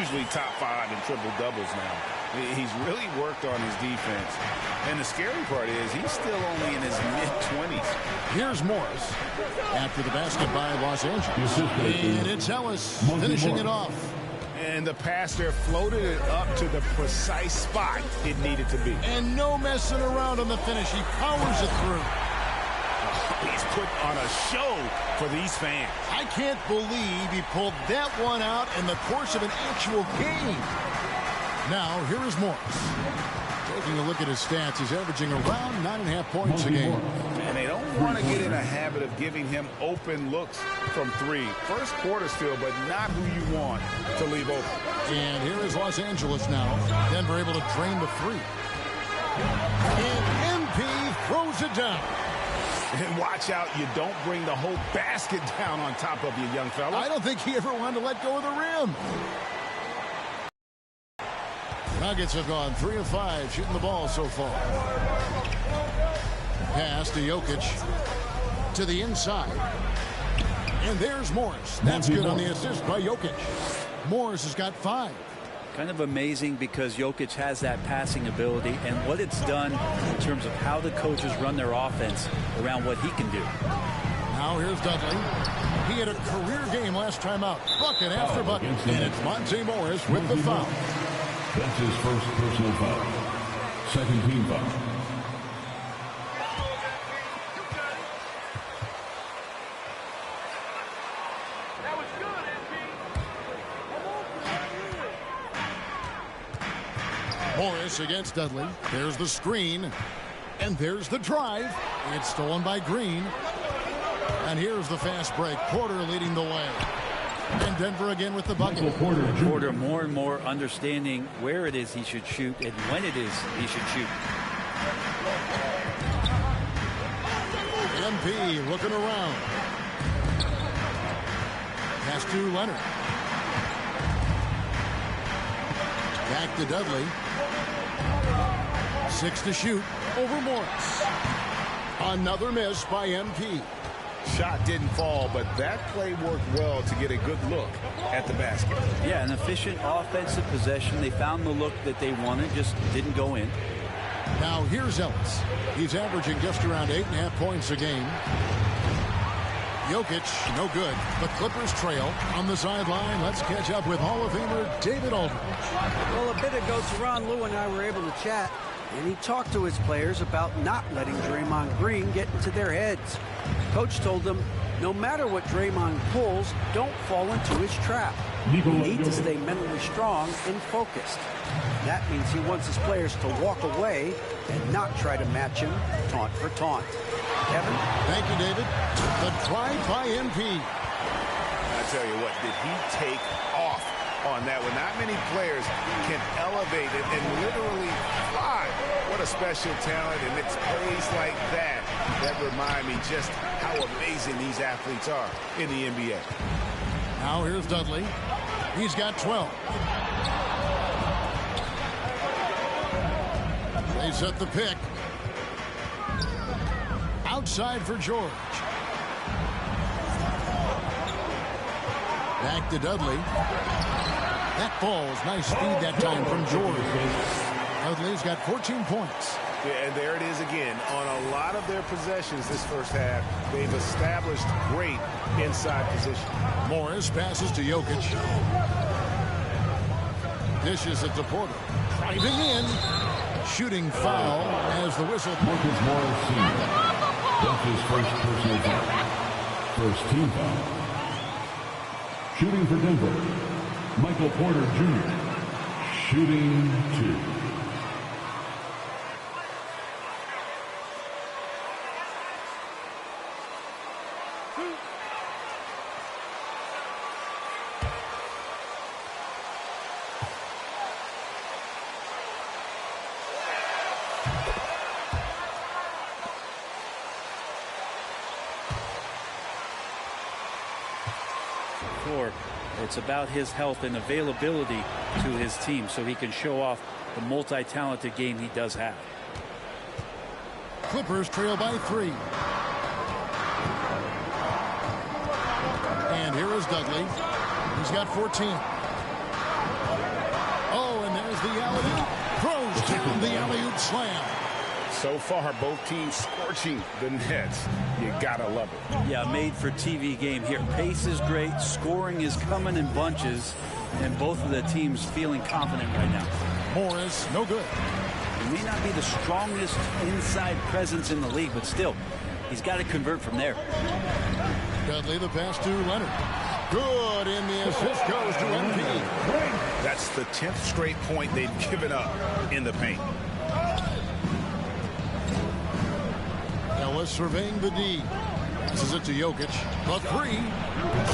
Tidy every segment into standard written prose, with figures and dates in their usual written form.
easily top 5 in triple-doubles now. He's really worked on his defense. And the scary part is he's still only in his mid-20s. Here's Morris after the basket by Los Angeles. And it's Ellis finishing it off. And the pass there floated it up to the precise spot it needed to be. And no messing around on the finish. He powers it through. He's put on a show for these fans. I can't believe he pulled that one out in the course of an actual game. Now, here is Morris. Taking a look at his stats, he's averaging around 9.5 points a game. And they don't want to get in a habit of giving him open looks from 3. First quarter still, but not who you want to leave open. And here is Los Angeles now. Denver able to drain the 3. And MP throws it down. And watch out, you don't bring the whole basket down on top of you, young fella. I don't think he ever wanted to let go of the rim. Nuggets have gone 3 of 5 shooting the ball so far. Pass to Jokic to the inside. And there's Morris. That's good on the assist by Jokic. Morris has got 5. Kind of amazing because Jokic has that passing ability and what it's done in terms of how the coaches run their offense around what he can do. Now here's Dudley. He had a career game last time out. Bucket after bucket. And it's Monte Morris with the foul. That's his first personal foul. Second team foul. Morris against Dudley. There's the screen. And there's the drive. It's stolen by Green. And here's the fast break. Porter leading the way. And Denver again with the bucket. Porter more and more understanding where it is he should shoot and when it is he should shoot. MP looking around. Pass to Leonard. Back to Dudley. 6 to shoot over Morris. Another miss by MP. Shot didn't fall, but that play worked well to get a good look at the basket. Yeah, an efficient offensive possession. They found the look that they wanted, just didn't go in. Now here's Ellis. He's averaging just around 8.5 points a game. Jokic, no good. The Clippers trail on the sideline. Let's catch up with Hall of Famer David Aldridge. Well, a bit ago, Teron Lue and I were able to chat, and he talked to his players about not letting Draymond Green get into their heads. Coach told them, no matter what Draymond pulls, don't fall into his trap. You need to stay mentally strong and focused. That means he wants his players to walk away and not try to match him taunt for taunt. Kevin? Thank you, David. The drive by MP. I tell you what, did he take off on that one? Not many players can elevate it and literally fly. What a special talent, and it's plays like that that remind me just how amazing these athletes are in the NBA. Now here's Dudley. He's got 12. They set the pick. Outside for George. Back to Dudley. That falls. Nice speed that time from George. Dudley's got 14 points. Yeah, and there it is again. On a lot of their possessions this first half, they've established great inside position. Morris passes to Jokic. Dishes it to Porter. Driving in. Shooting foul as the whistle. Marcus Morris Sr. That's his first personal foul. First team foul. Shooting for Denver, Michael Porter Jr. Shooting 2. It's about his health and availability to his team so he can show off the multi-talented game he does have. Clippers trail by 3. And here is Dudley. He's got 14. There's the alley-oop. Throws down the alley-oop slam. So far, both teams scorching the nets. You gotta love it. Yeah, made for TV game here. Pace is great. Scoring is coming in bunches. And both of the teams feeling confident right now. Morris, no good. He may not be the strongest inside presence in the league, but still, he's got to convert from there. Dudley, the pass to Leonard. Good, and the assist goes to MP. That's the 10th straight point they've given up in the paint. Ellis surveying the D. Passes it to Jokic. The three.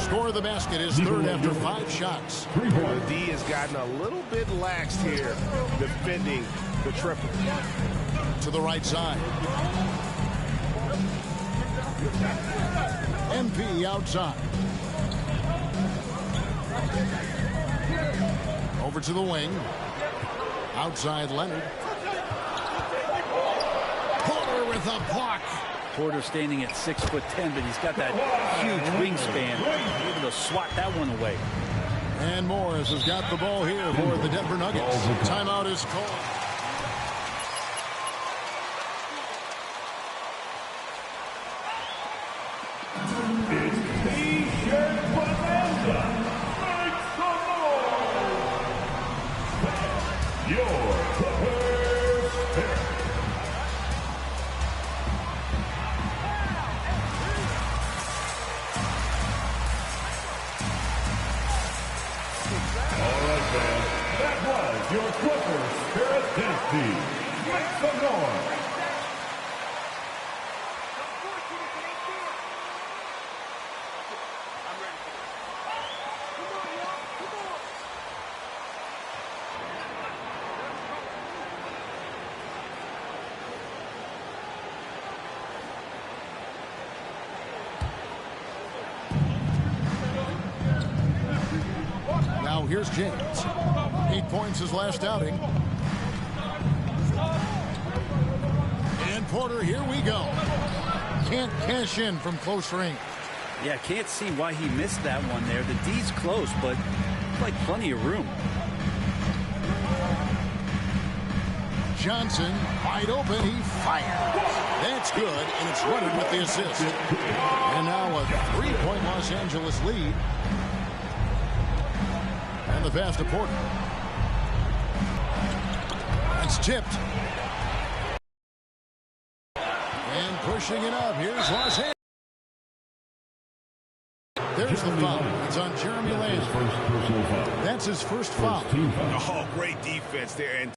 Score of the basket is third after 5 shots. The D has gotten a little bit lax here defending the triple. To the right side. MP outside. Over to the wing. Outside Leonard. Porter with a block. Porter standing at 6'10", but he's got that huge wingspan. Able to swat that one away. And Morris has got the ball here for the Denver Nuggets. Timeout is called. Your Clippers Spirit Dance Team. Make some noise. Now here's James. 8 points his last outing. And Porter, here we go. Can't cash in from close range. Yeah, can't see why he missed that one there. The D's close, but like plenty of room. Johnson, wide open, he fires. That's good, and it's Leonard with the assist. And now a 3-point Los Angeles lead. And the pass to Porter. It's tipped. And pushing it up. Here's Los Angeles. There's the foul. It's on Jeremy Lamb. That's his first foul. Oh, great defense there.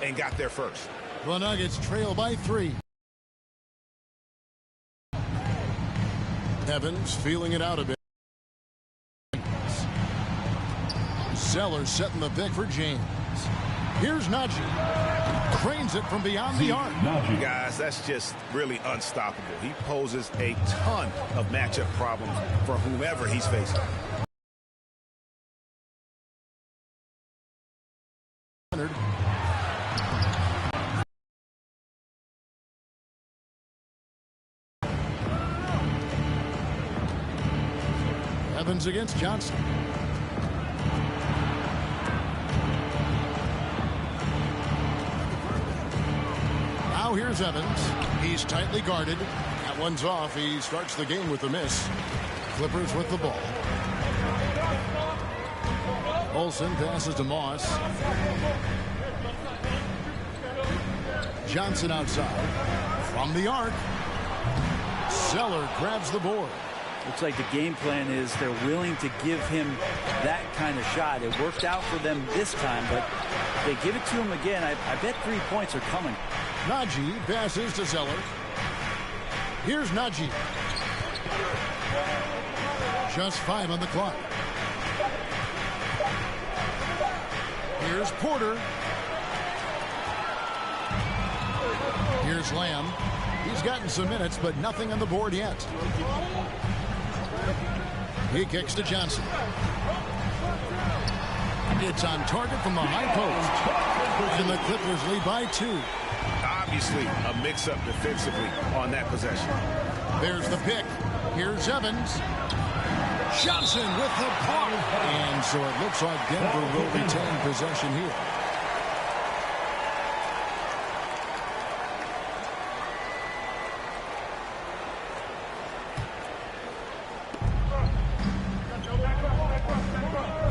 And got there first. The Nuggets trail by 3. Evans feeling it out a bit. Zeller setting the pick for James. Here's Najee. Cranes it from beyond the arc. Guys, that's just really unstoppable. He poses a ton of matchup problems for whomever he's facing. Leonard. Evans against Johnson. Now here's Evans. He's tightly guarded. That one's off. He starts the game with a miss. Clippers with the ball. Olsen passes to Moss. Johnson outside. From the arc. Zeller grabs the board. Looks like the game plan is they're willing to give him that kind of shot. It worked out for them this time, but if they give it to him again, I bet 3 points are coming. Najee passes to Zeller. Here's Najee. Just 5 on the clock. Here's Porter. Here's Lamb. He's gotten some minutes, but nothing on the board yet. He kicks to Johnson. It's on target from the high post. And the Clippers lead by 2. Obviously, a mix-up defensively on that possession. There's the pick. Here's Evans. Johnson with the block. And So it looks like Denver will retain possession here.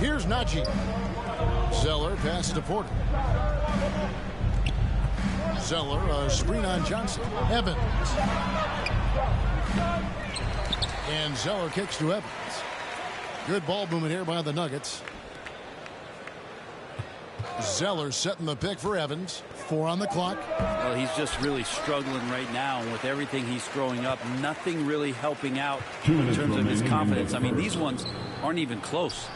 Here's Najee. Zeller passes to Porter. Zeller, a screen on Johnson. Evans. And Zeller kicks to Evans. Good ball movement here by the Nuggets. Zeller setting the pick for Evans. 4 on the clock. Well, he's just really struggling right now. And with everything he's throwing up, nothing really helping out in terms of his confidence. I mean, these ones aren't even close.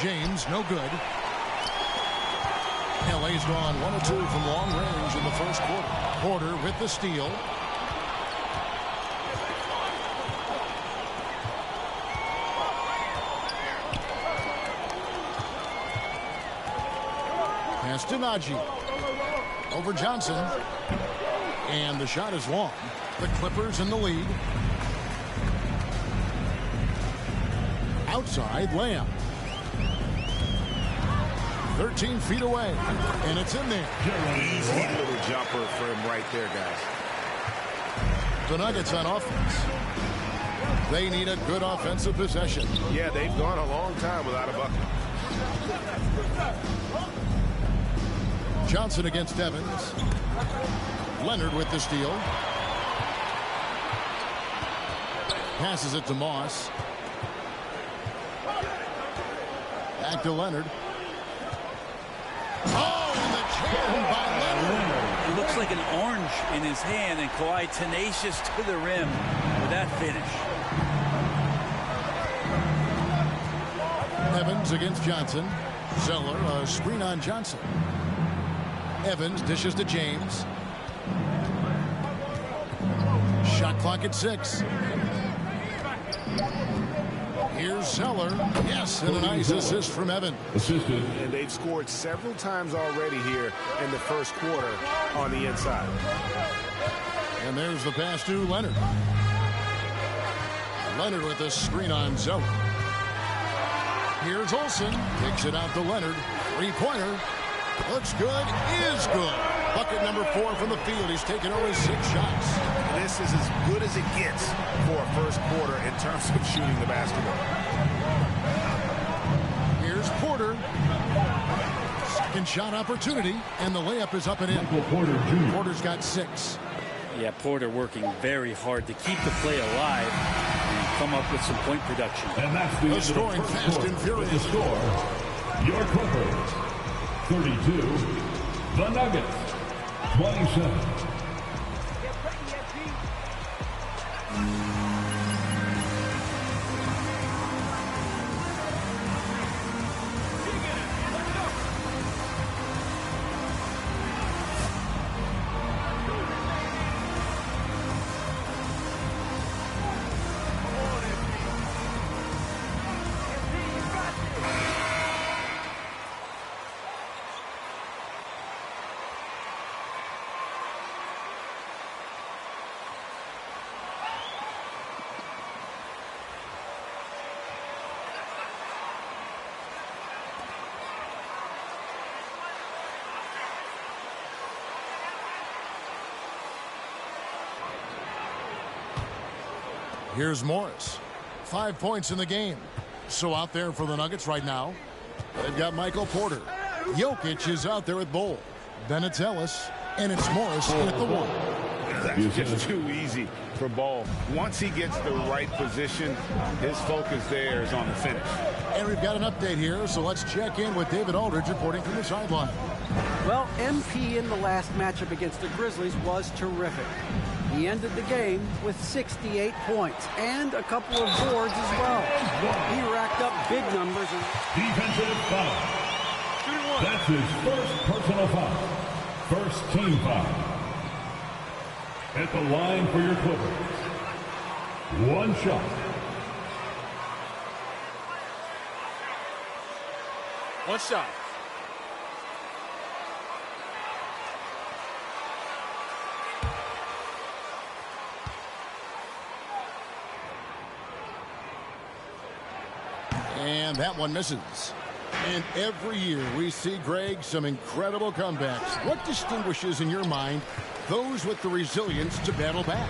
James, no good. LA's gone 1 of 2 from long range in the first quarter. Porter with the steal. Pass to Najee. Over Johnson. And the shot is long. The Clippers in the lead. Outside layup. 13 feet away, and it's in there. Easy little jumper for him right there, guys. The Nuggets on offense. They need a good offensive possession. Yeah, they've gone a long time without a bucket. Johnson against Evans. Leonard with the steal. Passes it to Moss. Back to Leonard. Oh, and the jam by Leonard. It looks like an orange in his hand, and Kawhi tenacious to the rim with that finish. Evans against Johnson. Zeller, a screen on Johnson. Evans dishes to James. Shot clock at 6. Here's Zeller. Yes, and a nice assist from Evans. Assisted. And they've scored several times already here in the first quarter on the inside. And there's the pass to Leonard. Leonard with a screen on Zeller. Here's Olsen. Kicks it out to Leonard. 3-pointer. Looks good. Is good. Bucket number 4 from the field. He's taken only 6 shots. This is as good as it gets for a first quarter in terms of shooting the basketball. Here's Porter. Second shot opportunity, and the layup is up and in. Michael Porter Jr. Porter's got 6. Yeah, Porter working very hard to keep the play alive and come up with some point production. And that's the end of the scoring first fast quarter. and furious. With the score, your Clippers 32, the Nuggets 27. Here's Morris. 5 points in the game. So out there for the Nuggets right now, they've got Michael Porter. Jokic is out there at Bol. Then it's Ellis, and it's Morris in at the 1. That's just too easy for Ball. Once he gets the right position, his focus there is on the finish. And we've got an update here, so let's check in with David Aldridge reporting from the sideline. Well, MP in the last matchup against the Grizzlies was terrific. He ended the game with 68 points and a couple of boards as well. He racked up big numbers. Defensive foul. That's his first personal foul. First team foul. At the line for your Clippers. 1 shot. One shot. And that one misses. And every year we see, Greg, some incredible comebacks. What distinguishes in your mind those with the resilience to battle back?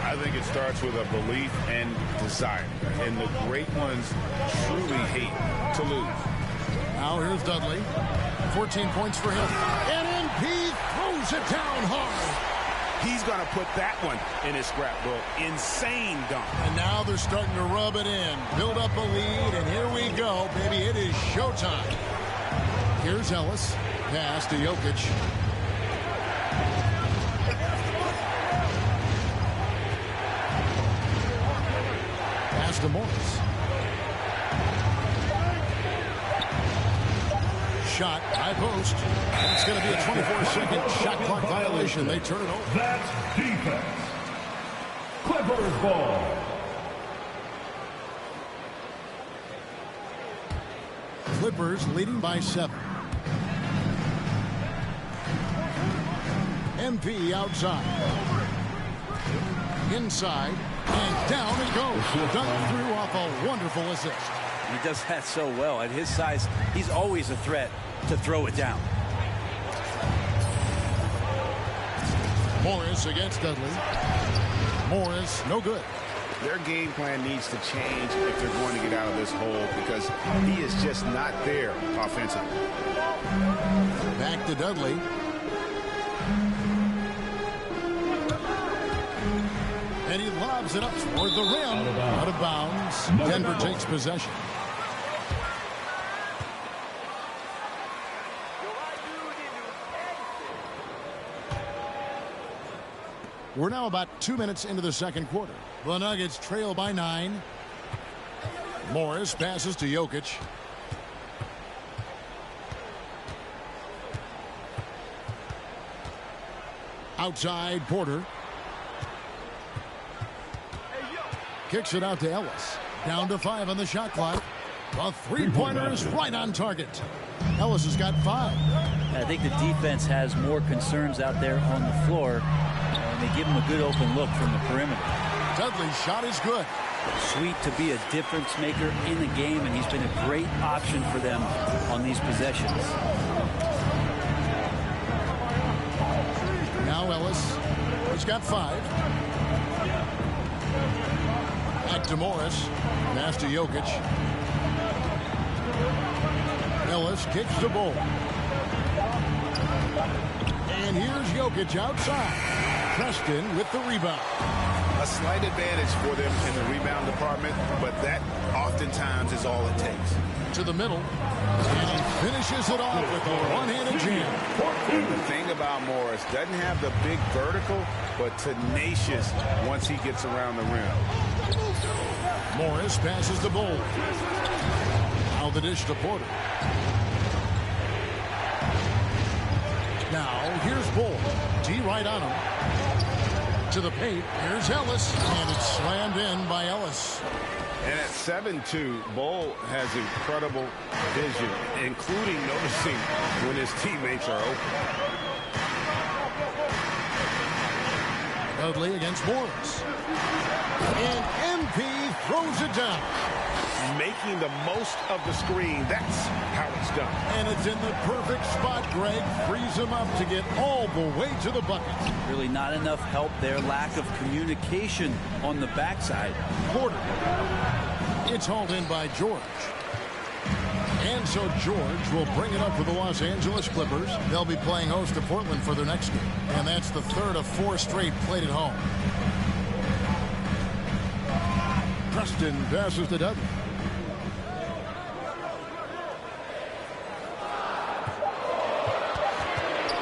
I think it starts with a belief and desire. And the great ones truly hate to lose. Now here's Dudley. 14 points for him. And MP throws it down hard. He's going to put that one in his scrapbook. Insane dunk. And now they're starting to rub it in. Build up a lead, and here we go, baby. It is showtime. Here's Ellis. Pass to Jokic. Pass to Morris. Shot, high post. And it's going to be a 24-second shot clock violation. They turn it over. That's defense. Clippers ball. Clippers leading by 7. MP outside. Inside. And down it goes. Dunk through off a wonderful assist. He does that so well. At his size, he's always a threat to throw it down. Morris against Dudley. Morris, no good. Their game plan needs to change if they're going to get out of this hole because he is just not there offensively. Back to Dudley. And he lobs it up toward the rim. Out of bounds. Denver takes possession. We're now about 2 minutes into the second quarter. The Nuggets trail by 9. Morris passes to Jokic. Outside, Porter. Kicks it out to Ellis. Down to 5 on the shot clock. The three-pointer is right on target. Ellis has got 5. I think the defense has more concerns out there on the floor. And they give him a good open look from the perimeter. Dudley's shot is good. Sweet to be a difference maker in the game, and he's been a great option for them on these possessions. Now Ellis. He's got 5. Back to Morris. Pass to Jokic. Ellis kicks the ball. And here's Jokic outside. Preston with the rebound. A slight advantage for them in the rebound department, but that oftentimes is all it takes. To the middle. And he finishes it off with a one-handed jam. And the thing about Morris, doesn't have the big vertical, but tenacious once he gets around the rim. Morris passes the ball. Now the dish to Porter. Now here's Bull. D right on him. To the paint. Here's Ellis. And it's slammed in by Ellis. And at 7'2", Bull has incredible vision, including noticing when his teammates are open. Dudley against Morris. And MP throws it down. Making the most of the screen. That's how it's done. And it's in the perfect spot. Greg frees him up to get all the way to the bucket. Really not enough help there. Lack of communication on the backside. Porter. It's hauled in by George. And so George will bring it up for the Los Angeles Clippers. They'll be playing host to Portland for their next game. And that's the third of 4 straight played at home. Preston passes to Dudley.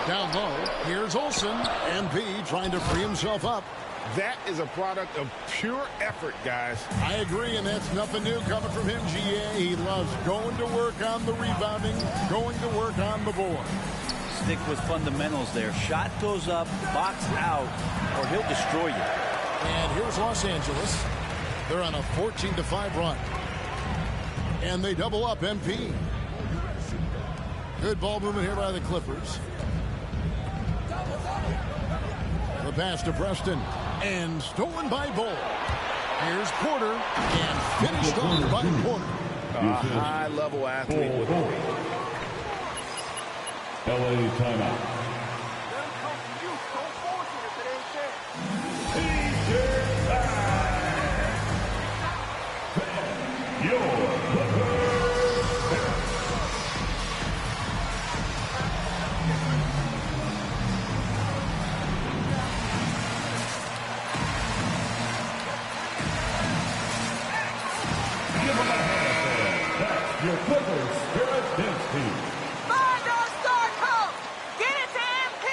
Down low, here's Olsen. MP trying to free himself up. That is a product of pure effort, guys. I agree, and that's nothing new coming from him, GA. He loves going to work on the rebounding, going to work on the board. Stick with fundamentals there. Shot goes up, box out, or he'll destroy you. And here's Los Angeles. They're on a 14-5 run. And they double up MP. Good ball movement here by the Clippers. The pass to Preston. And stolen by Bull. Here's Porter. And finished off by Porter. A high-level athlete with LA timeout. Your Clippers Spirit Dance Team. Find our star coach! Get it to MP!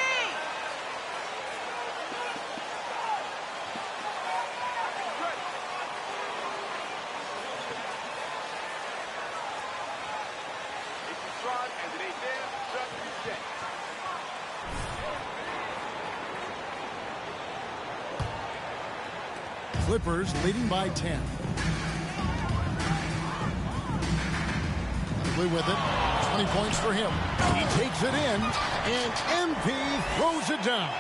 If you try and it ain't there, just reset. Clippers leading by 10. With it, 20 points for him. He takes it in, and MP throws it down.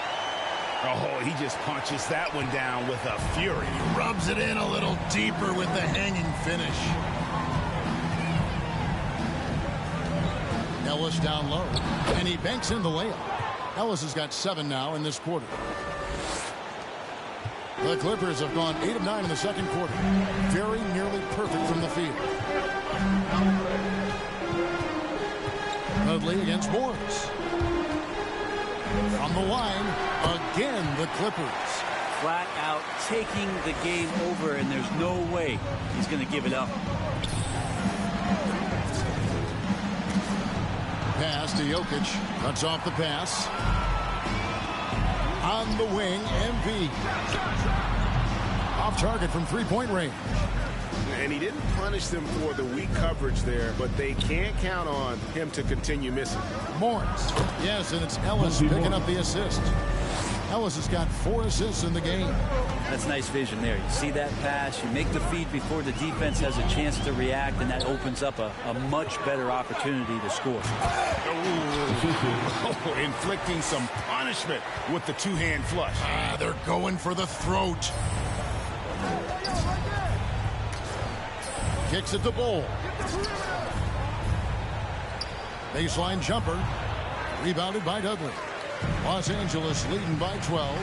Oh, he just punches that one down with a fury. He rubs it in a little deeper with the hanging finish. Ellis down low, and he banks in the layup. Ellis has got 7 now in this quarter. The Clippers have gone 8 of 9 in the second quarter. Very nearly perfect from the field. Dudley against Morris. From the line, again the Clippers. Flat out taking the game over, and there's no way he's going to give it up. Pass to Jokic. Cuts off the pass. On the wing, MP. Off target from three-point range. And he didn't punish them for the weak coverage there, but they can't count on him to continue missing. Morris. Yes, and it's Ellis picking up the assist. Ellis has got 4 assists in the game. That's nice vision there. You see that pass, you make the feed before the defense has a chance to react, and that opens up a much better opportunity to score. Oh, inflicting some punishment with the two-hand flush. They're going for the throat. Kicks it to Bol. Baseline jumper. Rebounded by Dudley. Los Angeles leading by 12.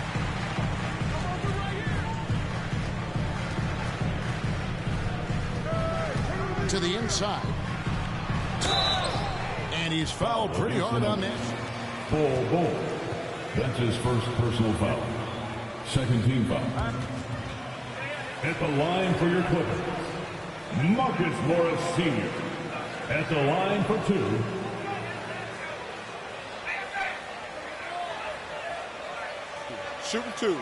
To the inside. And he's fouled pretty hard on that. Bol. That's his first personal foul. Second team foul. At the line for your Clippers, Marcus Morris Sr. At the line for 2. Shooting 2.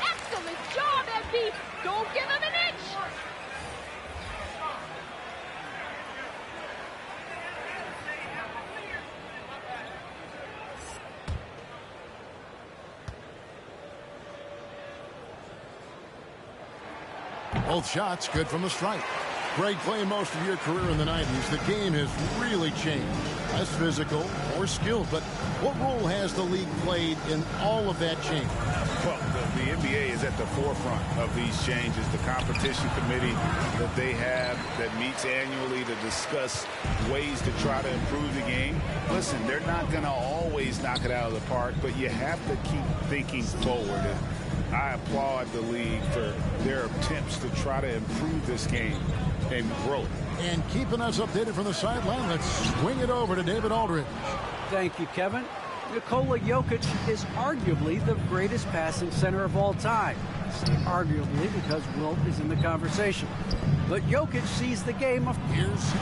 Excellent job, MP! Don't give him an inch! Both shots good from the stripe. Greg, playing most of your career in the 90s, the game has really changed. Less physical, more skilled, but what role has the league played in all of that change? Well, the NBA is at the forefront of these changes. The competition committee that they have that meets annually to discuss ways to try to improve the game. Listen, they're not going to always knock it out of the park, but you have to keep thinking forward. And I applaud the league for their attempts to try to improve this game and grow. And keeping us updated from the sideline, let's swing it over to David Aldridge. Thank you, Kevin. Nikola Jokic is arguably the greatest passing center of all time. I say arguably because Wilt is in the conversation. But Jokic sees the game of Here's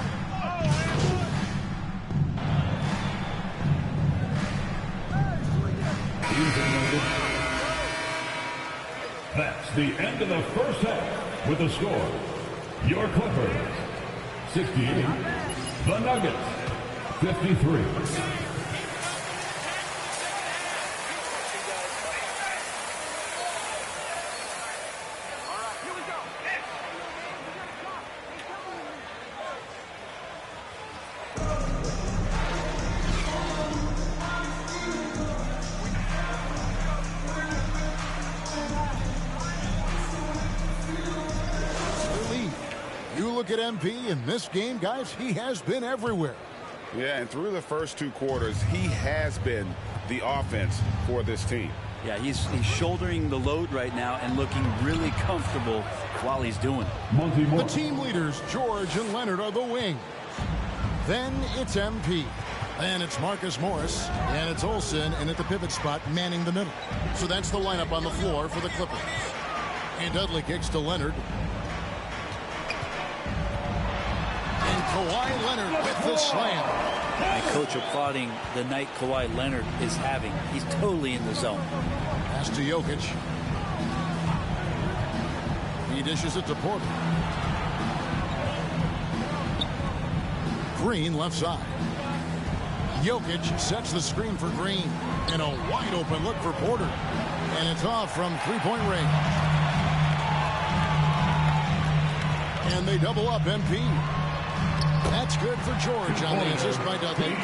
That's the end of the first half with the score. Your Clippers, 68. The Nuggets, 53. at MP in this game, guys, he has been everywhere. Yeah, and through the first 2 quarters, he has been the offense for this team. Yeah, he's shouldering the load right now and looking really comfortable while he's doing it. The team leaders, George and Leonard, are the wing. Then it's MP. And it's Marcus Morris. And it's Olsen in at the pivot spot, manning the middle. So that's the lineup on the floor for the Clippers. And Dudley kicks to Leonard. And Kawhi Leonard with the slam. And Coach applauding the night Kawhi Leonard is having. He's totally in the zone. Pass to Jokic. He dishes it to Porter. Green left side. Jokic sets the screen for Green. And a wide open look for Porter. And it's off from three-point range. And they double up MP. That's good for George on the assist by Dudley.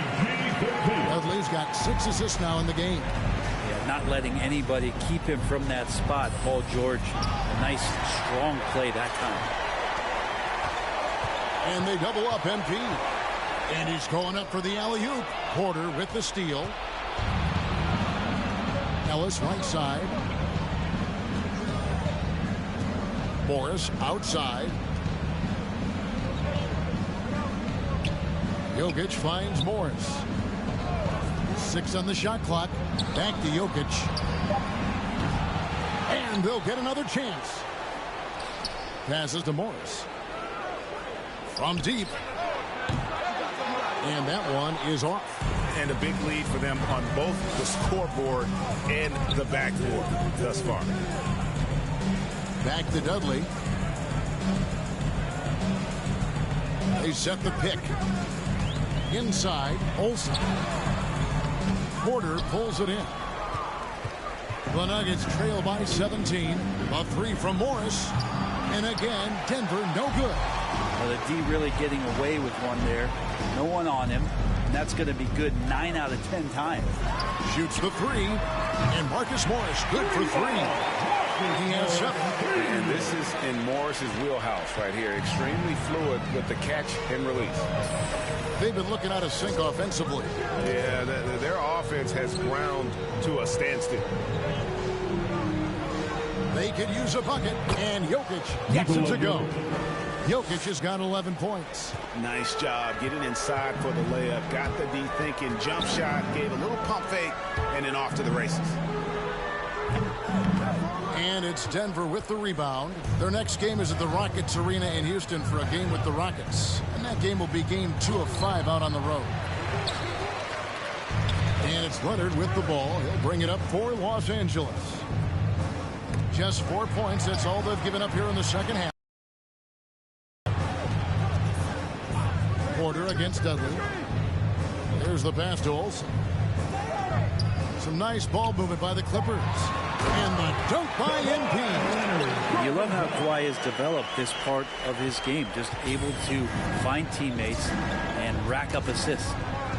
Dudley's got 6 assists now in the game. Yeah, not letting anybody keep him from that spot. Paul George, a nice, strong play that time. And they double up MP. And he's going up for the alley-oop. Porter with the steal. Ellis right side. Morris outside. Jokic finds Morris. 6 on the shot clock. Back to Jokic. And they'll get another chance. Passes to Morris. From deep. And that one is off. And a big lead for them on both the scoreboard and the backboard thus far. Back to Dudley. They set the pick. Inside, Olsen. Porter pulls it in. The Nuggets trail by 17. A 3 from Morris. And again, Denver no good. Well, the D really getting away with one there. No one on him. And that's going to be good 9 out of 10 times. Shoots the 3. And Marcus Morris good for 3. He has 7. And this is in Morris's wheelhouse right here. Extremely fluid with the catch and release. They've been looking out of sync offensively. Yeah, their offense has ground to a standstill. They could use a bucket, and Jokic gets it to go. Jokic has got 11 points. Nice job getting inside for the layup. Got the D thinking, jump shot, gave a little pump fake, and then off to the races. And it's Denver with the rebound. Their next game is at the Rockets Arena in Houston for a game with the Rockets. And that game will be game 2 of 5 out on the road. And it's Leonard with the ball. He'll bring it up for Los Angeles. Just 4 points. That's all they've given up here in the second half. Porter against Dudley. There's the pass to Olsen. Some nice ball movement by the Clippers. And the dunk by MP. You love how Kawhi has developed this part of his game. Just able to find teammates and rack up assists.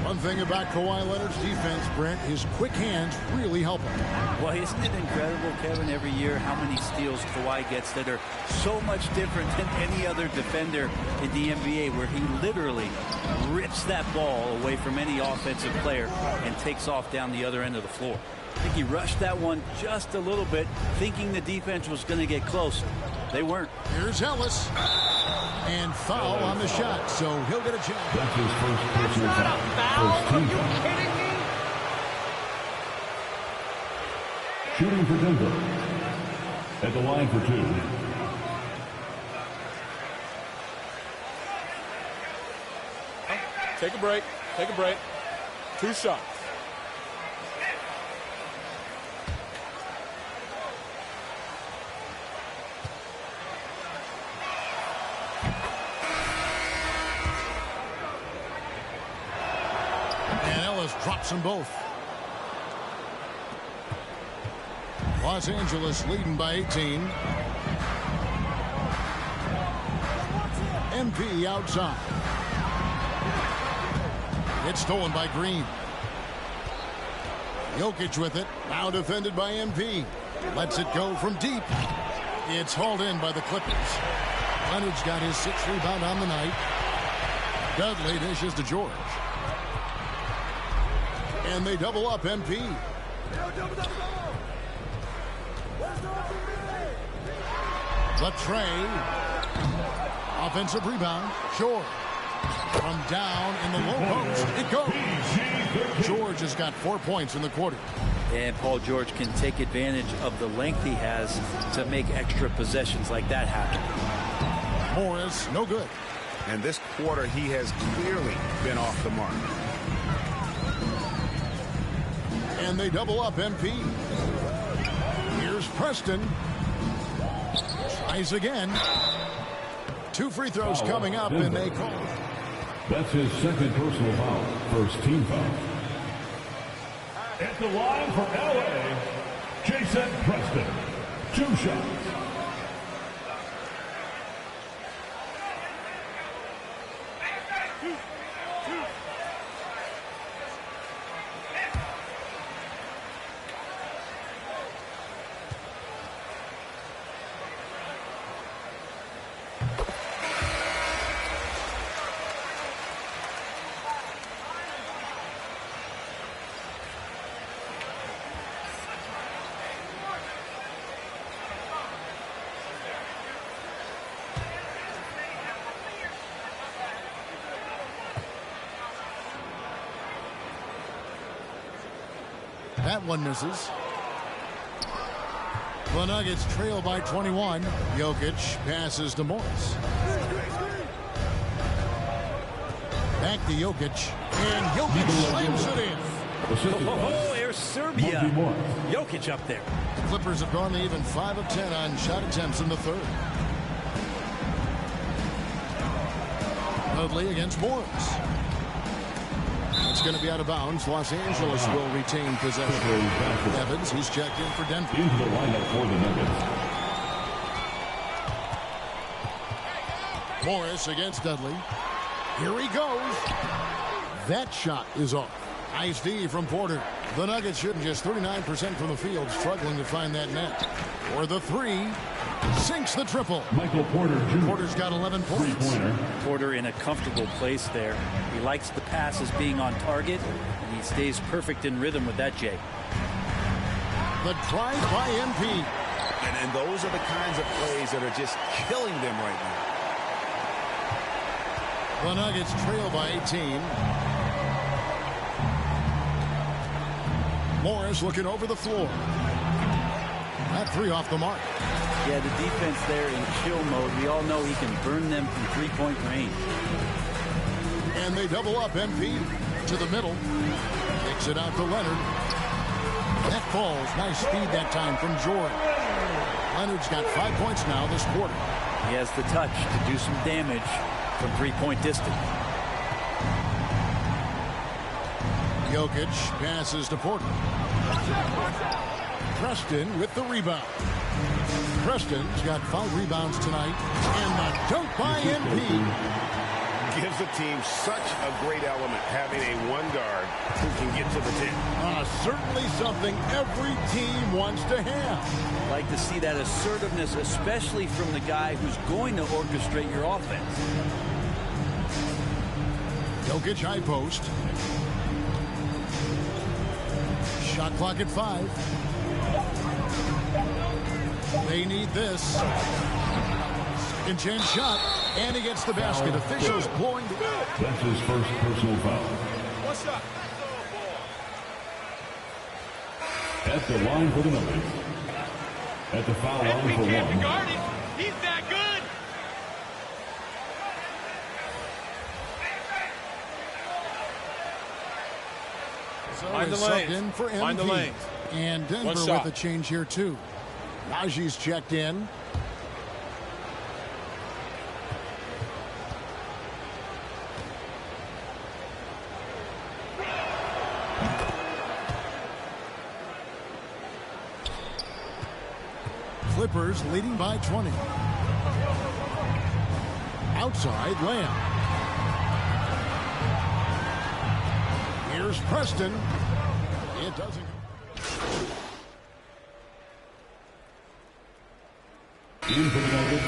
One thing about Kawhi Leonard's defense, Brent, his quick hands really help him. Well, isn't it incredible, Kevin, every year how many steals Kawhi gets that are so much different than any other defender in the NBA, where he literally rips that ball away from any offensive player and takes off down the other end of the floor. I think he rushed that one just a little bit, thinking the defense was going to get close. They weren't. Here's Ellis. And foul on the shot, so he'll get a chance. That's his first personal foul. First team foul. Are you kidding me? Shooting for Denver. At the line for 2. Take a break. Take a break. 2 shots. Drops them both. Los Angeles leading by 18. MP outside. It's stolen by Green. Jokic with it. Now defended by MP. Lets it go from deep. It's hauled in by the Clippers. Leonard's got his 6th rebound on the night. Dudley dishes to George. And they double up MP. Latrey. Offensive rebound. George. From down in the low post. It goes. George has got 4 points in the quarter. And Paul George can take advantage of the length he has to make extra possessions like that happen. Morris, no good. And this quarter, he has clearly been off the mark. And they double up MP. Here's Preston. Tries again. 2 free throws coming up, and they call it. That's his 2nd personal foul. First team foul. At the line for LA, Jason Preston. 2 shots. That one misses. The Nuggets trail by 21. Jokic passes to Morris. Back to Jokic. And Jokic slams it in. Oh, there's Serbia. Jokic up there. The Clippers have gone to even 5 of 10 on shot attempts in the 3rd. Dudley against Morris. It's going to be out of bounds. Los Angeles will retain possession. Evans, he's checked in for Denver. Into the lineup for the Nuggets. Morris against Dudley. Here he goes. That shot is off. Nice D from Porter. The Nuggets shooting just 39% from the field, struggling to find that net. For the 3, sinks the triple. Michael Porter Jr. Porter's got 11 points. Three-pointer. Porter in a comfortable place there. He likes the passes being on target, and he stays perfect in rhythm with that, Jay. The drive by MP. And those are the kinds of plays that are just killing them right now. The Nuggets trail by 18. Morris looking over the floor. That 3 off the mark. Yeah, the defense there in chill mode. We all know he can burn them from 3-point range. And they double up MP to the middle. Kicks it out to Leonard. That falls. Nice speed that time from George. Leonard's got 5 points now this quarter. He has the touch to do some damage from 3-point distance. Jokic passes to Porter. Preston with the rebound. Preston's got 5 rebounds tonight. And the dunk by MP. Gives the team such a great element, having a 1 guard who can get to the 10. Certainly something every team wants to have. Like to see that assertiveness, especially from the guy who's going to orchestrate your offense. Jokic high post. Shot clock at 5. They need this. Second chance shot. And he gets the basket. Officials blowing. That's his first personal foul. What's up? At the line for the Nuggets. At the foul line for 1. He's that good. So Mind the is subbed lanes. in for Mind the MP. lanes. And Denver One with shot. a change here too. Najee's checked in. Clippers leading by 20. Outside Lamb. Here's Preston. It doesn't. In for the Nuggets.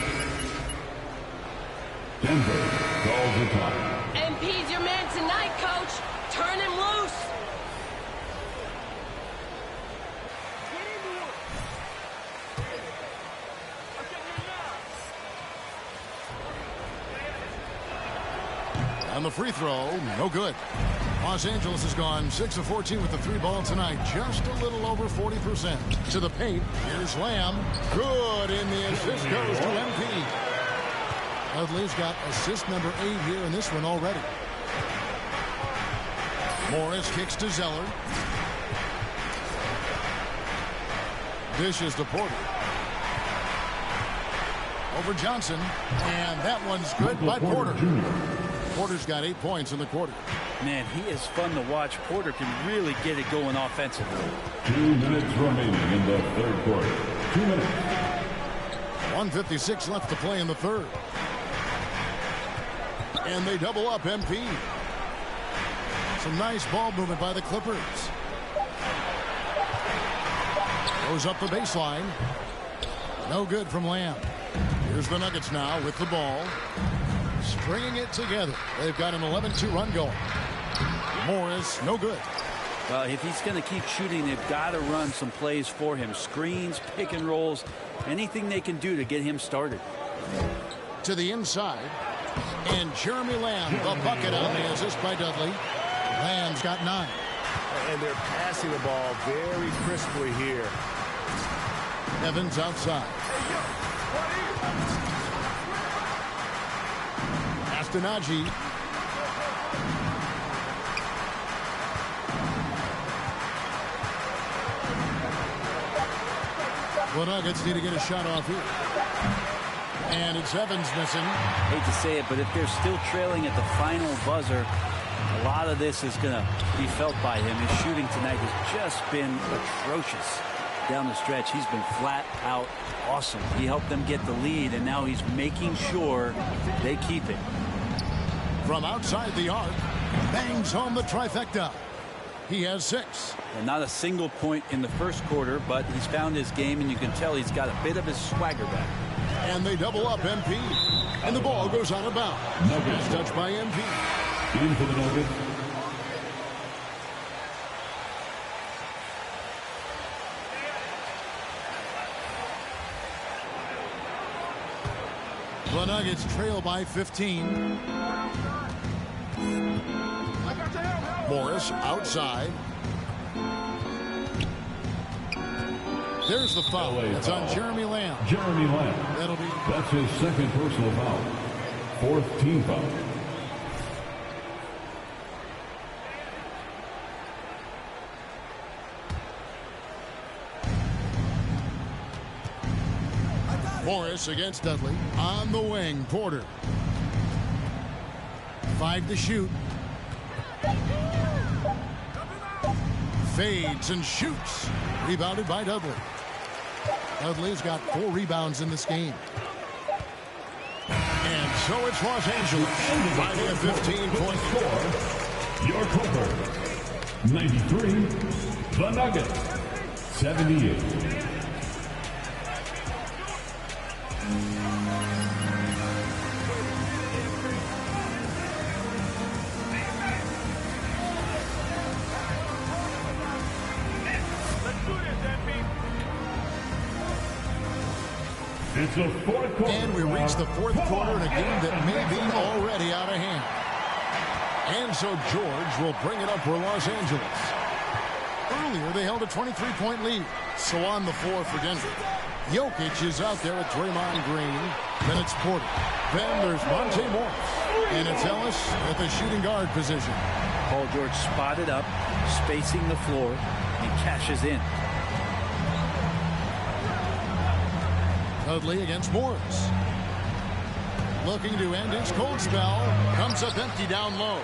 Denver calls the time. MP's your man tonight, Coach. Turn him loose. And the free throw, no good. Los Angeles has gone 6 of 14 with the 3-ball tonight. Just a little over 40%. To the paint. Here's Lamb. Good, and the assist goes to MP. Dudley's got assist number 8 here in this one already. Morris kicks to Zeller. Dishes to Porter. Over Johnson. And that one's good by Porter. Porter's got 8 points in the quarter. Man, he is fun to watch. Porter can really get it going offensively. 2 minutes remaining in the third quarter. 2 minutes. 1:56 left to play in the third. And they double up MP. Some nice ball movement by the Clippers. Goes up the baseline. No good from Lamb. Here's the Nuggets now with the ball. Stringing it together. They've got an 11-2 run going. Morris, no good. Well, if he's going to keep shooting, they've got to run some plays for him. Screens, pick and rolls, anything they can do to get him started. To the inside. And Jeremy Lamb, the bucket on the assist by Dudley. Lamb's got 9. And they're passing the ball very crisply here. Evans outside. Astonagi. The Nuggets need to get a shot off here. And it's Evans missing. Hate to say it, but if they're still trailing at the final buzzer, a lot of this is going to be felt by him. His shooting tonight has just been atrocious down the stretch. He's been flat out awesome. He helped them get the lead, and now he's making sure they keep it. From outside the arc, bangs home the trifecta. He has 6. And not a single point in the first quarter, but he's found his game, and you can tell he's got a bit of his swagger back. And they double up MP. And the ball goes out of bounds. Nuggets touched by MP. In for the Nuggets. The Nuggets trail by 15. Morris outside. There's the foul. It's on Jeremy Lamb. Jeremy Lamb. That's his second personal foul. 4th team foul. Morris against Dudley. On the wing, Porter. 5 to shoot. Fades and shoots. Rebounded by Dudley. Dudley's got 4 rebounds in this game. And so it's Los Angeles by a 15-point score. Your Clippers. 93. The Nuggets. 78. It's the fourth quarter. And we reach the fourth quarter in a game that may be already out of hand. And so George will bring it up for Los Angeles. Earlier, they held a 23-point lead. So on the floor for Denver. Jokic is out there with Draymond Green. Then it's Porter. Then there's Monte Morris. And it's Ellis at the shooting guard position. Paul George spotted up, spacing the floor, and cashes in. Dudley against Morris. Looking to end his cold spell. Comes up empty down low.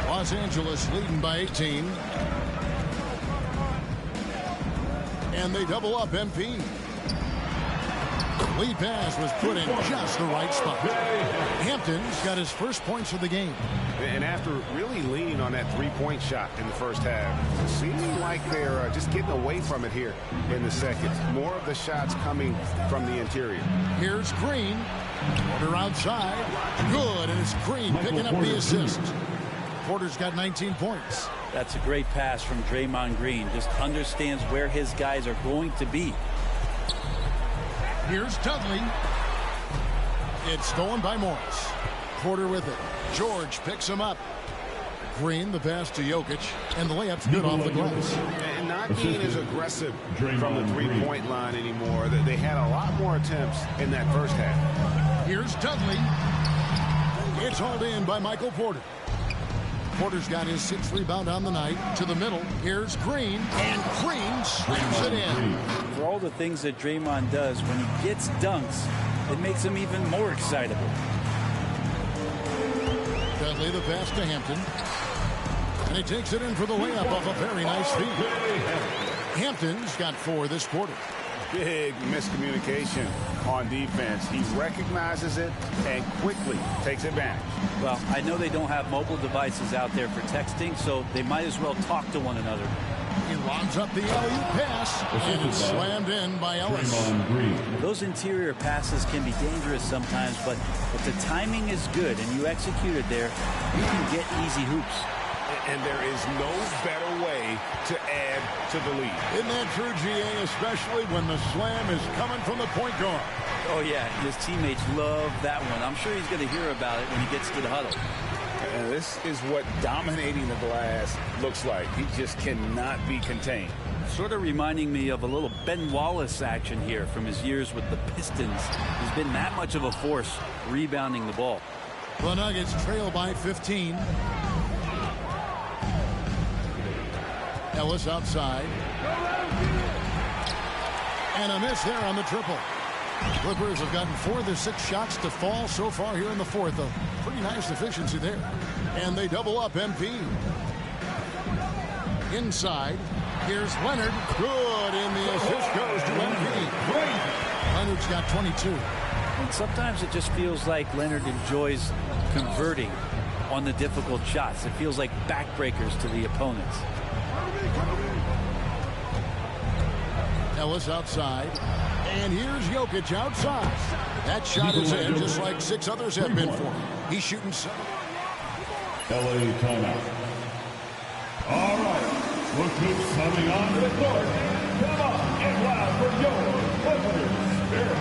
Los Angeles leading by 18. And they double up MP. Lead pass was put in just the right spot. Hampton's got his first points of the game. And after really leaning on that three-point shot in the first half, seeming like they're just getting away from it here in the second. More of the shots coming from the interior. Here's Green. Porter outside. Good, and it's Green picking up the assist. Porter's got 19 points. That's a great pass from Draymond Green. Just understands where his guys are going to be. Here's Dudley. It's stolen by Morris. Porter with it. George picks him up. Green, the pass to Jokic, and the layup's good off the glass. And not being as aggressive from the three-point line anymore. They had a lot more attempts in that first half. Here's Dudley. It's hauled in by Michael Porter. Porter's got his 6th rebound on the night. To the middle. Here's Green, and Green slams it in. For all the things that Draymond does, when he gets dunks, it makes him even more excitable. Dudley, the pass to Hampton. And he takes it in for the layup off a very nice feed. Hampton's got 4 this quarter. Big miscommunication on defense. He recognizes it and quickly takes advantage. Well, I know they don't have mobile devices out there for texting, so they might as well talk to one another. He lobs up the alley-oop pass, and it's slammed in by Ellis. Those interior passes can be dangerous sometimes, but if the timing is good and you execute it there, you can get easy hoops. And there is no better way to add to the lead. Isn't that true, GA, especially when the slam is coming from the point guard? Oh, yeah, his teammates love that one. I'm sure he's going to hear about it when he gets to the huddle. And this is what dominating the glass looks like. He just cannot be contained. Sort of reminding me of a little Ben Wallace action here from his years with the Pistons. He's been that much of a force rebounding the ball. The Nuggets trail by 15. Ellis outside. And a miss there on the triple. Clippers have gotten 4 of their 6 shots to fall so far here in the 4th. A pretty nice efficiency there. And they double up MP. Inside. Here's Leonard. Good, and the assist goes to MP. Leonard's got 22. And sometimes it just feels like Leonard enjoys converting on the difficult shots. It feels like backbreakers to the opponents. Ellis outside. And here's Jokic outside. That shot is in just like 6 others have been for him. He's shooting 7. LA timeout. All right. Look who's coming on to the court. Come on and loud for your Clippers Spirit.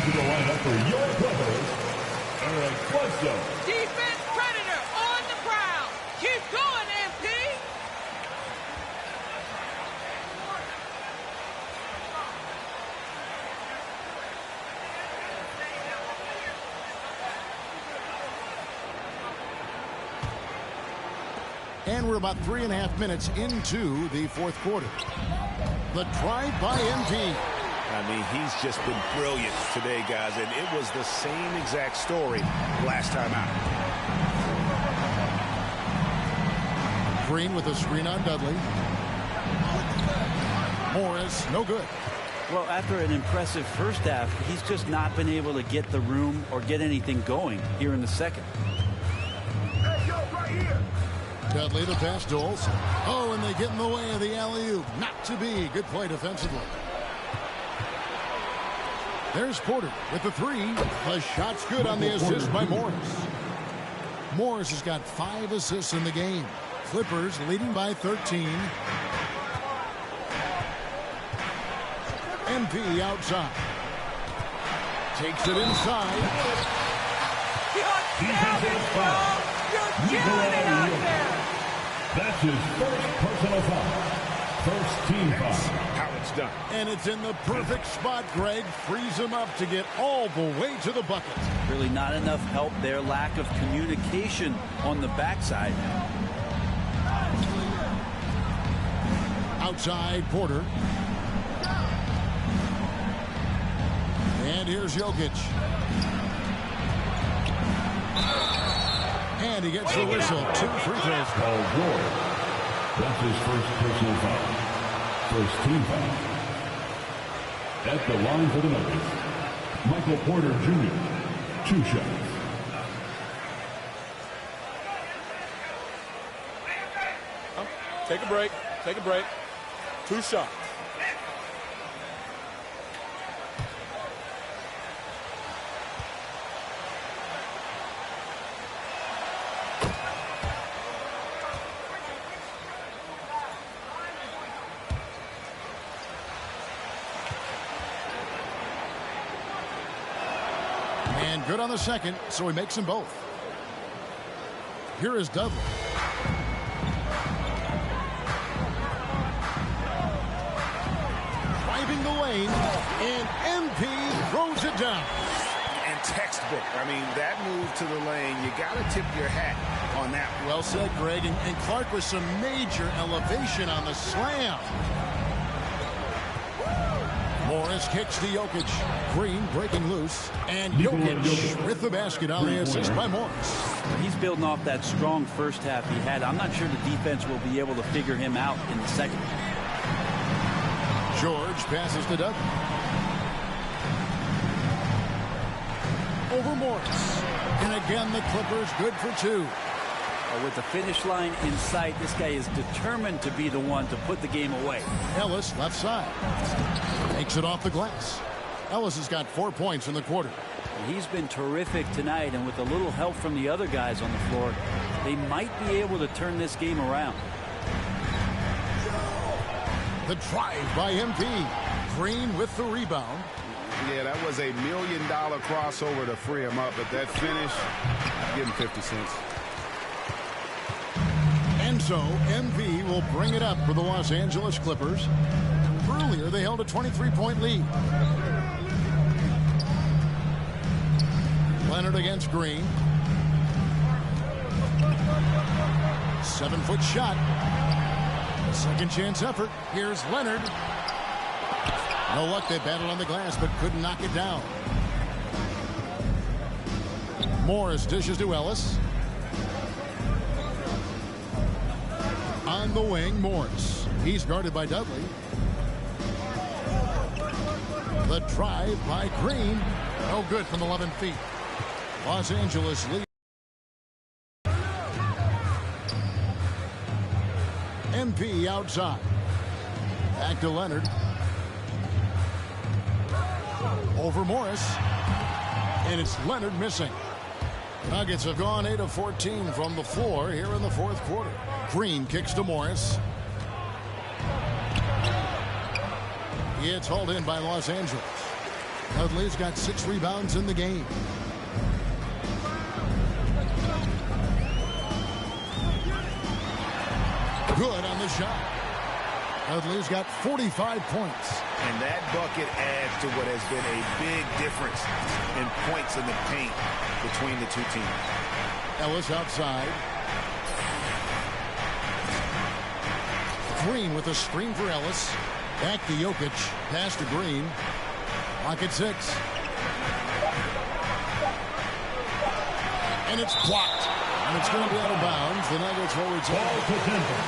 To the lineup for your Clippers, Eric Bledsoe. Defense predator on the prowl. Keep going, MP. And we're about 3.5 minutes into the 4th quarter. The drive by MP. I mean, he's just been brilliant today, guys, and it was the same exact story last time out. Green with a screen on Dudley. Morris, no good. Well, after an impressive first half, he's just not been able to get the room or get anything going here in the second. Hey, yo, right here. Dudley to pass to Olsen. Oh, and they get in the way of the alley-oop. Not to be. Good play defensively. There's Porter with the 3. The shot's good on the assist by Morris. Morris has got 5 assists in the game. Clippers leading by 13. MP outside. Takes it inside. You're killing it out there. That's his first personal foul. First team foul. How it's done. And it's in the perfect spot, Greg. Frees him up to get all the way to the bucket. Really not enough help there. Lack of communication on the backside. Outside, Porter. And here's Jokic. And he gets the whistle. 2 free throws. Paul George. That's his first personal foul. First team foul. At the line for the Nuggets, Michael Porter Jr., 2 shots. Take a break. Take a break. 2 shots. And good on the second, so he makes them both. Here is Dudley. Driving the lane, and MP throws it down. And textbook. I mean, that move to the lane, you got to tip your hat on that. Well said, Greg. And Clark with some major elevation on the slam. Morris kicks to Jokic. Green breaking loose. And Jokic with the basket on the assist by Morris. He's building off that strong first half he had. I'm not sure the defense will be able to figure him out in the second. George passes to Dudley. Over Morris. And again, the Clippers good for 2. With the finish line in sight, this guy is determined to be the one to put the game away. Ellis left side. Takes it off the glass. Ellis has got 4 points in the quarter. He's been terrific tonight, and with a little help from the other guys on the floor, they might be able to turn this game around. The drive by MP. Green with the rebound. Yeah, that was $1 million crossover to free him up, but that finish, give him 50 cents. And so MP will bring it up for the Los Angeles Clippers. Earlier, they held a 23-point lead. Leonard against Green. 7-foot shot. Second chance effort. Here's Leonard. No luck. They battled on the glass, but couldn't knock it down. Morris dishes to Ellis. On the wing, Morris. He's guarded by Dudley. The drive by Green. No good from 11 feet. Los Angeles lead. MP outside. Back to Leonard. Over Morris. And it's Leonard missing. Nuggets have gone 8 of 14 from the floor here in the fourth quarter. Green kicks to Morris. It's hauled in by Los Angeles. Dudley's got 6 rebounds in the game. Good on the shot. Dudley's got 45 points. And that bucket adds to what has been a big difference in points in the paint between the two teams. Ellis outside. Green with a screen for Ellis. Back to Jokic. Pass to Green. Pocket 6. And it's blocked. And it's going to be out of bounds. The Nuggets will return. Ball to Denver.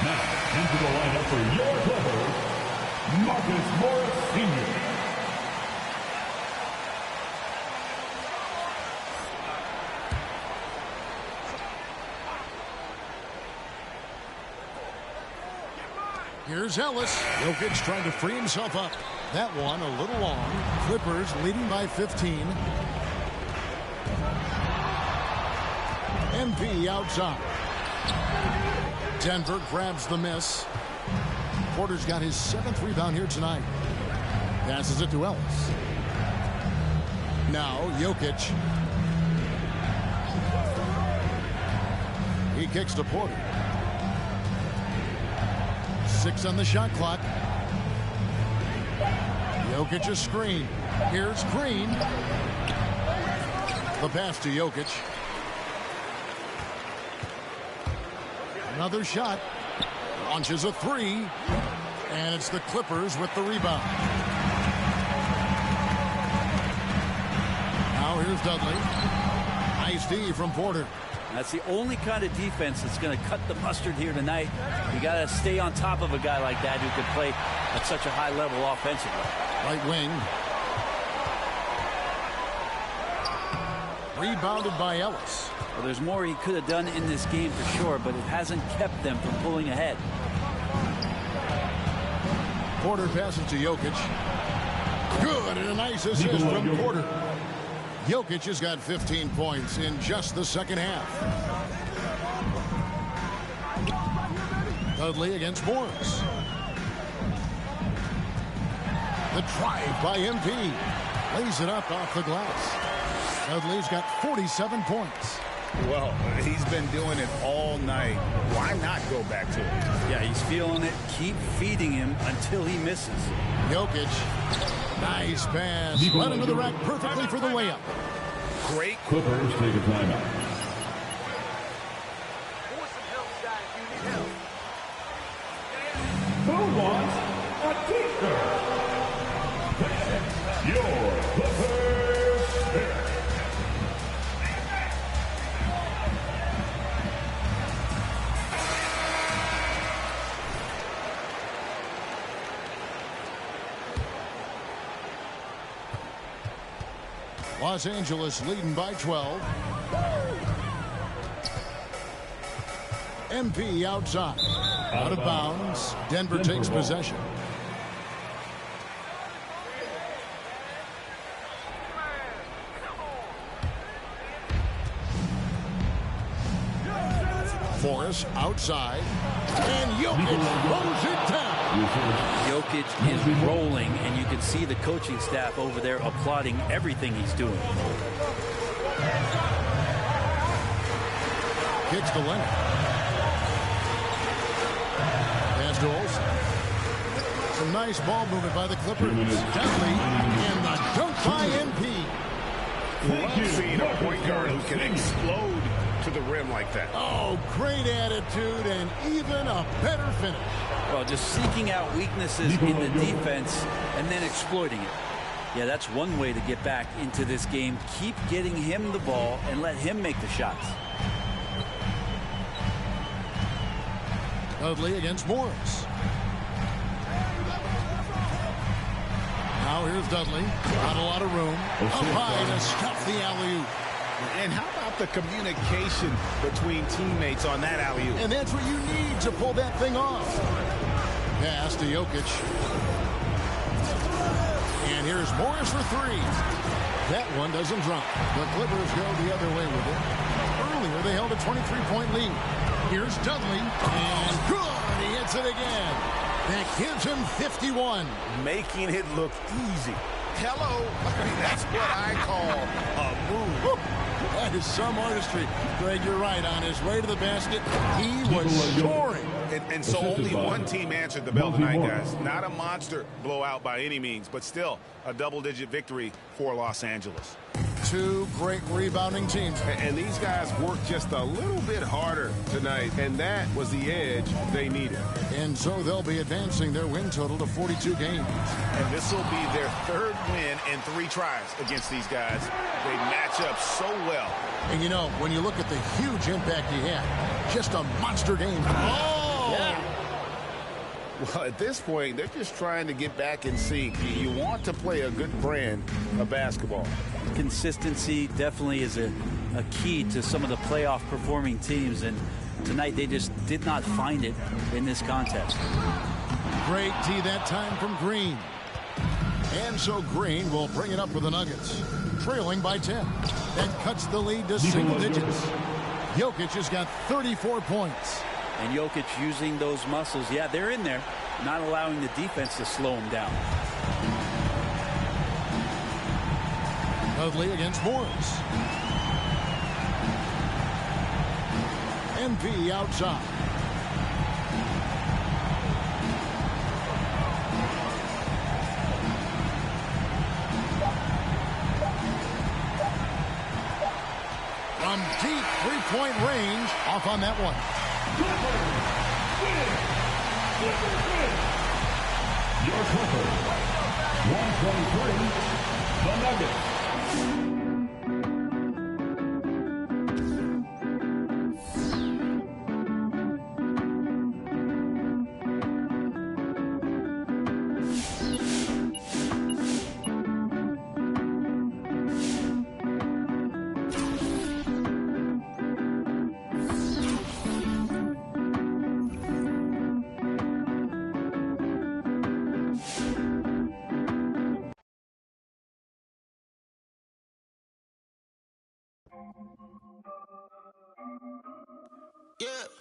Now into the lineup for your Clippers, Marcus Morris Sr. Here's Ellis. Jokic trying to free himself up. That one a little long. Clippers leading by 15. MP outside. Denver grabs the miss. Porter's got his 7th rebound here tonight. Passes it to Ellis. Now Jokic. He kicks to Porter. 6 on the shot clock. Jokic a screen. Here's Green. The pass to Jokic. Another shot. Launches a 3. And it's the Clippers with the rebound. Now here's Dudley. Nice D from Porter. That's the only kind of defense that's going to cut the mustard here tonight. You got to stay on top of a guy like that who can play at such a high level offensively. Right wing. Rebounded by Ellis. Well, there's more he could have done in this game for sure, but it hasn't kept them from pulling ahead. Porter passes to Jokic. Good, and a nice assist from Porter. Jokic has got 15 points in just the second half. Dudley against Morris. The drive by MP. Lays it up off the glass. Dudley's got 47 points. Well, he's been doing it all night. Why not go back to it? Yeah, he's feeling it. Keep feeding him until he misses. Jokic. Nice pass. Led into the rack perfectly for the layup. Great. Clippers take a timeout. Who wants a t-shirt? Your Clippers pick. Los Angeles leading by 12. MP outside. Out of bounds. Denver takes possession. Morris outside. And Jokic throws it down. Jokic is rolling, and you can see the coaching staff over there applauding everything he's doing. Kicks to Leonard. Pass to Olsen. Some nice ball movement by the Clippers. Dudley and the dunk by MP. Love seeing a point guard who can explode to the rim like that. Oh, great attitude and even a better finish. Well, just seeking out weaknesses in the defense and then exploiting it. Yeah, that's one way to get back into this game. Keep getting him the ball and let him make the shots. Dudley against Morris. Now here's Dudley. Not a lot of room. Up high to stuff the alley-oop. And how about the communication between teammates on that alley-oop? And that's what you need to pull that thing off. Pass to Jokic. And here's Morris for three. That one doesn't drop. The Clippers go the other way with it. Earlier, they held a 23-point lead. Here's Dudley. And good. He hits it again. That gives him 51. Making it look easy. Hello. I mean, that's what I call a move. That is some artistry. Greg, you're right. On his way to the basket, he was soaring. And so only one team answered the bell tonight, guys. Not a monster blowout by any means, but still a double-digit victory for Los Angeles. Two great rebounding teams. And these guys worked just a little bit harder tonight, and that was the edge they needed. And so they'll be advancing their win total to 42 games. And this will be their third win in 3 tries against these guys. They match up so well. And you know, when you look at the huge impact he had, just a monster game. Oh! Yeah. Well, at this point, they're just trying to get back in sync. You want to play a good brand of basketball. Consistency definitely is a key to some of the playoff performing teams, and tonight they just did not find it in this contest. Great D that time from Green. And so Green will bring it up for the Nuggets, trailing by 10. That cuts the lead to single digits. Jokic has got 34 points. And Jokic using those muscles. Yeah, they're in there, not allowing the defense to slow him down. Dudley against Morris. MP outside. From deep three-point range, off on that one. Your Clippers, 123, the Nuggets. Yeah.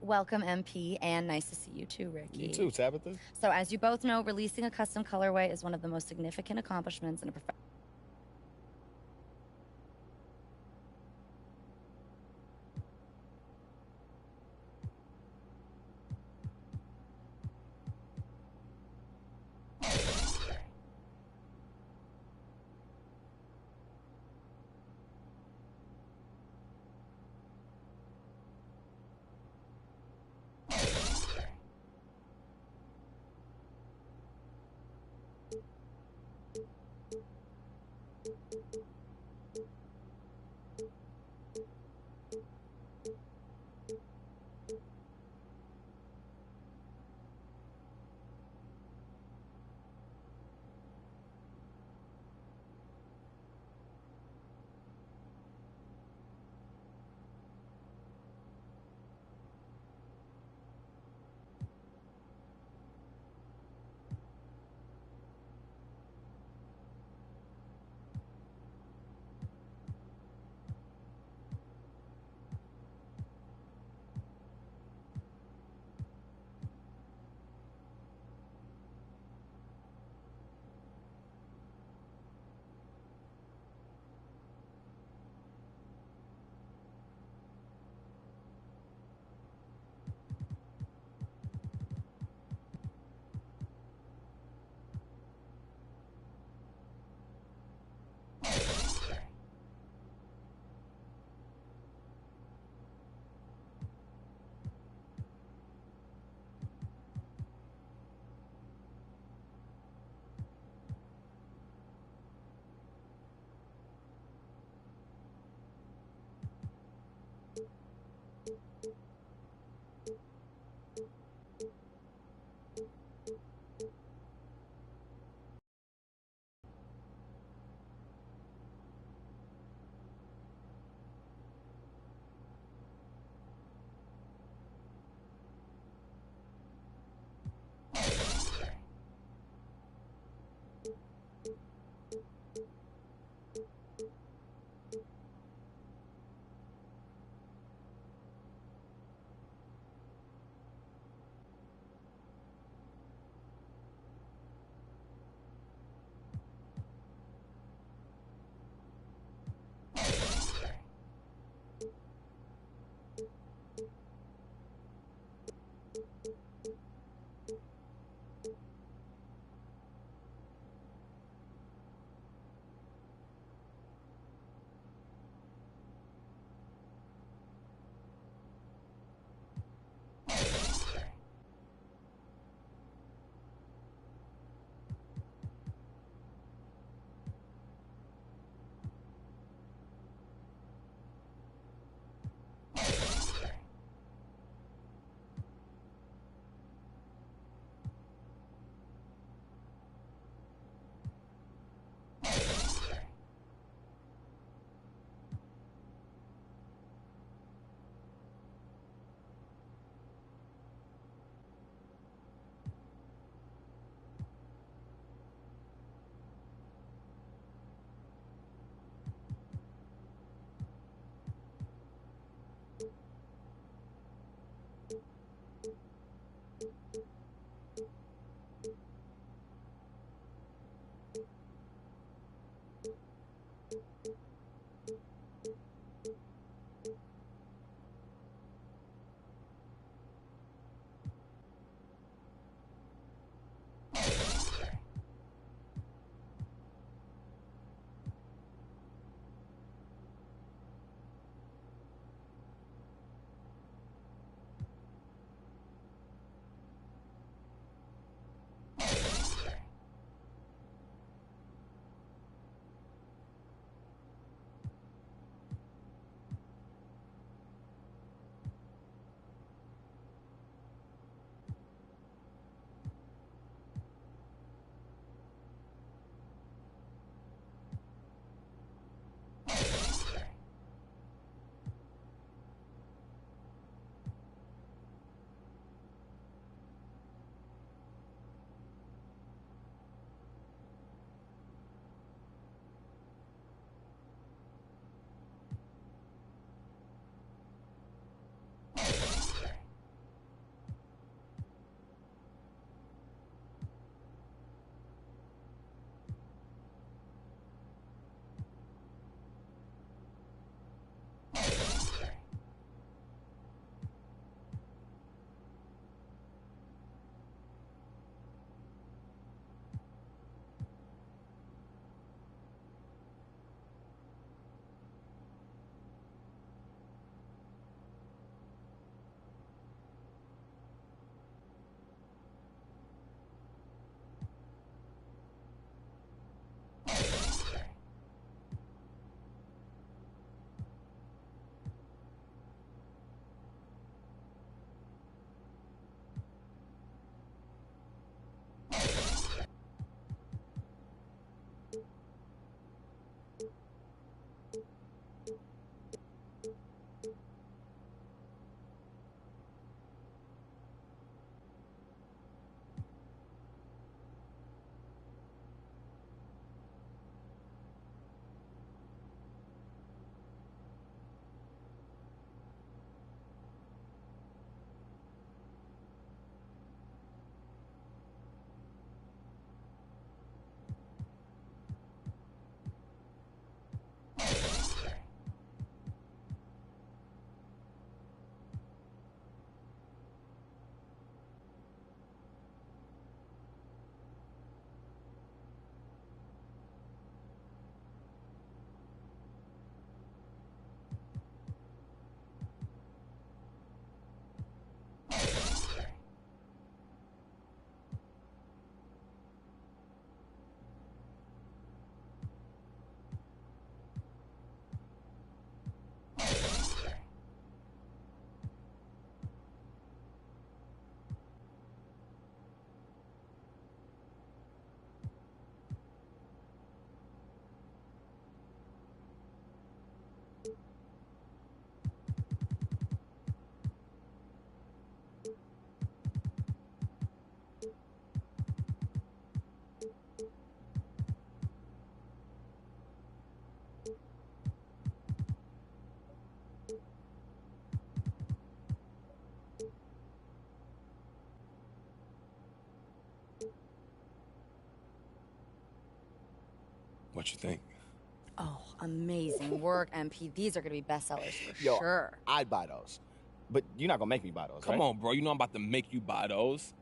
Welcome, MP, and nice to see you too, Ricky. You too, Tabitha. So, as you both know, releasing a custom colorway is one of the most significant accomplishments in a professional. What you think? Oh, amazing work, MP. These are going to be bestsellers for Yo, sure. I'd buy those. But you're not going to make me buy those, Come on, bro. You know I'm about to make you buy those.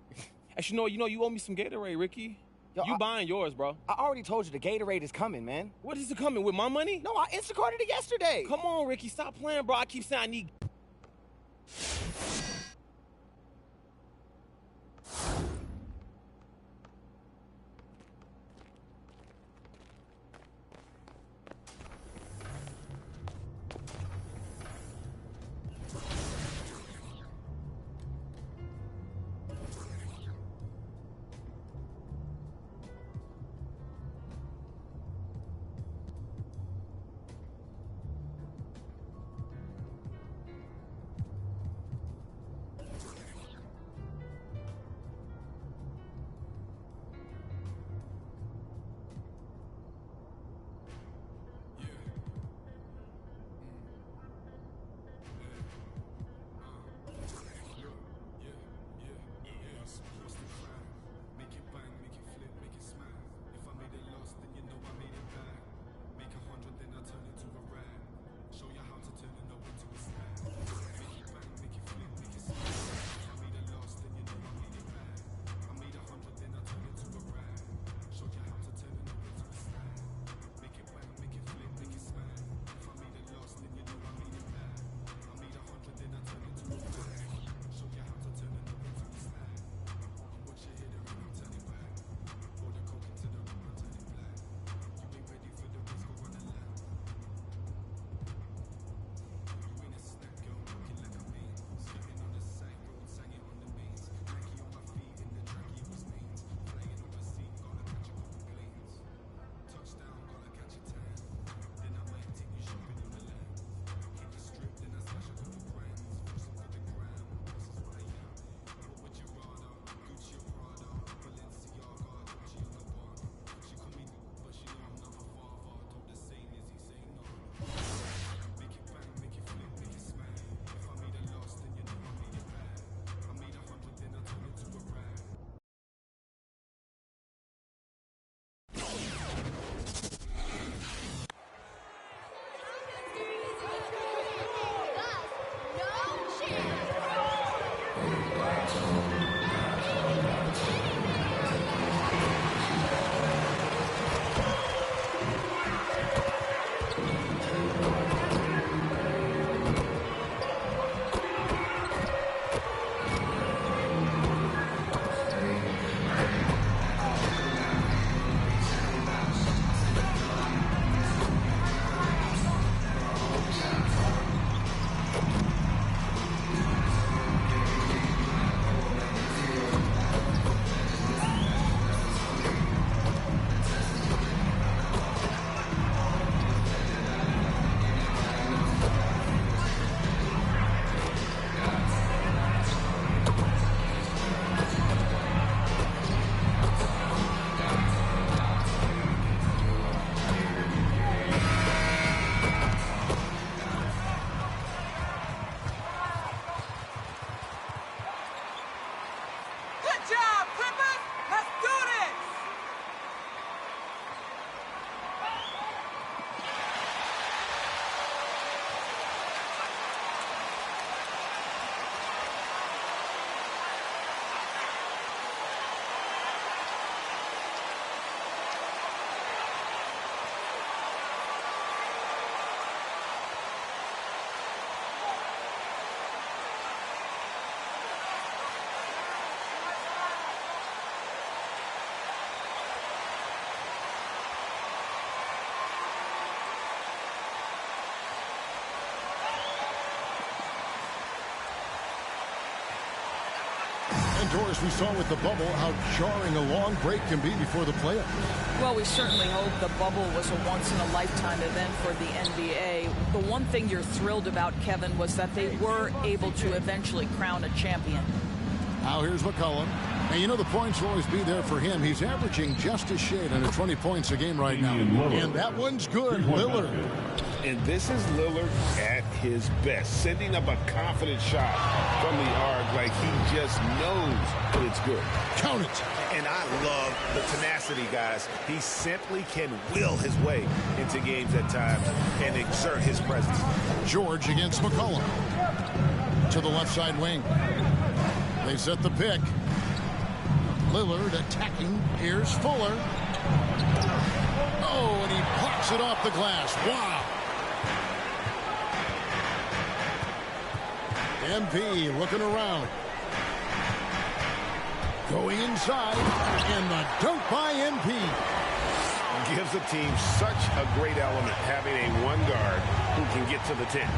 Actually, you owe me some Gatorade, Ricky. Yo, you buying yours, bro. I already told you the Gatorade is coming, man. What is it coming, with my money? No, I Instacarted it yesterday. Come on, Ricky. Stop playing, bro. I keep saying I need... And Doris, we saw with the bubble how jarring a long break can be before the playoffs. Well, we certainly hope the bubble was a once-in-a-lifetime event for the NBA. The one thing you're thrilled about, Kevin, was that they were able to eventually crown a champion. Now here's McCollum. And you know the points will always be there for him. He's averaging just a shade under 20 points a game right now. And that one's good. Lillard. And this is Lillard at his best, sending up a confident shot from the arc like he just knows it's good. Count it. And I love the tenacity, guys. He simply can will his way into games at times and exert his presence. George against McCollum. To the left side wing. They set the pick. Lillard attacking. Here's Fuller. Oh, and he pops it off the glass. Wow. MP looking around. Going inside. And the dunk by MP. Gives the team such a great element having a one guard who can get to the 10.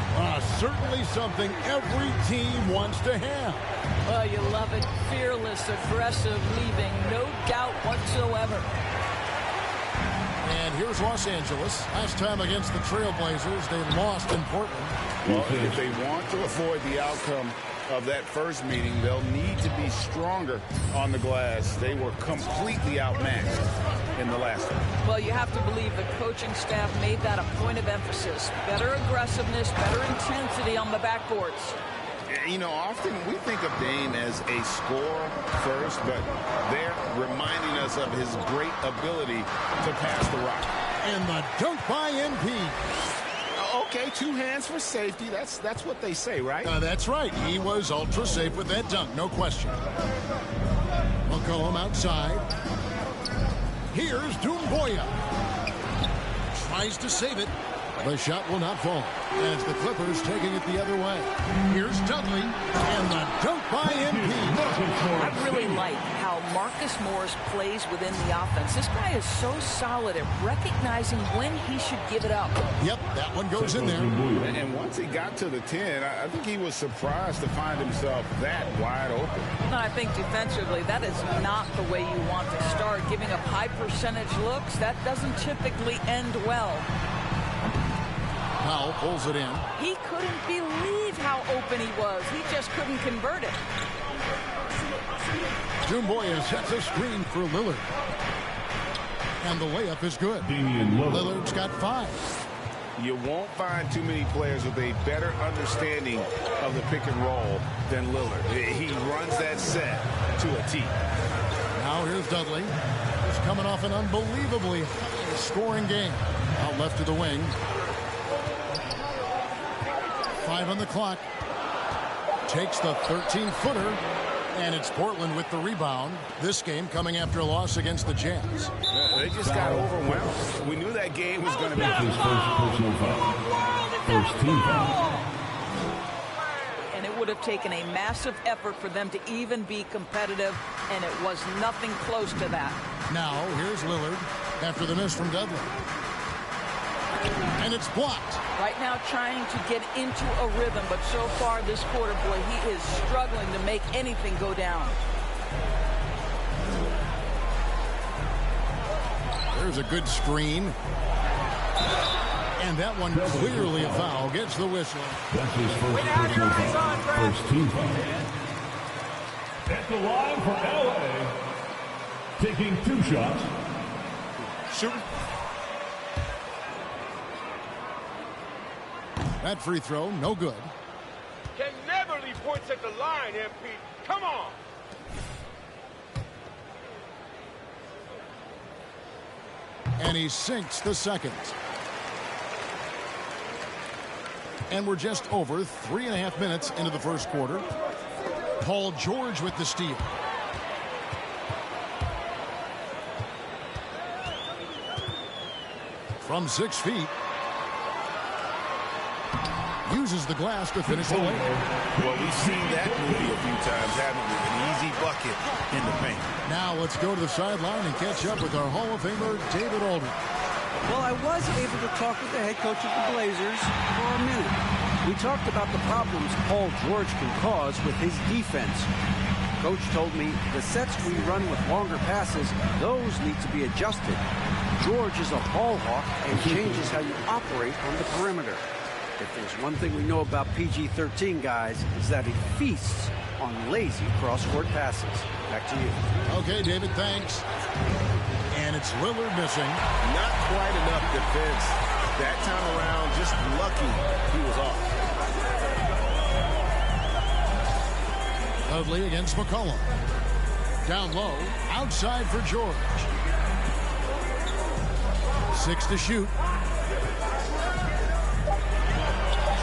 Certainly something every team wants to have. Oh, you love it. Fearless, aggressive, leaving no doubt whatsoever. And here's Los Angeles. Last time against the Trailblazers, they lost in Portland. Well, if they want to avoid the outcome of that first meeting, they'll need to be stronger on the glass. They were completely outmatched in the last one. Well, you have to believe the coaching staff made that a point of emphasis. Better aggressiveness, better intensity on the backboards. You know, often we think of Dame as a scorer first, but they're reminding us of his great ability to pass the rock. And the dunk by MP. Okay, 2 hands for safety. That's what they say, right? That's right. He was ultra safe with that dunk, no question. McCollum outside. Here's Doumbouya. Tries to save it. The shot will not fall as the Clippers taking it the other way. Here's Dudley and the dunk by MP. I really like how Marcus Morris plays within the offense. This guy is so solid at recognizing when he should give it up. Yep, that one goes in there. And once he got to the 10, I think he was surprised to find himself that wide open. No, I think defensively, that is not the way you want to start. Giving up high percentage looks, that doesn't typically end well. Powell pulls it in. He couldn't believe how open he was. He just couldn't convert it. Doumbouya sets a screen for Lillard. And the layup is good. Lillard's got 5. You won't find too many players with a better understanding of the pick and roll than Lillard. He runs that set to a T. Now here's Dudley. He's coming off an unbelievably scoring game. Out left to the wing. 5 on the clock. Takes the 13-footer. And it's Portland with the rebound. This game coming after a loss against the Jazz. They just got overwhelmed. We knew that game was going to be his first personal foul. First team foul. And it would have taken a massive effort for them to even be competitive, and it was nothing close to that. Now here's Lillard after the miss from Dudley. And it's blocked. Right now trying to get into a rhythm, but so far this quarter, boy, he is struggling to make anything go down. There's a good screen. And that one clearly a foul. Gets the whistle. That's his first personal foul. First team foul. At the line for LA. Taking 2 shots. Shooting. That free throw, no good. Can never leave points at the line, MP. Come on. And he sinks the second. And we're just over 3.5 minutes into the first quarter. Paul George with the steal. From 6 feet. Uses the glass to finish the layup. Well, we've seen that movie a few times, haven't we? An easy bucket in the paint. Now let's go to the sideline and catch up with our Hall of Famer, David Aldridge. Well, I was able to talk with the head coach of the Blazers for a minute. We talked about the problems Paul George can cause with his defense. Coach told me the sets we run with longer passes, those need to be adjusted. George is a ball hawk and changes how you operate on the perimeter. If there's one thing we know about PG-13, guys, is that he feasts on lazy cross-court passes. Back to you. Okay, David, thanks. And it's Lillard missing. Not quite enough defense that time around. Just lucky he was off. Dudley against McCollum. Down low, outside for George. 6 to shoot.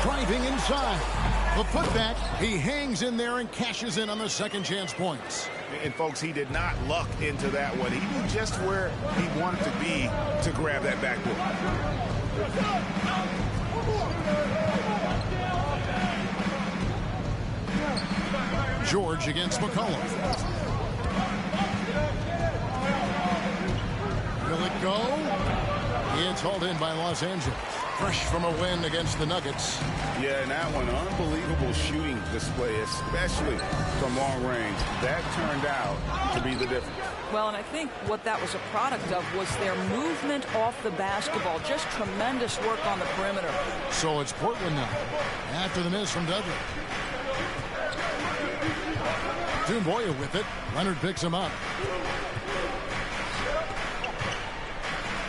Driving inside. The putback, he hangs in there and cashes in on the second chance points. And folks, he did not luck into that one. He knew just where he wanted to be to grab that backboard. George against McCollum. Will it go? It's hauled in by Los Angeles. Fresh from a win against the Nuggets. Yeah, and that one, unbelievable shooting display, especially from long range. That turned out to be the difference. Well, and I think what that was a product of was their movement off the basketball. Just tremendous work on the perimeter. So it's Portland now, after the miss from Dudley. Doumbouya with it. Leonard picks him up.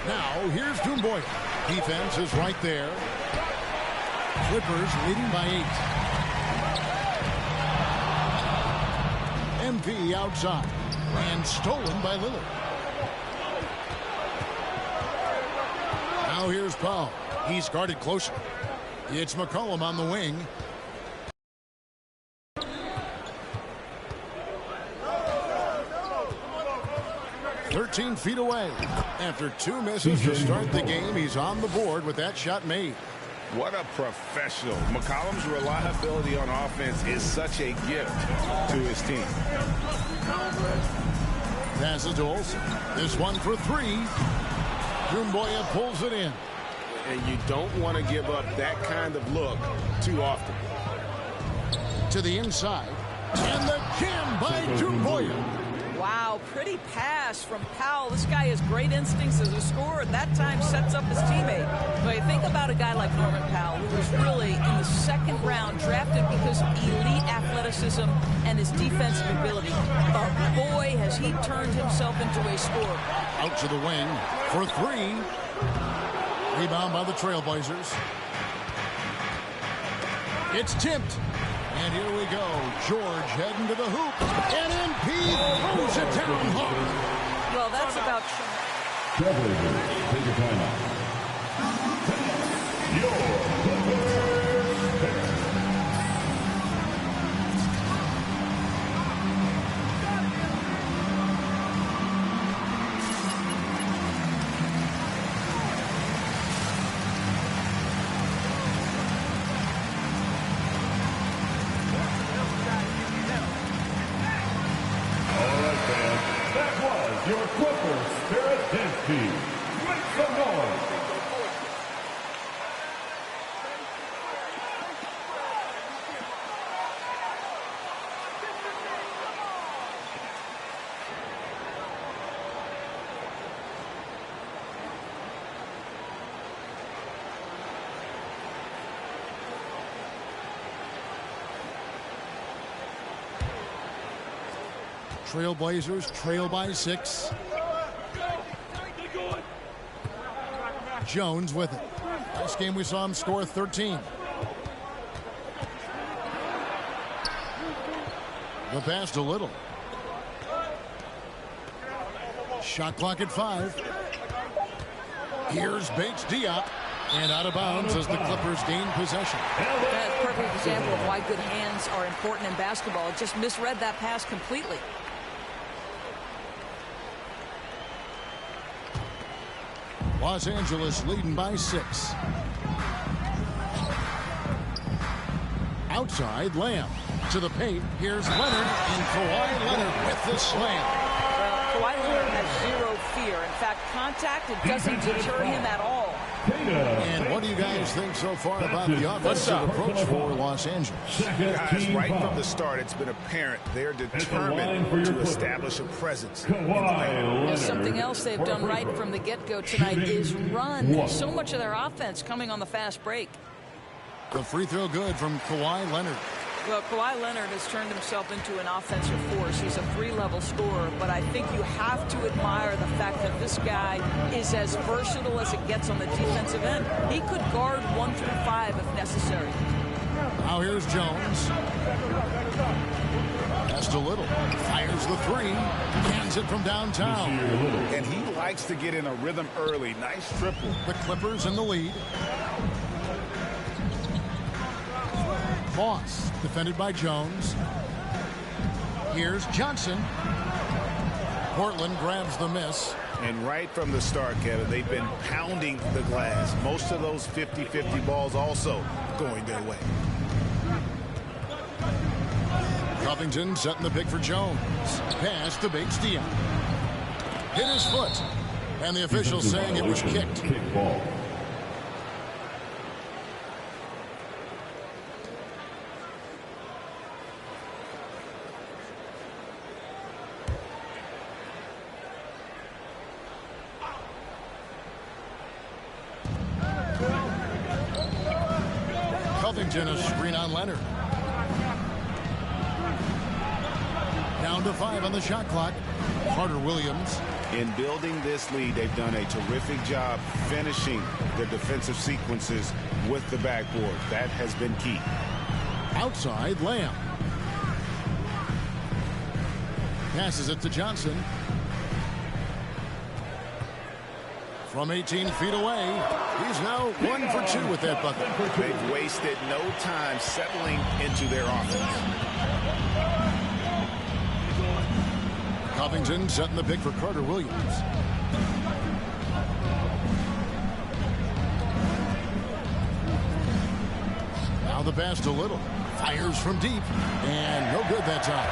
Now, here's Doumbouya. Defense is right there. Clippers leading by 8. MP outside. And stolen by Lillard. Now here's Powell. He's guarded closer. It's McCollum on the wing. "13 feet away. After 2 misses to start the game, he's on the board with that shot made. What a professional. McCollum's reliability on offense is such a gift to his team. Passes to Olsen. This one for 3. Doumbouya pulls it in. And you don't want to give up that kind of look too often. To the inside. And the jam by Doumbouya. Wow, pretty pass from Powell. This guy has great instincts as a scorer. At that time, sets up his teammate. But you think about a guy like Norman Powell, who was really in the second round drafted because of elite athleticism and his defensive ability. But boy, has he turned himself into a scorer. Out to the wing for 3. Rebound by the Trailblazers. It's tipped. And here we go. George heading to the hoop. And MP throws it down hard. Well, that's about... Trailblazers, take a timeout. Your Clippers Spirit Dance Team. Make some noise. Trailblazers trail by 6. Jones with it. Last game we saw him score 13. The pass to Little. Shot clock at 5. Here's Bates Diop. And out of bounds as the Clippers gain possession. That's a perfect example of why good hands are important in basketball. It just misread that pass completely. Los Angeles leading by 6. Outside, Lamb to the paint. Here's Leonard, and Kawhi Leonard with the slam. Well, Kawhi Leonard has zero fear. In fact, contact, it doesn't deter him at all. And what do you guys think so far about the offensive approach for Los Angeles? Guys, right from the start, it's been apparent they're determined to establish a presence. Something else they've done right from the get-go tonight is run. So much of their offense coming on the fast break. The free throw good from Kawhi Leonard. Well, Kawhi Leonard has turned himself into an offensive force. He's a 3-level scorer, but I think you have to admire the fact that this guy is as versatile as it gets on the defensive end. He could guard 1 through 5 5 if necessary. Now here's Jones. Just a little. Fires the three. Cans it from downtown. And he likes to get in a rhythm early. Nice triple. The Clippers in the lead. Moss, defended by Jones. Here's Johnson. Portland grabs the miss. And right from the start, Kevin, they've been pounding the glass. Most of those 50-50 balls also going their way. Covington setting the pick for Jones. Pass to Bates-Diop. Hit his foot. And the official saying it was kicked. Kick ball. Covington, a screen on Leonard. Down to 5 on the shot clock. Carter Williams. In building this lead, they've done a terrific job finishing their defensive sequences with the backboard. That has been key. Outside, Lamb. Passes it to Johnson. From 18 feet away, he's now 1 for 2 with that bucket. They've wasted no time settling into their offense. Covington setting the pick for Carter Williams. Now the pass to Little. Fires from deep. And no good that time.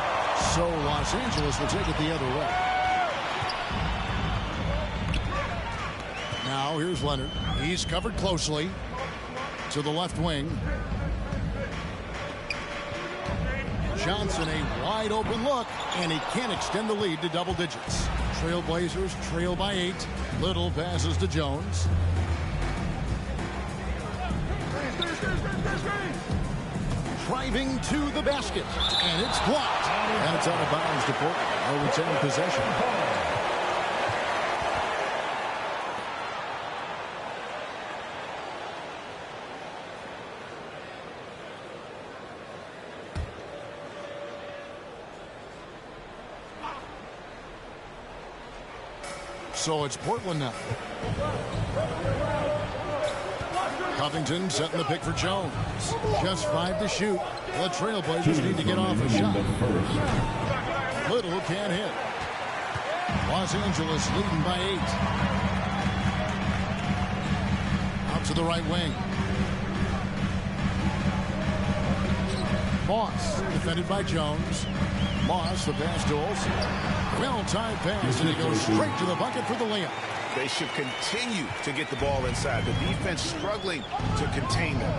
So Los Angeles will take it the other way. Now here's Leonard. He's covered closely to the left wing. Johnson, a wide open look, and he can't extend the lead to double digits. Trailblazers trail by 8. Little passes to Jones. Driving to the basket, and it's blocked. And it's out of bounds to Portland. They'll retain possession. So it's Portland now. Covington setting the pick for Jones. Just 5 to shoot. The Trailblazers need to get off a shot. Little can't hit. Los Angeles leading by 8. Out to the right wing. Moss defended by Jones. Moss, the pass to Olsen. Well-timed pass, and he goes straight to the bucket for the layup. They should continue to get the ball inside. The defense struggling to contain them.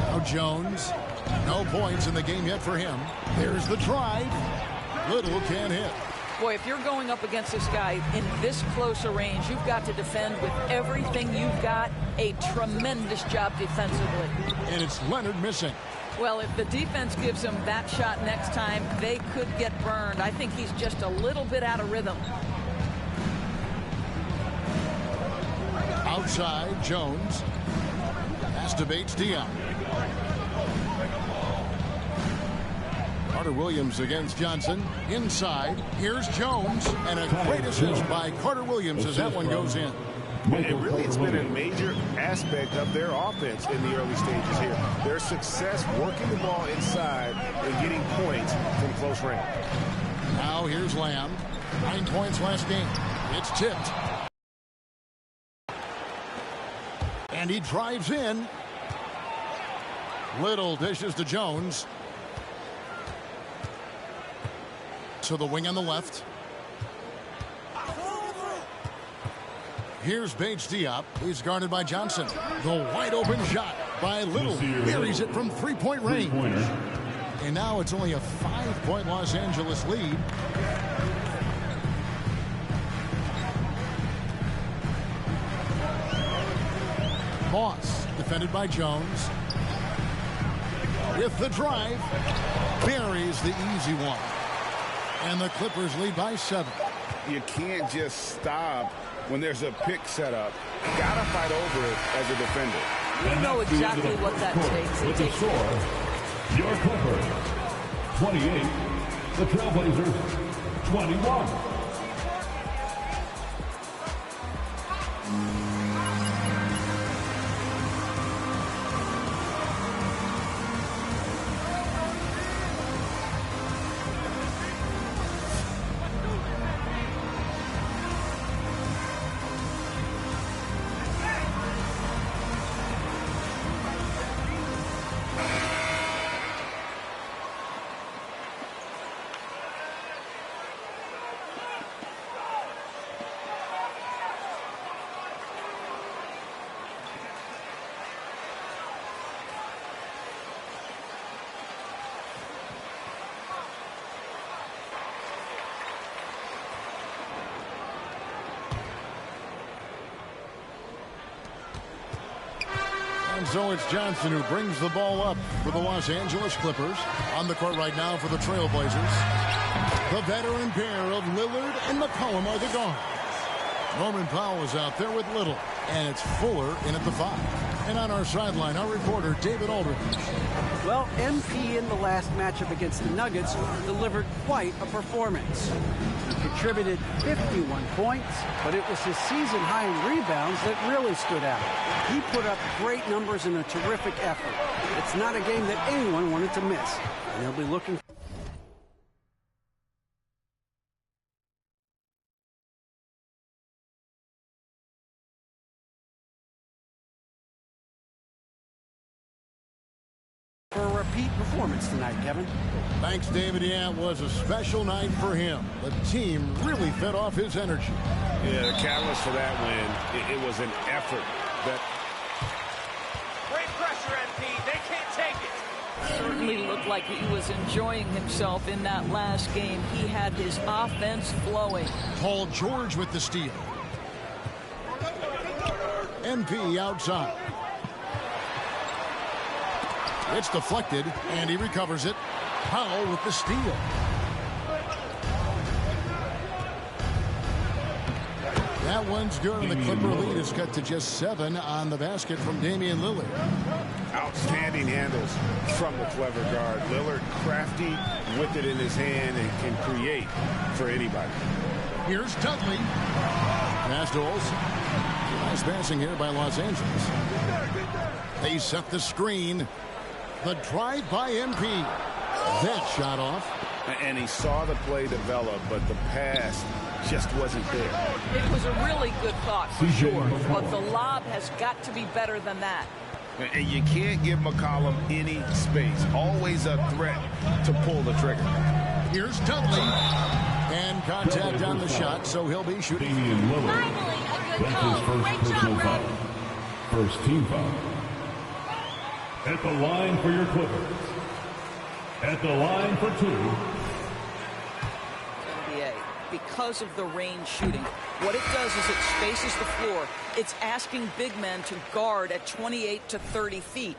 Now Jones. No points in the game yet for him. There's the drive. Little can't hit. Boy, if you're going up against this guy in this close a range, you've got to defend with everything you've got. A tremendous job defensively. And it's Leonard missing. Well, if the defense gives him that shot next time, they could get burned. I think he's just a little bit out of rhythm. Outside, Jones. Pass to Bates-Diop. Carter Williams against Johnson. Inside, here's Jones. And a great assist by Carter Williams as that one goes in. It's been a major aspect of their offense in the early stages here. Their success working the ball inside and getting points from close range. Now here's Lamb. 9 points last game. It's tipped. And he drives in. Little dishes to Jones. To the wing on the left. Here's Bates-Diop. He's guarded by Johnson. The wide open shot by Little. Buries it from 3-point range. And now it's only a 5-point Los Angeles lead. Moss, defended by Jones. With the drive, buries the easy one. And the Clippers lead by 7. You can't just stop when there's a pick set up, you got to fight over it as a defender. You know exactly what that takes. It takes your Clippers, 28. The Trailblazers, 21. And so it's Johnson who brings the ball up for the Los Angeles Clippers. On the court right now for the Trailblazers. The veteran pair of Lillard and McCollum are the guards. Norman Powell is out there with Little. And it's Fuller in at the 5. And on our sideline, our reporter, David Aldridge. Well, MP in the last matchup against the Nuggets delivered quite a performance. He contributed 51 points, but it was his season high in rebounds that really stood out. He put up great numbers in a terrific effort. It's not a game that anyone wanted to miss, and they'll be looking for a repeat performance tonight, Kevin. Thanks, David. Yeah, it was a special night for him. The team really fed off his energy. Yeah, the catalyst for that win, it was an effort that... Great pressure, MP. They can't take it. Certainly looked like he was enjoying himself in that last game. He had his offense flowing. Paul George with the steal. MP outside. It's deflected, and he recovers it. Powell with the steal. That one's good, and the Clipper lead is cut to just 7 on the basket from Damian Lillard. Outstanding handles from the clever guard. Lillard crafty with it in his hand and can create for anybody. Here's Dudley. Pass to Olsen. Nice passing here by Los Angeles. They set the screen. The drive by MP. That shot off. And he saw the play develop, but the pass just wasn't there. It was a really good thought, for sure, but the lob has got to be better than that. And you can't give McCollum any space. Always a threat to pull the trigger. Here's Dudley. And contact on the shot, so he'll be shooting. Damian Lillard. That's his first personal foul. First team foul. At the line for your Clippers. At the line for 2. NBA, because of the range shooting, what it does is it spaces the floor. It's asking big men to guard at 28 to 30 feet.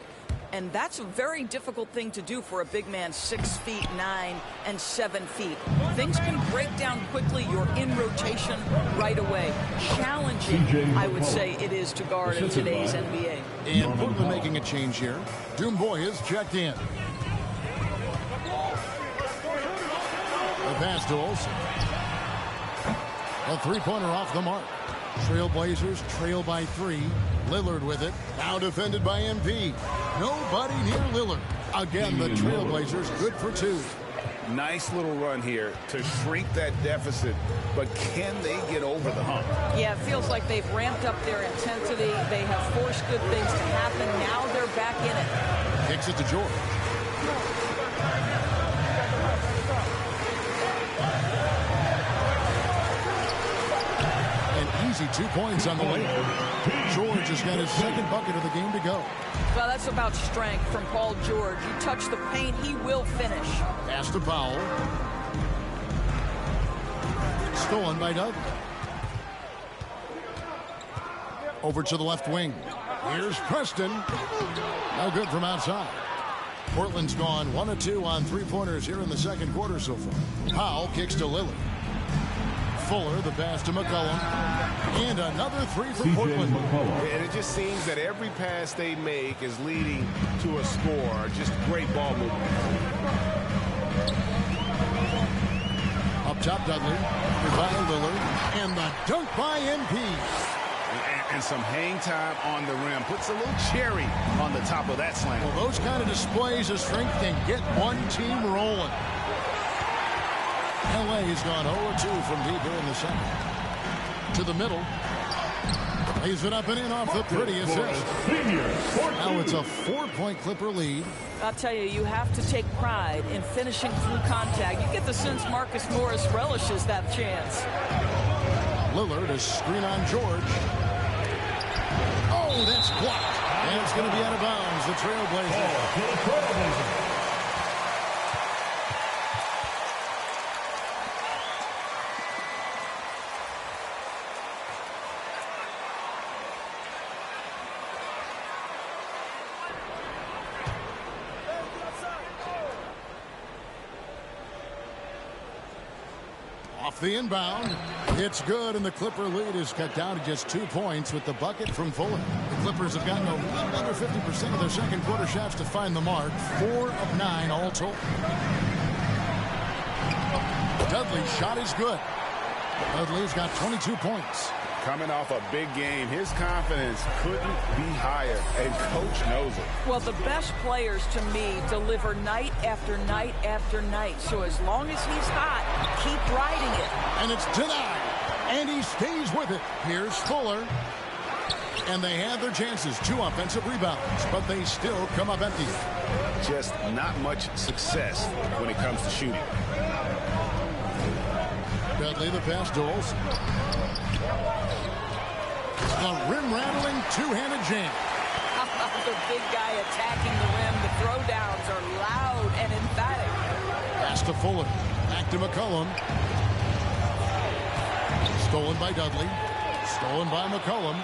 And that's a very difficult thing to do for a big man 6 feet 9 and 7 feet. Things can break down quickly. You're in rotation right away. Challenging, I would say, it is to guard in today's NBA. And Portland making a change here. Dumboy is checked in. The pass to Olsen. A three-pointer off the mark. Trailblazers trail by 3. Lillard with it. Now defended by MP. Nobody near Lillard. Again, the Trailblazers good for 2. Nice little run here to shrink that deficit, but can they get over the hump? Yeah, it feels like they've ramped up their intensity. They have forced good things to happen. Now they're back in it. Kicks it to George. Easy 2 points on the way. George has got his second bucket of the game to go. Well, that's about strength from Paul George. You touch the paint, he will finish. Pass to Powell. Stolen by Dudley. Over to the left wing. Here's Preston. No good from outside. Portland's gone 1 of 2 on 3-pointers here in the second quarter so far. Powell kicks to Lillard. Fuller, the pass to McCollum. And another three for C.J. Portland. McCollum. And it just seems that every pass they make is leading to a score. Just great ball movement. Up top, Dudley. By Lillard. And the dunk by MP. And some hang time on the rim. Puts a little cherry on the top of that slam. Well, those kind of displays of strength can get one team rolling. LA's gone 0-2 from deep here in the second. To the middle. Lays it up and in off the pretty assist. Now it's a 4-point Clipper lead. I'll tell you, you have to take pride in finishing through contact. You get the sense Marcus Morris relishes that chance. Lillard, a screen on George. Oh, that's blocked. And it's going to be out of bounds. The Trailblazers. Off the inbound. It's good, and the Clipper lead is cut down to just 2 points with the bucket from Fuller. The Clippers have gotten a little under 50% of their second quarter shots to find the mark. 4 of 9 all told. Dudley's shot is good. Dudley's got 22 points. Coming off a big game, his confidence couldn't be higher, and Coach knows it. Well, the best players, to me, deliver night after night after night. So as long as he's hot, keep riding it. And it's denied. And he stays with it. Here's Fuller. And they have their chances. 2 offensive rebounds, but they still come up empty. Just not much success when it comes to shooting. Dudley, the pass to Olsen. A rim-rattling two-handed jam. The big guy attacking the rim. The throwdowns are loud and emphatic. Pass to Fuller. Back to McCollum. Stolen by Dudley. Stolen by McCollum.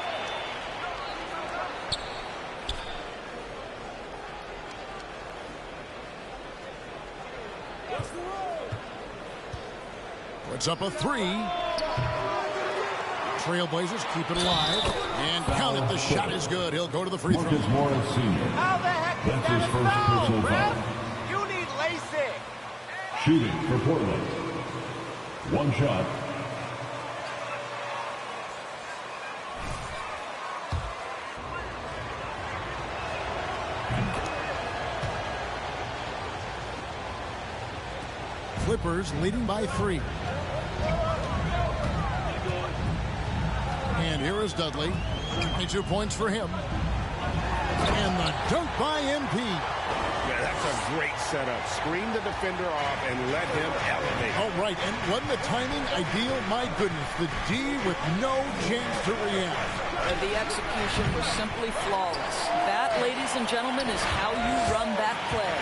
Puts up a 3. Trailblazers keep it alive. And count it. The shot is good. He'll go to the free throw. Marcus Morris Sr. How the heck is That's that his a first foul, personal ref? foul. You need LASIK. Shooting for Portland. 1 shot. Clippers leading by 3. And here is Dudley. 22 points for him. And the dunk by MP. Yeah, that's a great setup. Screen the defender off and let him elevate. Oh, right. And wasn't the timing ideal? My goodness. The D with no chance to react. And the execution was simply flawless. That, ladies and gentlemen, is how you run that play.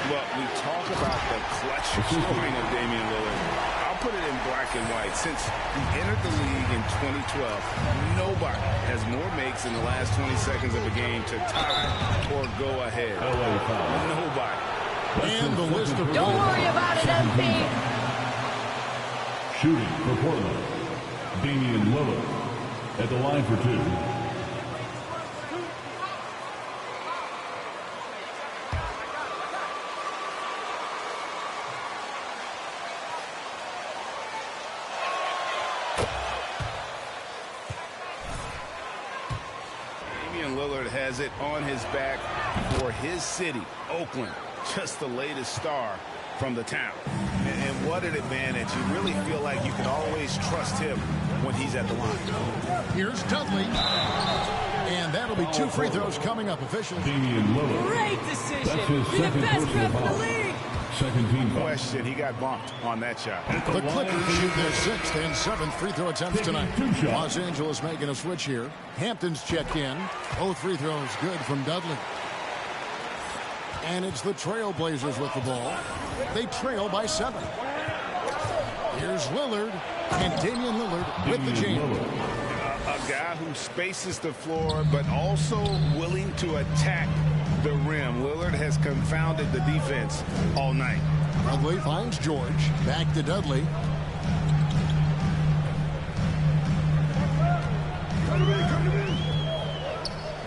Well, we talk about the clutch scoring of Damian Lillard. I'll put it in black and white. Since he entered the league in 2012, nobody has more makes in the last 20 seconds of a game to tie or go ahead. Nobody. And the list of... Don't worry about it, MP. Shooting for Portland. Damian Lillard at the line for 2. Lillard has it on his back for his city, Oakland, just the latest star from the town. And what an advantage. You really feel like you can always trust him when he's at the line. Here's Dudley. And that'll be 2 free throws coming up. Officially. Damian Lillard. Great decision. That's his Be the second best personal ref in the foul. league. Second team foul. Question, he got bumped on that shot. The Clippers shoot their 6th and 7th free throw attempts tonight. Los Angeles making a switch here. Hampton's checked in. Both free throws good from Dudley. And it's the Trailblazers with the ball. They trail by 7. Here's Lillard. And Damian Lillard with the jam. A guy who spaces the floor, but also willing to attack the rim. Lillard has confounded the defense all night. Dudley finds George. Back to Dudley.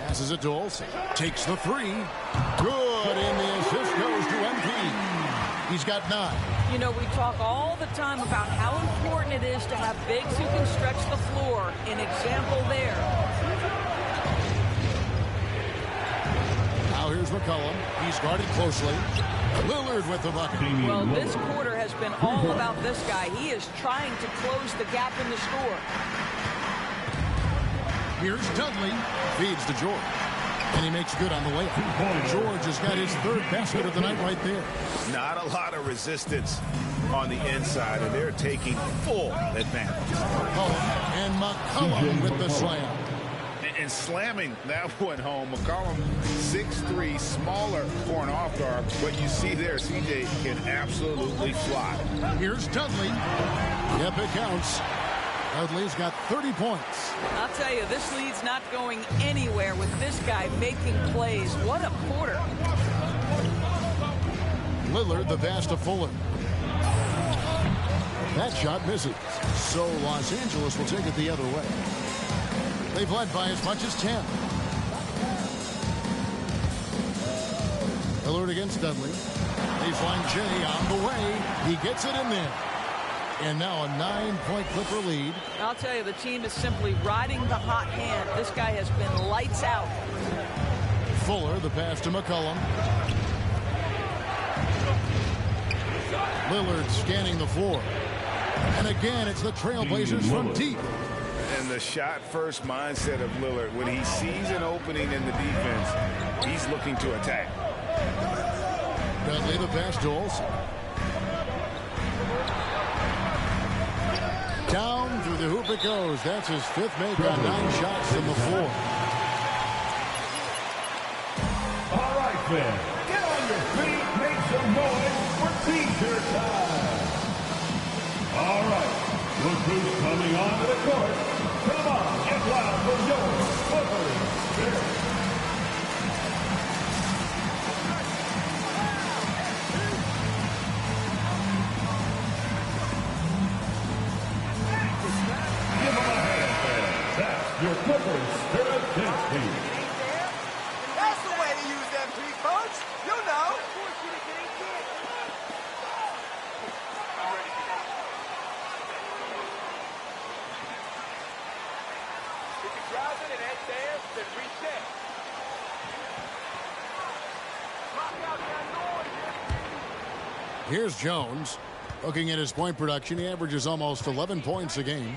Passes it to Olsen. Takes the three. Good, and the assist goes to MP. He's got 9. You know, we talk all the time about how important it is to have bigs who can stretch the floor. An example there. Now here's McCollum. He's guarded closely. Lillard with the bucket. Well, this quarter has been all about this guy. He is trying to close the gap in the score. Here's Dudley. Feeds to George. And he makes good on the layup. George has got his 3rd basket of the night right there. Not a lot of resistance on the inside, and they're taking full advantage. And McCollum with the slam. And slamming that one home. McCollum, 6'3", smaller for an off guard, but you see there, CJ can absolutely fly. Here's Dudley. Yep, it counts. Dudley's got 30 points. I'll tell you, this lead's not going anywhere with this guy making plays. What a quarter. Lillard, the pass to Fuller. That shot misses. So Los Angeles will take it the other way. They've led by as much as 10. Lillard against Dudley. Baseline J on the way. He gets it in there. And now a 9-point Clipper lead. I'll tell you, the team is simply riding the hot hand. This guy has been lights out. Fuller, the pass to McCollum. Lillard scanning the floor. And again, it's the Trailblazers from deep. And the shot-first mindset of Lillard, when he sees an opening in the defense, he's looking to attack. Dudley, the pass to Olsen. Down through the hoop it goes. That's his 5th make on 9 shots from the floor. All right, fans. Get on your feet. Make some noise for T-shirt time. All right. Look who's coming onto the court. Come on, get loud for your Clippers. Your Clippers Spirit Dance Team. That's the way to use them three, coach. You know. If you drive it and head there, then reset. Lock out that noise. Here's Jones. Looking at his point production, he averages almost 11 points a game.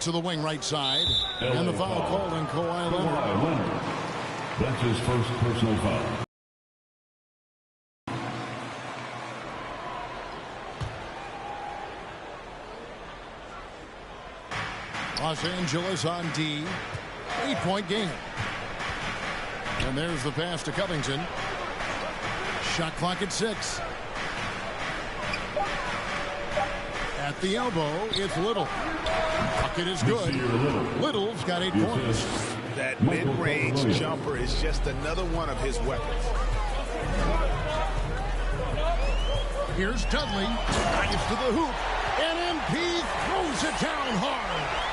To the wing right side. And the foul called on Kawhi Leonard. That's his first personal foul. Los Angeles on D. 8-point game. And there's the pass to Covington. Shot clock at 6. At the elbow, it's Little. Bucket is good. Little's got 8 points. That mid-range jumper is just another one of his weapons. Here's Dudley. Drives to the hoop. And MP throws it down hard.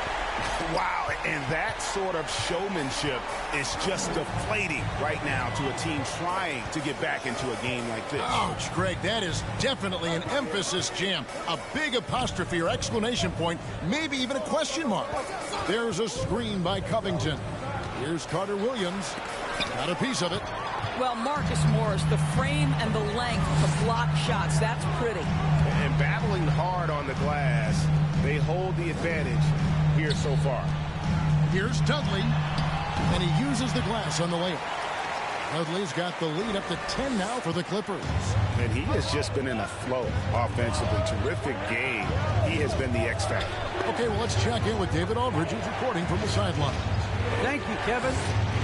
Wow, and that sort of showmanship is just deflating right now to a team trying to get back into a game like this. Ouch, Greg, that is definitely an emphasis jam. A big apostrophe or exclamation point, maybe even a question mark. There's a screen by Covington. Here's Carter Williams. Got a piece of it. Well, Marcus Morris, the frame and the length to block shots, that's pretty. And battling hard on the glass, they hold the advantage here so far. Here's Dudley, and he uses the glass on the layup. Dudley's got the lead up to 10 now for the Clippers. And he has just been in a flow offensively. Terrific game. He has been the X factor. Okay, well, let's check in with David Aldridge, who's reporting from the sideline. Thank you, Kevin.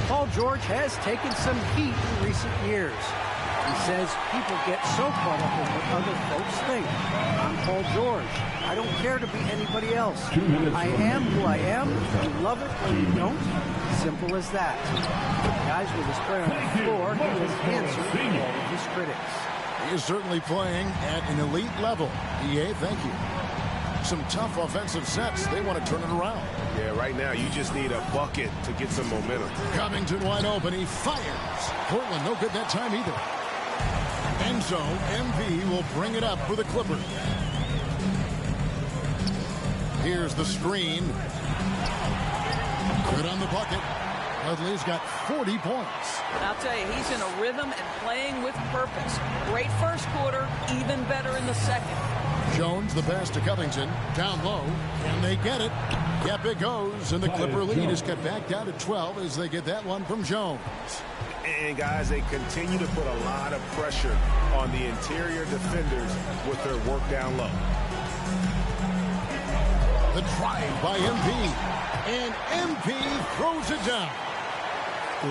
Paul George has taken some heat in recent years. He says people get so caught up in what other folks think. I'm Paul George. I don't care to be anybody else. I am who I am. You love it or you don't. Simple as that. Guys, with his player on the floor, he has answered all of his critics. He is certainly playing at an elite level. EA, thank you. some tough offensive sets. They want to turn it around. Yeah, right now you just need a bucket to get some momentum. Covington wide open. He fires. Portland no good that time either. And so MV will bring it up for the Clippers. Here's the screen. Good on the bucket. Dudley's got 40 points. I'll tell you, he's in a rhythm and playing with purpose. Great first quarter, even better in the second. Jones, the pass to Covington. Down low. Can they get it? Yep, it goes. And the Clipper lead is cut back down to 12 as they get that one from Jones. And, guys, they continue to put a lot of pressure on the interior defenders with their work down low. The drive by MP. And MP throws it down.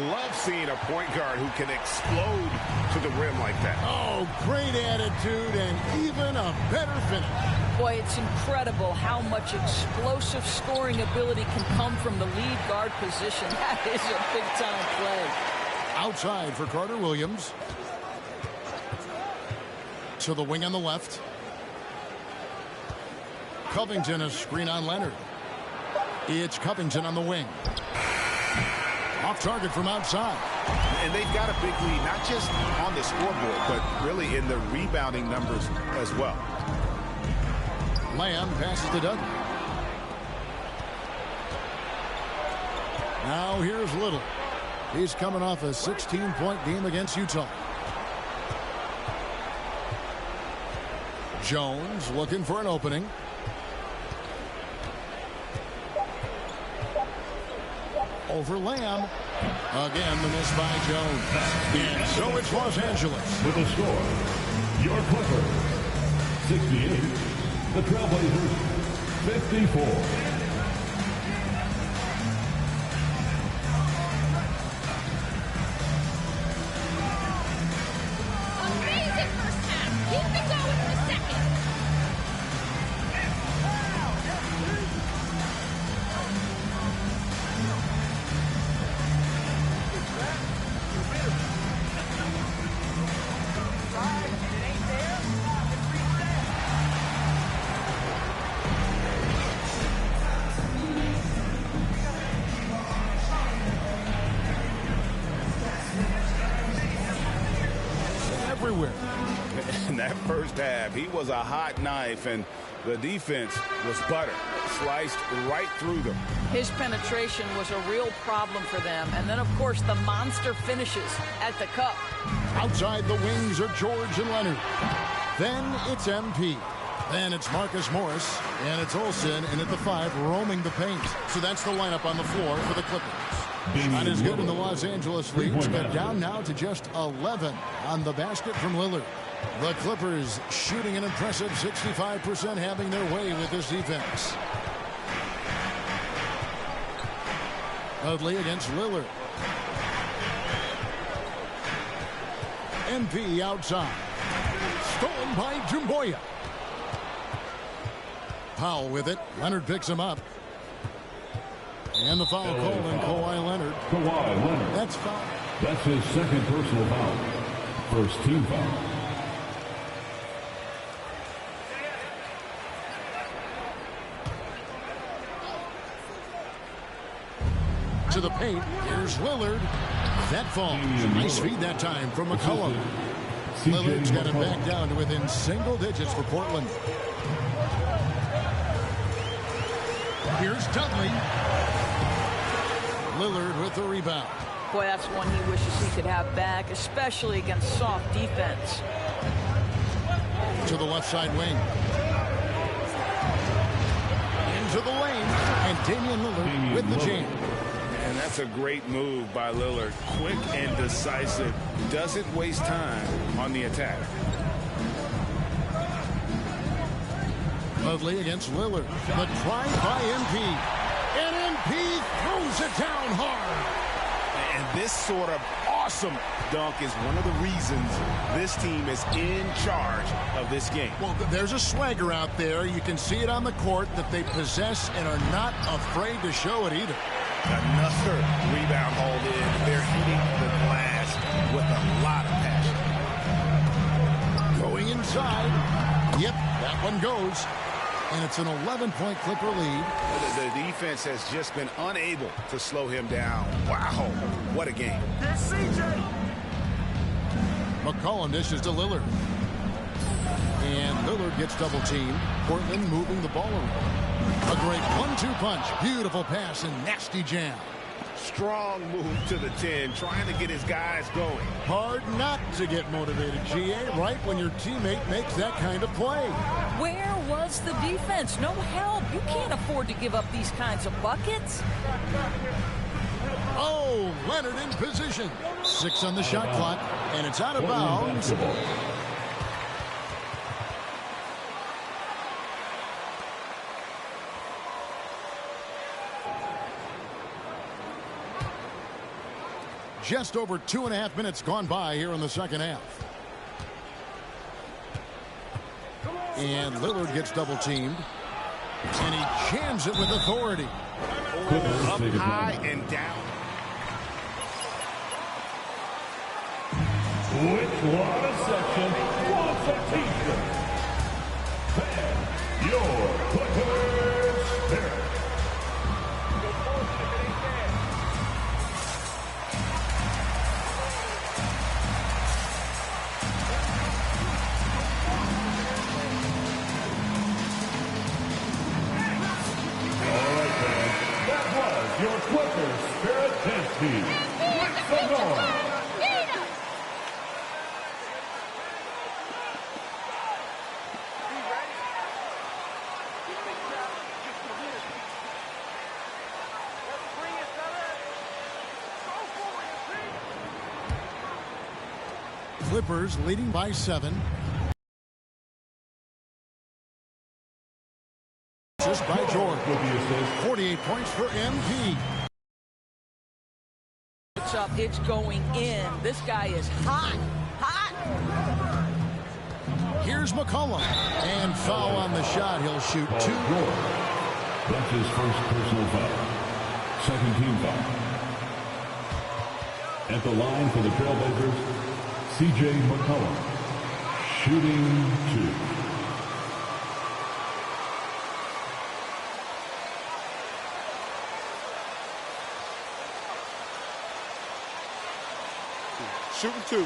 Love seeing a point guard who can explode to the rim like that. Oh, great attitude and even a better finish. Boy, it's incredible how much explosive scoring ability can come from the lead guard position. That is a big-time play. Outside for Carter Williams. To the wing on the left. Covington, a screen on Leonard. It's Covington on the wing. Off target from outside. And they've got a big lead, not just on the scoreboard, but really in the rebounding numbers as well. Lamb passes to Dudley. Now here's Little. He's coming off a 16-point game against Utah. Jones looking for an opening. Over Lamb. Again, the miss by Jones. And so it's Los Angeles. With a score, your Clippers, 68. The Trailblazers, 54. Amazing first half. Keep it going in the second. Everywhere. In that first half, he was a hot knife, and the defense was butter. Sliced right through them. His penetration was a real problem for them. And then, of course, the monster finishes at the cup. Outside the wings are George and Leonard. Then it's MP. Then it's Marcus Morris. And it's Olsen in at the 5 roaming the paint. So that's the lineup on the floor for the Clippers. Shot is good in the Los Angeles leads, but down now to just 11 on the basket from Lillard. The Clippers shooting an impressive 65%, having their way with this defense. Dudley against Lillard. MP outside. Stolen by Doumbouya. Powell with it. Leonard picks him up. And the foul called on Kawhi Leonard. Kawhi Leonard. That's foul. That's his second personal foul. First team foul. To the paint. Here's Lillard. That falls. Nice feed that time from McCollum. Lillard's got it back down to within single digits for Portland. Here's Dudley. Lillard with the rebound. Boy, that's one he wishes he could have back, especially against soft defense. To the left side wing. Into the lane. And Damian Lillard with the jam. And that's a great move by Lillard. Quick and decisive. Doesn't waste time on the attack. Dudley against Lillard. The drive by MP. And MP throws it down hard. And this sort of awesome dunk is one of the reasons this team is in charge of this game. Well, there's a swagger out there. You can see it on the court that they possess and are not afraid to show it either. Another rebound hauled in. They're hitting the glass with a lot of passion. Going inside. Yep, that one goes. And it's an 11-point Clipper lead. The defense has just been unable to slow him down. Wow, what a game. McCollum dishes to Lillard. And Lillard gets double-teamed. Portland moving the ball around. A great 1-2 punch. Beautiful pass and nasty jam. Strong move to the 10, trying to get his guys going. Hard not to get motivated, GA, right when your teammate makes that kind of play. Where was the defense? No help. You can't afford to give up these kinds of buckets. Oh, Leonard in position. 6 on the shot clock, and it's out of bounds. Just over 2.5 minutes gone by here in the second half. And Lillard gets double teamed. And he jams it with authority. Up high and down. Which water section wants a t-shirt? Fan your Clippers spirit. Your Clippers Spirit Dance Team with the North. Clippers leading by 7. Just by George. 48 points for MP. It's up. It's going in. This guy is hot. Hot. Here's McCollum. And foul on the shot. He'll shoot 2. That's his first personal foul. Second team foul. At the line for the Trailblazers, C.J. McCollum. Shooting 2. Shooting 2.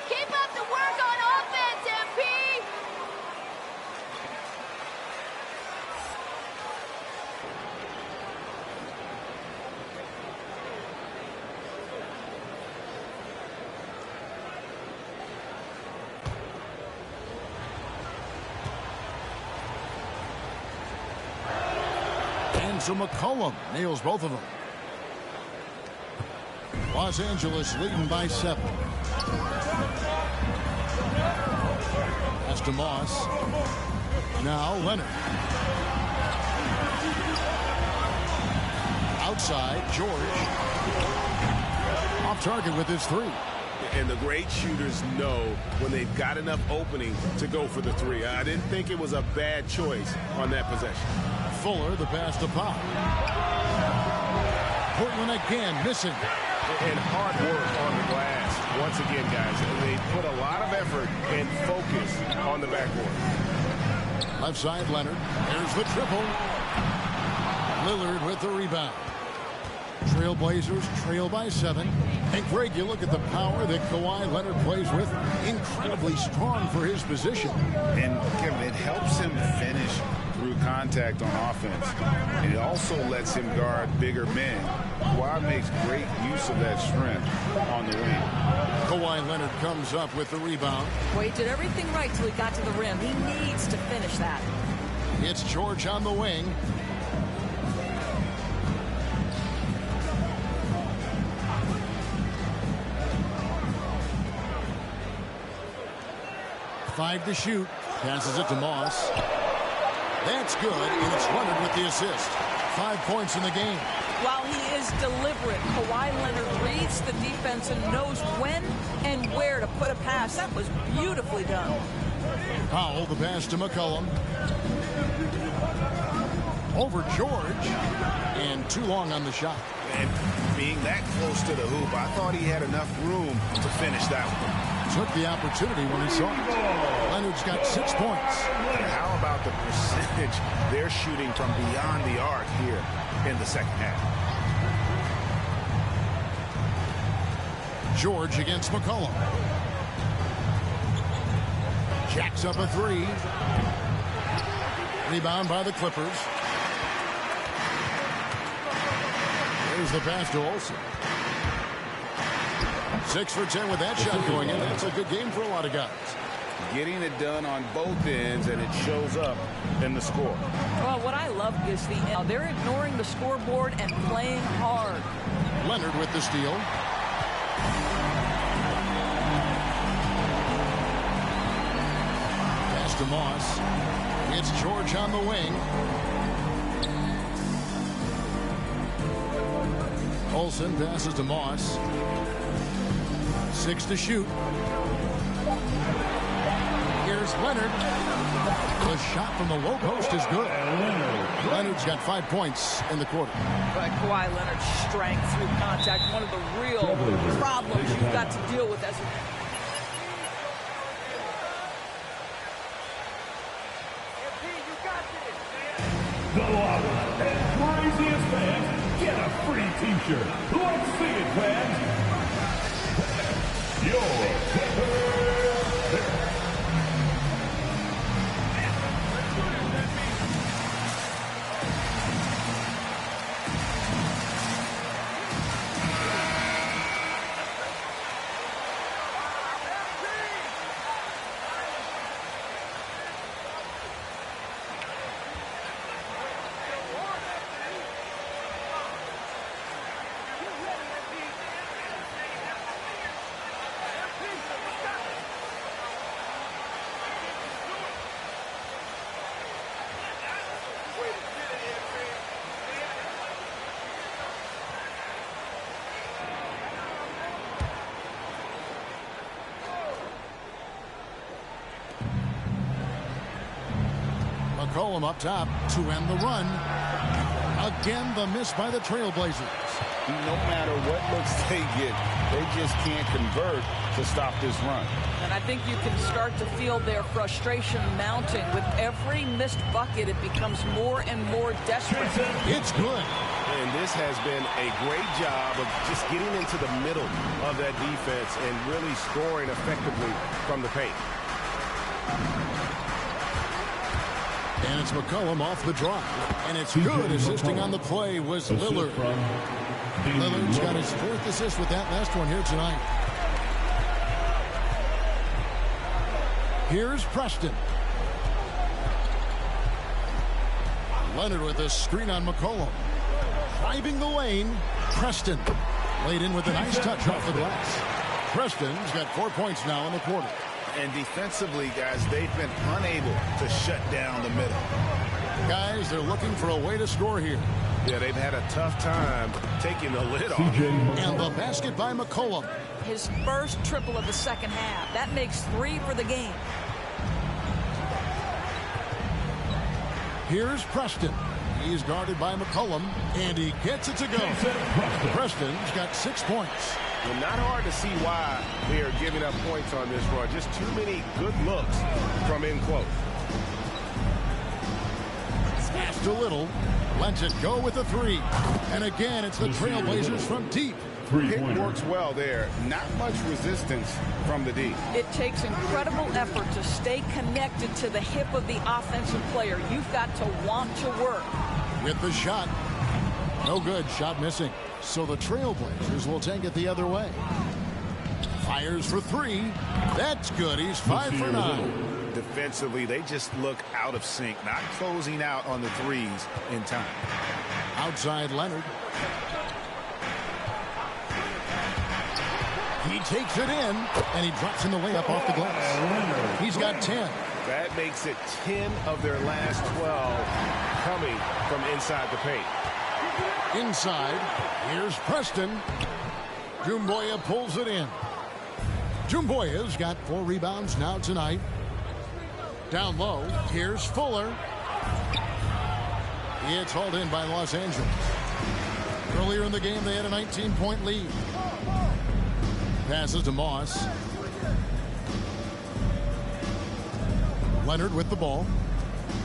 Keep up the work on offense, MP! And so McCollum nails both of them. Los Angeles leading by 7. That's to Moss. Now Leonard. Outside, George. Off target with his 3. And the great shooters know when they've got enough opening to go for the 3. I didn't think it was a bad choice on that possession. Fuller, the pass to Pop. Portland again missing. And hard work on the glass. Once again, guys, they put a lot of effort and focus on the backboard. Left side, Leonard. There's the triple. Lillard with the rebound. Trailblazers trail by 7. And Greg, you look at the power that Kawhi Leonard plays with. Incredibly strong for his position. And Kevin, it helps him finish through contact on offense. And it also lets him guard bigger men. Kawhi makes great use of that strength on the wing. Kawhi Leonard comes up with the rebound. Well, he did everything right till he got to the rim. He needs to finish that. It's George on the wing. Five to shoot. Passes it to Moss. That's good, and it's Leonard with the assist. 5 points in the game. While he is deliberate, Kawhi Leonard reads the defense and knows when and where to put a pass. That was beautifully done. Powell, the pass to McCollum. Over George. And too long on the shot. And being that close to the hoop, I thought he had enough room to finish that one. Took the opportunity when he saw it. Leonard's got 6 points. How about the percentage they're shooting from beyond the arc here in the second half? George against McCollum. Jacks up a three. Rebound by the Clippers. There's the pass to Olsen. 6 for 10 with that shot going in. That's a good game for a lot of guys. Getting it done on both ends, and it shows up in the score. Well, what I love is they're ignoring the scoreboard and playing hard. Leonard with the steal. Pass to Moss. It's George on the wing. Olsen passes to Moss. 6 to shoot. Here's Leonard. The shot from the low post is good. Leonard's got 5 points in the quarter. But Kawhi Leonard's strength through contact, one of the real problems you've got to deal with as a... The loudest and craziest fans get a free t-shirt. Let's see it, fans. Your McCollum up top to end the run. Again, the miss by the Trailblazers. No matter what looks they get, they just can't convert to stop this run. And I think you can start to feel their frustration mounting. With every missed bucket, it becomes more and more desperate. It's good. And this has been a great job of just getting into the middle of that defense and really scoring effectively from the paint. And it's McCollum off the drive. And it's good. Assisting on the play was Lillard. Lillard's got his 4th assist with that last one here tonight. Here's Preston. Leonard with a screen on McCollum. Driving the lane. Preston laid in with a nice touch off the glass. Preston's got 4 points now in the quarter. And defensively, guys, they've been unable to shut down the middle. Guys, they're looking for a way to score here. Yeah, they've had a tough time taking the lid off. And the basket by McCollum. His first triple of the second half. That makes 3 for the game. Here's Preston. He's guarded by McCollum, and he gets it to go. Preston's got 6 points. Well, not hard to see why they are giving up points on this run. Just too many good looks from in close. Pass to Little. Lets it go with a 3. And again, it's the Trailblazers from deep. It works well there. Not much resistance from the D. It takes incredible effort to stay connected to the hip of the offensive player. You've got to want to work. With the shot. No good. Shot missing. So the Trailblazers will take it the other way. Fires for 3. That's good. He's 5 for 9. Defensively, they just look out of sync, not closing out on the threes in time. Outside Leonard. He takes it in, and he drops in the layup off the glass. He's got 10. That makes it 10 of their last 12 coming from inside the paint. Inside, here's Preston. Doumbouya pulls it in. Doumbouya's got 4 rebounds now tonight. Down low, here's Fuller. It's hauled in by Los Angeles. Earlier in the game, they had a 19-point lead. Passes to Moss. Leonard with the ball.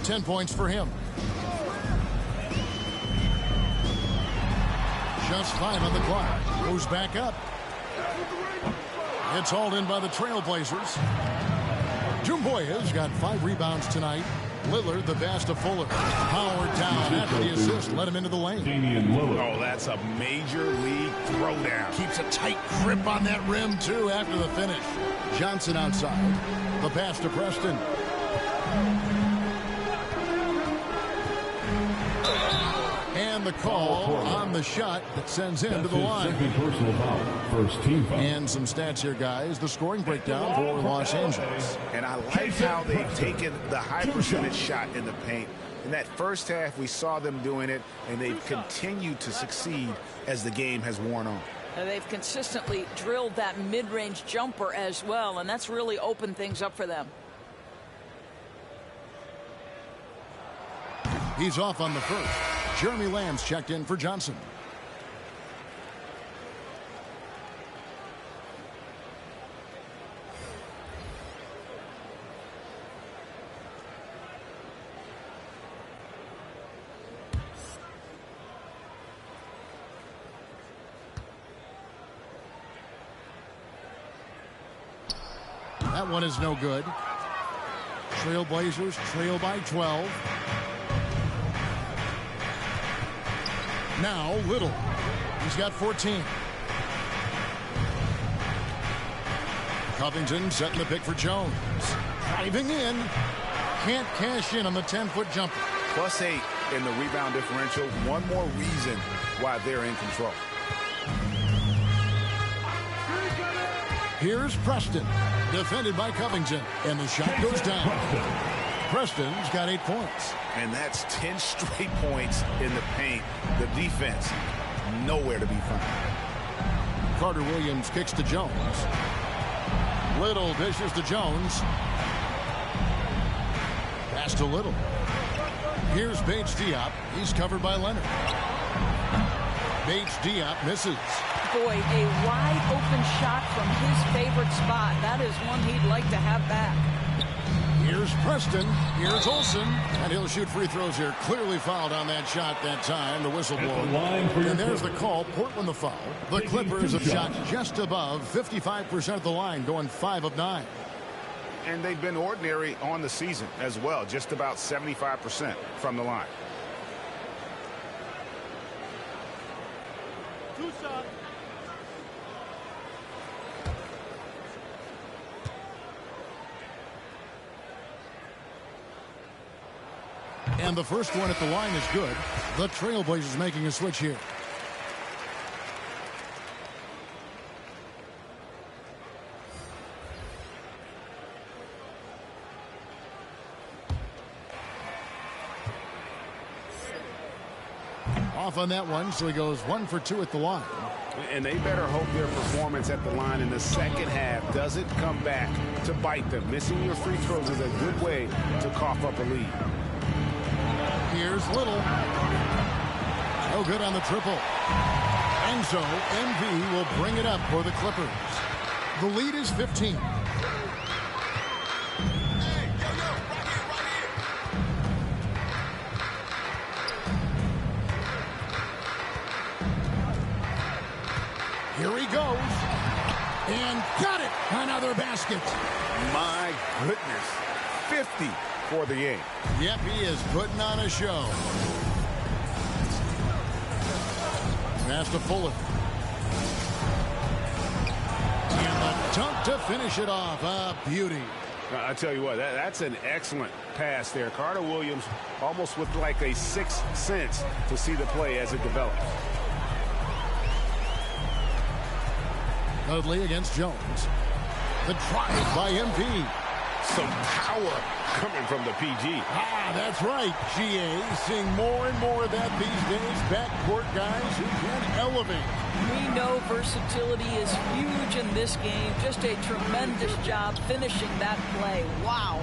10 points for him. Just 5 on the clock. Moves back up. It's hauled in by the Trailblazers. Jumboya's got 5 rebounds tonight. Lillard, the pass to Fuller. Howard down after the assist. Let him into the lane. Oh, that's a major league throwdown. Keeps a tight grip on that rim, too, after the finish. Johnson outside. The pass to Preston. And the call on the shot that sends him to the line. Second personal foul. First team foul. And some stats here, guys. The scoring breakdown for Los Angeles. And I like how they've taken the high percentage shot in the paint. In that first half, we saw them doing it, and they've continued to succeed as the game has worn on. And they've consistently drilled that mid-range jumper as well, and that's really opened things up for them. He's off on the first. Jeremy Lamb's checked in for Johnson. That one is no good. Trailblazers trail by 12. Now Little. He's got 14. Covington setting the pick for Jones. Driving in. Can't cash in on the 10-foot jumper. +8 in the rebound differential. One more reason why they're in control. Here's Preston. Defended by Covington. And the shot goes down. Preston's got 8 points. And that's 10 straight points in the paint. The defense, nowhere to be found. Carter Williams kicks to Jones. Little dishes to Jones. Pass to Little. Here's Bates Diop. He's covered by Leonard. Bates Diop misses. Boy, a wide open shot from his favorite spot. That is one he'd like to have back. Here's Preston. Here's Olsen. And he'll shoot free throws here. Clearly fouled on that shot that time. The whistle blown. And there's the call. Portland the foul. The Clippers have shot just above 55% of the line, going 5 of 9. And they've been ordinary on the season as well. Just about 75% from the line. And the first one at the line is good. The Trailblazers making a switch here. Off on that one, so he goes 1 for 2 at the line. And they better hope their performance at the line in the second half doesn't come back to bite them. Missing your free throws is a good way to cough up a lead. Here's Little. No good on the triple. And so MV will bring it up for the Clippers. The lead is 15. Here he goes. And got it. Another basket. My goodness. 50 for the game. Yep, he is putting on a show. Pass to Fuller. And the dunk to finish it off. A beauty. I tell you what, that's an excellent pass there. Carter Williams almost with like a sixth sense to see the play as it develops. Dudley against Jones. The drive by MV. Some power coming from the PG. Ah, that's right. GA seeing more and more of that these days. Backcourt guys who can elevate. We know versatility is huge in this game. Just a tremendous job finishing that play. Wow.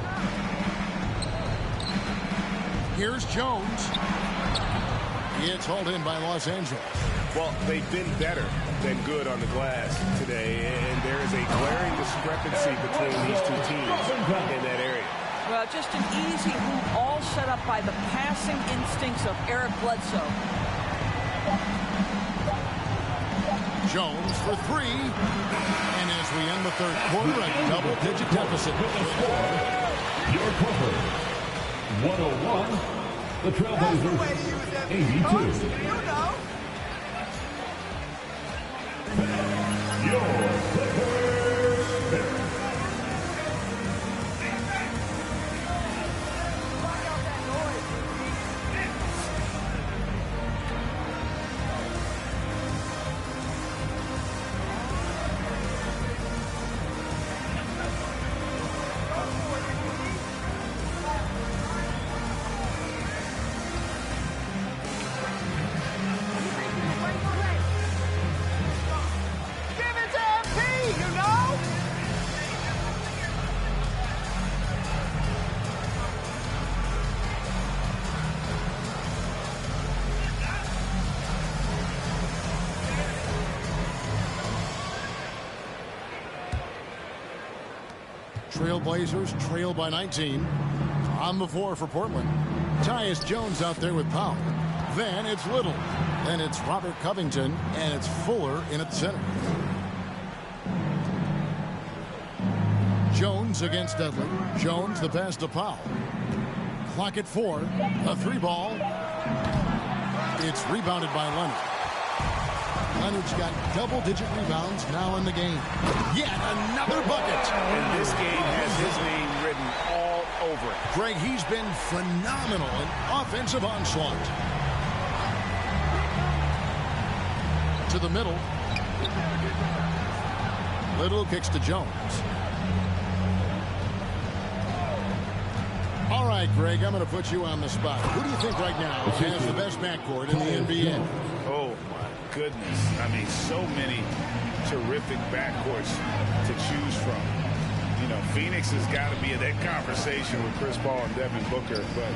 Here's Jones. It's hauled in by Los Angeles. Well, they've been better than good on the glass today, and there is a glaring discrepancy between these two teams in that area. Well, just an easy hoop, all set up by the passing instincts of Eric Bledsoe. Jones for three. And as we end the third quarter, a double-digit deficit. Your cover, 101. The Trailblazers, 82. Your Clippers. Trailblazers trail by 19. On the floor for Portland. Tyus Jones out there with Powell. Then it's Little. Then it's Robert Covington. And it's Fuller in at the center. Jones against Dudley. Jones the pass to Powell. Clock at 4. A three ball. It's rebounded by Leonard. Leonard's got double-digit rebounds now in the game. Yet another bucket. And this game has his name written all over it. Greg, he's been phenomenal in offensive onslaught. To the middle. Little kicks to Jones. All right, Greg, I'm going to put you on the spot. Who do you think right now has the best backcourt in the NBA? Oh, my goodness. I mean, so many terrific backcourts to choose from. You know, Phoenix has got to be in that conversation with Chris Paul and Devin Booker. But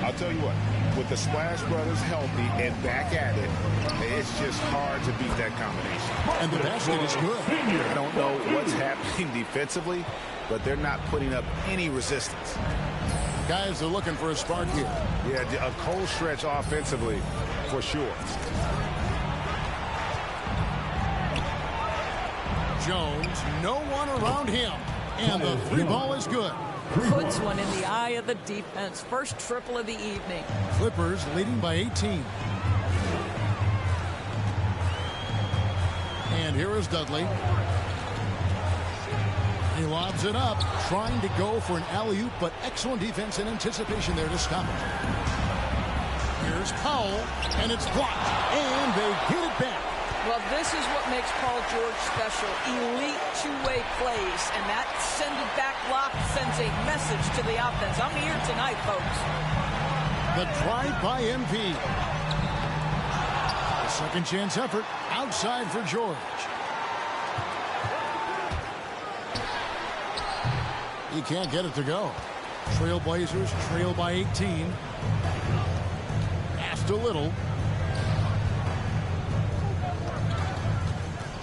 I'll tell you what, with the Splash Brothers healthy and back at it, it's just hard to beat that combination. And the basket is good. I don't know what's happening defensively, but they're not putting up any resistance. Guys are looking for a spark here. Yeah, a cold stretch offensively, for sure. Jones, no one around him. And the three ball is good. Puts one in the eye of the defense. First triple of the evening. Clippers leading by 18. And here is Dudley. He lobs it up, trying to go for an alley-oop, but excellent defense and anticipation there to stop it. Here's Powell, and it's blocked, and they get it back. Well, this is what makes Paul George special. Elite two-way plays, and that send-it-back block sends a message to the offense. I'm here tonight, folks. The drive by MP. A second chance effort outside for George. He can't get it to go. Trailblazers trail by 18. Pass to Little.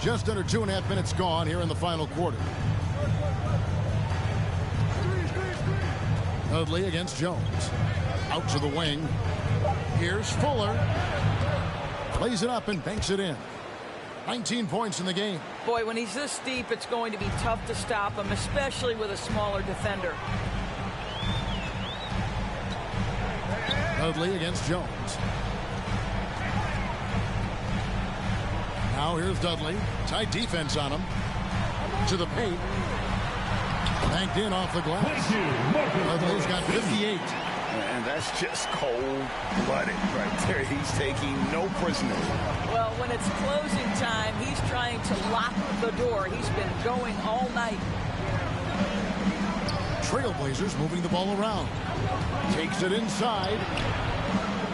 Just under 2.5 minutes gone here in the final quarter. Dudley against Jones. Out to the wing. Here's Fuller. Plays it up and banks it in. 19 points in the game. Boy, when he's this deep, it's going to be tough to stop him, especially with a smaller defender. Dudley against Jones. Now here's Dudley. Tight defense on him. To the paint. Banked in off the glass. Dudley's got 58. And that's just cold-blooded right there. He's taking no prisoners. Well, when it's closing time, he's trying to lock the door. He's been going all night. Trailblazers moving the ball around. Takes it inside.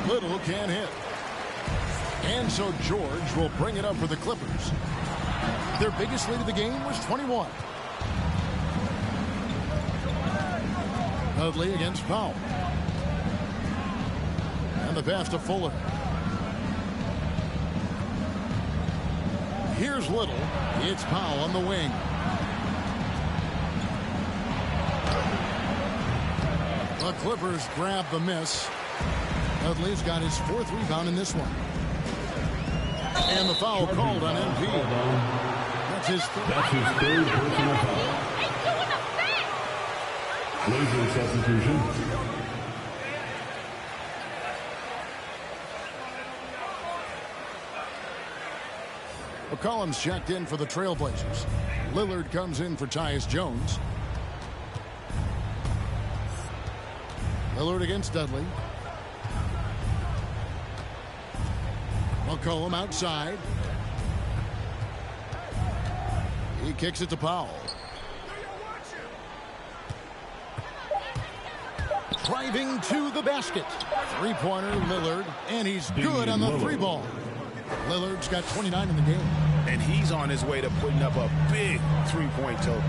Little can't hit. And so George will bring it up for the Clippers. Their biggest lead of the game was 21. Dudley against Powell. And the pass to Fuller. Here's Little. It's Powell on the wing. The Clippers grab the miss. Dudley's got his 4th rebound in this one. And the foul called on MP. That's his third personal foul. Laser substitution. McCollum's checked in for the Trailblazers. Lillard comes in for Tyus Jones. Lillard against Dudley. McCollum outside. He kicks it to Powell. Driving to the basket. Three-pointer Lillard, and he's good on the 3-ball. Lillard's got 29 in the game. And he's on his way to putting up a big 3-point total.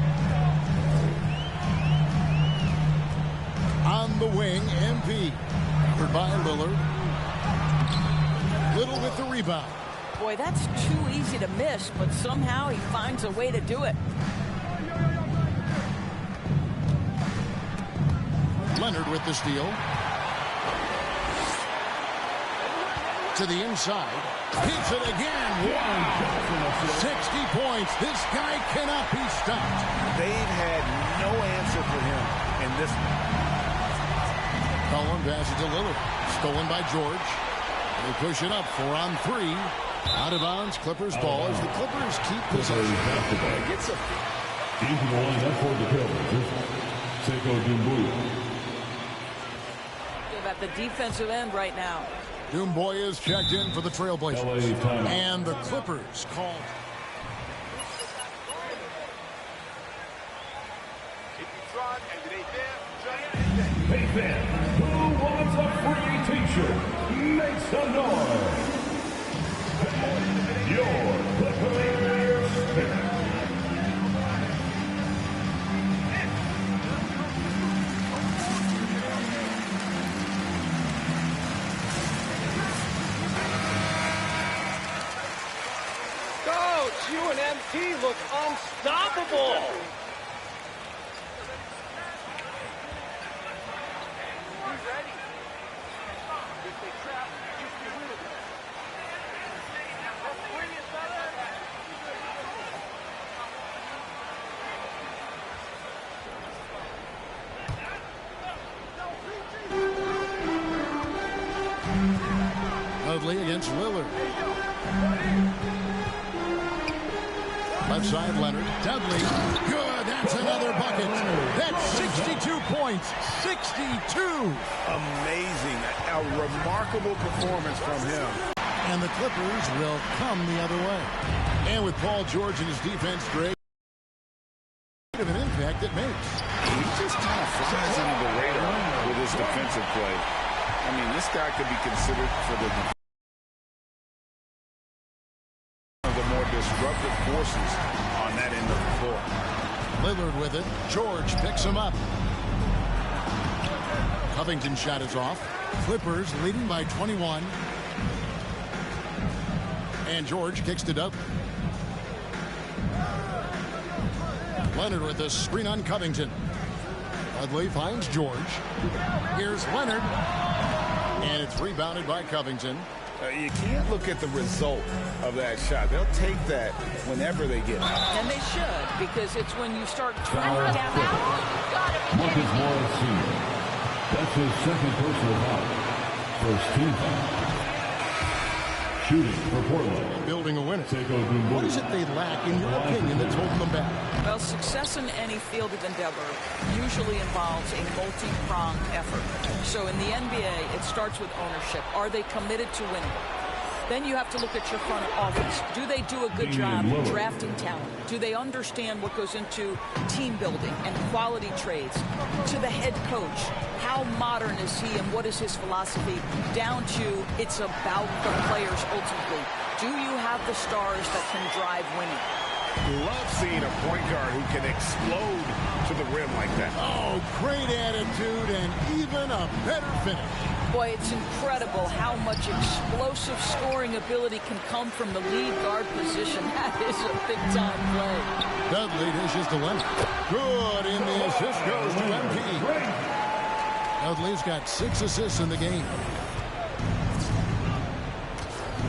On the wing, MP. Covered by Lillard. Little with the rebound. Boy, that's too easy to miss, but somehow he finds a way to do it. Leonard with the steal. To the inside. Hits it again. 60 points. This guy cannot be stopped. They've had no answer for him in this. Cullen passes to Lillard. Stolen by George. They push it up. 4 on 3. Out of bounds. Clippers ball as the Clippers keep possession. Gets a into the line up for the Trailblazers. Sekou Doumbouya. At the defensive end right now. Doumbouya is checked in for the Trailblazers. And the Clippers call. Hey fans, who wants a free t-shirt? Make some noise. Your Clippers spin. You and MP look unstoppable. Dudley against Lillard. Left side, Leonard. Dudley. Good. That's another bucket. That's 62 points. 62. Amazing. A remarkable performance from him. And the Clippers will come the other way. And with Paul George and his defense, great of an impact it makes. He just kind of flies under the radar with his defensive play. I mean, this guy could be considered for the more disruptive forces on that end of the floor. Lillard with it. George picks him up. Covington shot is off. Clippers leading by 21. And George kicks to Dudley. Leonard with a screen on Covington. Dudley finds George. Here's Leonard. And it's rebounded by Covington. You can't look at the result of that shot. They'll take that whenever they get it. And they should, because it's when you start tracking down Marcus Morris Sr. That's his second personal foul. First team foul. Shooting for Portland. Building a winner. Sekou Doumbouya. What is it they lack, in your opinion, that's holding them back? Well, success in any field of endeavor usually involves a multi-pronged effort. So in the NBA, it starts with ownership. Are they committed to winning? Then you have to look at your front office. Do they do a good job drafting talent? Do they understand what goes into team building and quality trades? To the head coach, how modern is he and what is his philosophy? Down to it's about the players ultimately. Do you have the stars that can drive winning? Love seeing a point guard who can explode to the rim like that. Oh, great attitude and even a better finish. Boy, it's incredible how much explosive scoring ability can come from the lead guard position. That is a big-time play. Dudley dishes to Leonard. Good, and the assist goes to MP. Dudley's got 6 assists in the game.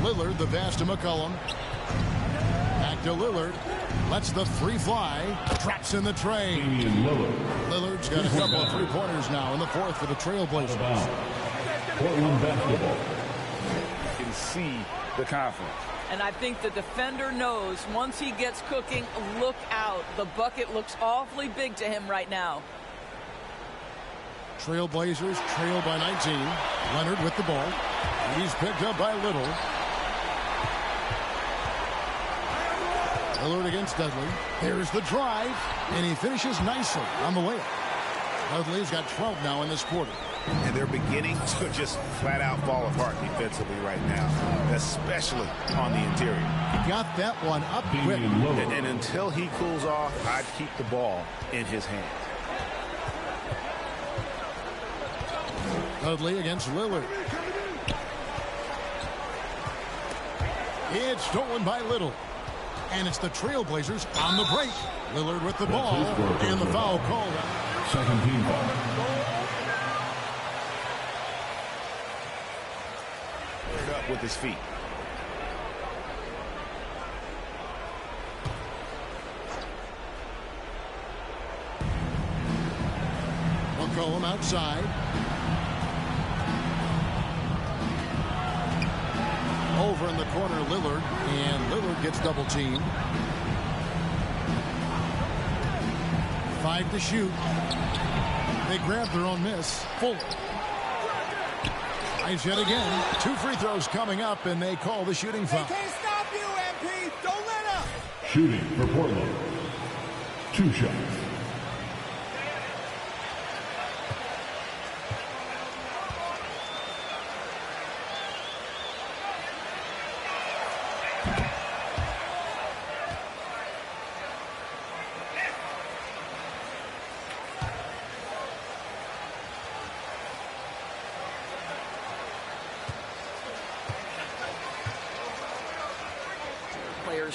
Lillard, the pass to McCollum. Back to Lillard. Lets the 3 fly. Traps in the tray. Lillard's got a couple of 3-pointers now in the 4th for the Trailblazers. Portland basketball. You can see the confidence. And I think the defender knows once he gets cooking, look out. The bucket looks awfully big to him right now. Trailblazers trail by 19. Leonard with the ball. He's picked up by Little. Lillard against Dudley. Here's the drive, and he finishes nicely on the way. Dudley's got 12 now in this quarter. And they're beginning to just flat out fall apart defensively right now, especially on the interior. Got that one up quick. And until he cools off, I'd keep the ball in his hands. Dudley against Lillard. It's stolen by Little. And it's the Trailblazers on the break. Lillard with the ball, and the foul called out. Second team foul. Up with his feet. McCollum outside. Over in the corner, Lillard, and Lillard gets double teamed. 5 to shoot. They grab their own miss. Fuller. Nice hit again. 2 free throws coming up, and they call the shooting foul. They can't stop you, MP. Don't let up. Shooting for Portland. 2 shots.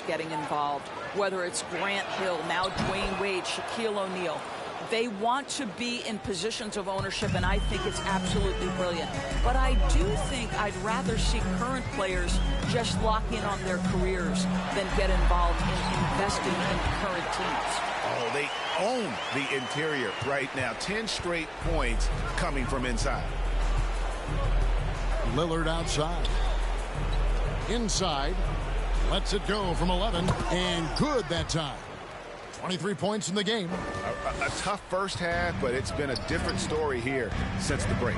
Getting involved, whether it's Grant Hill, now Dwayne Wade, Shaquille O'Neal. They want to be in positions of ownership, and I think it's absolutely brilliant. But I do think I'd rather see current players just lock in on their careers than get involved in investing in current teams. Oh, they own the interior right now. 10 straight points coming from inside. Lillard outside. Inside. Lets it go from 11, and good that time. 23 points in the game. A tough first half, but it's been a different story here since the break.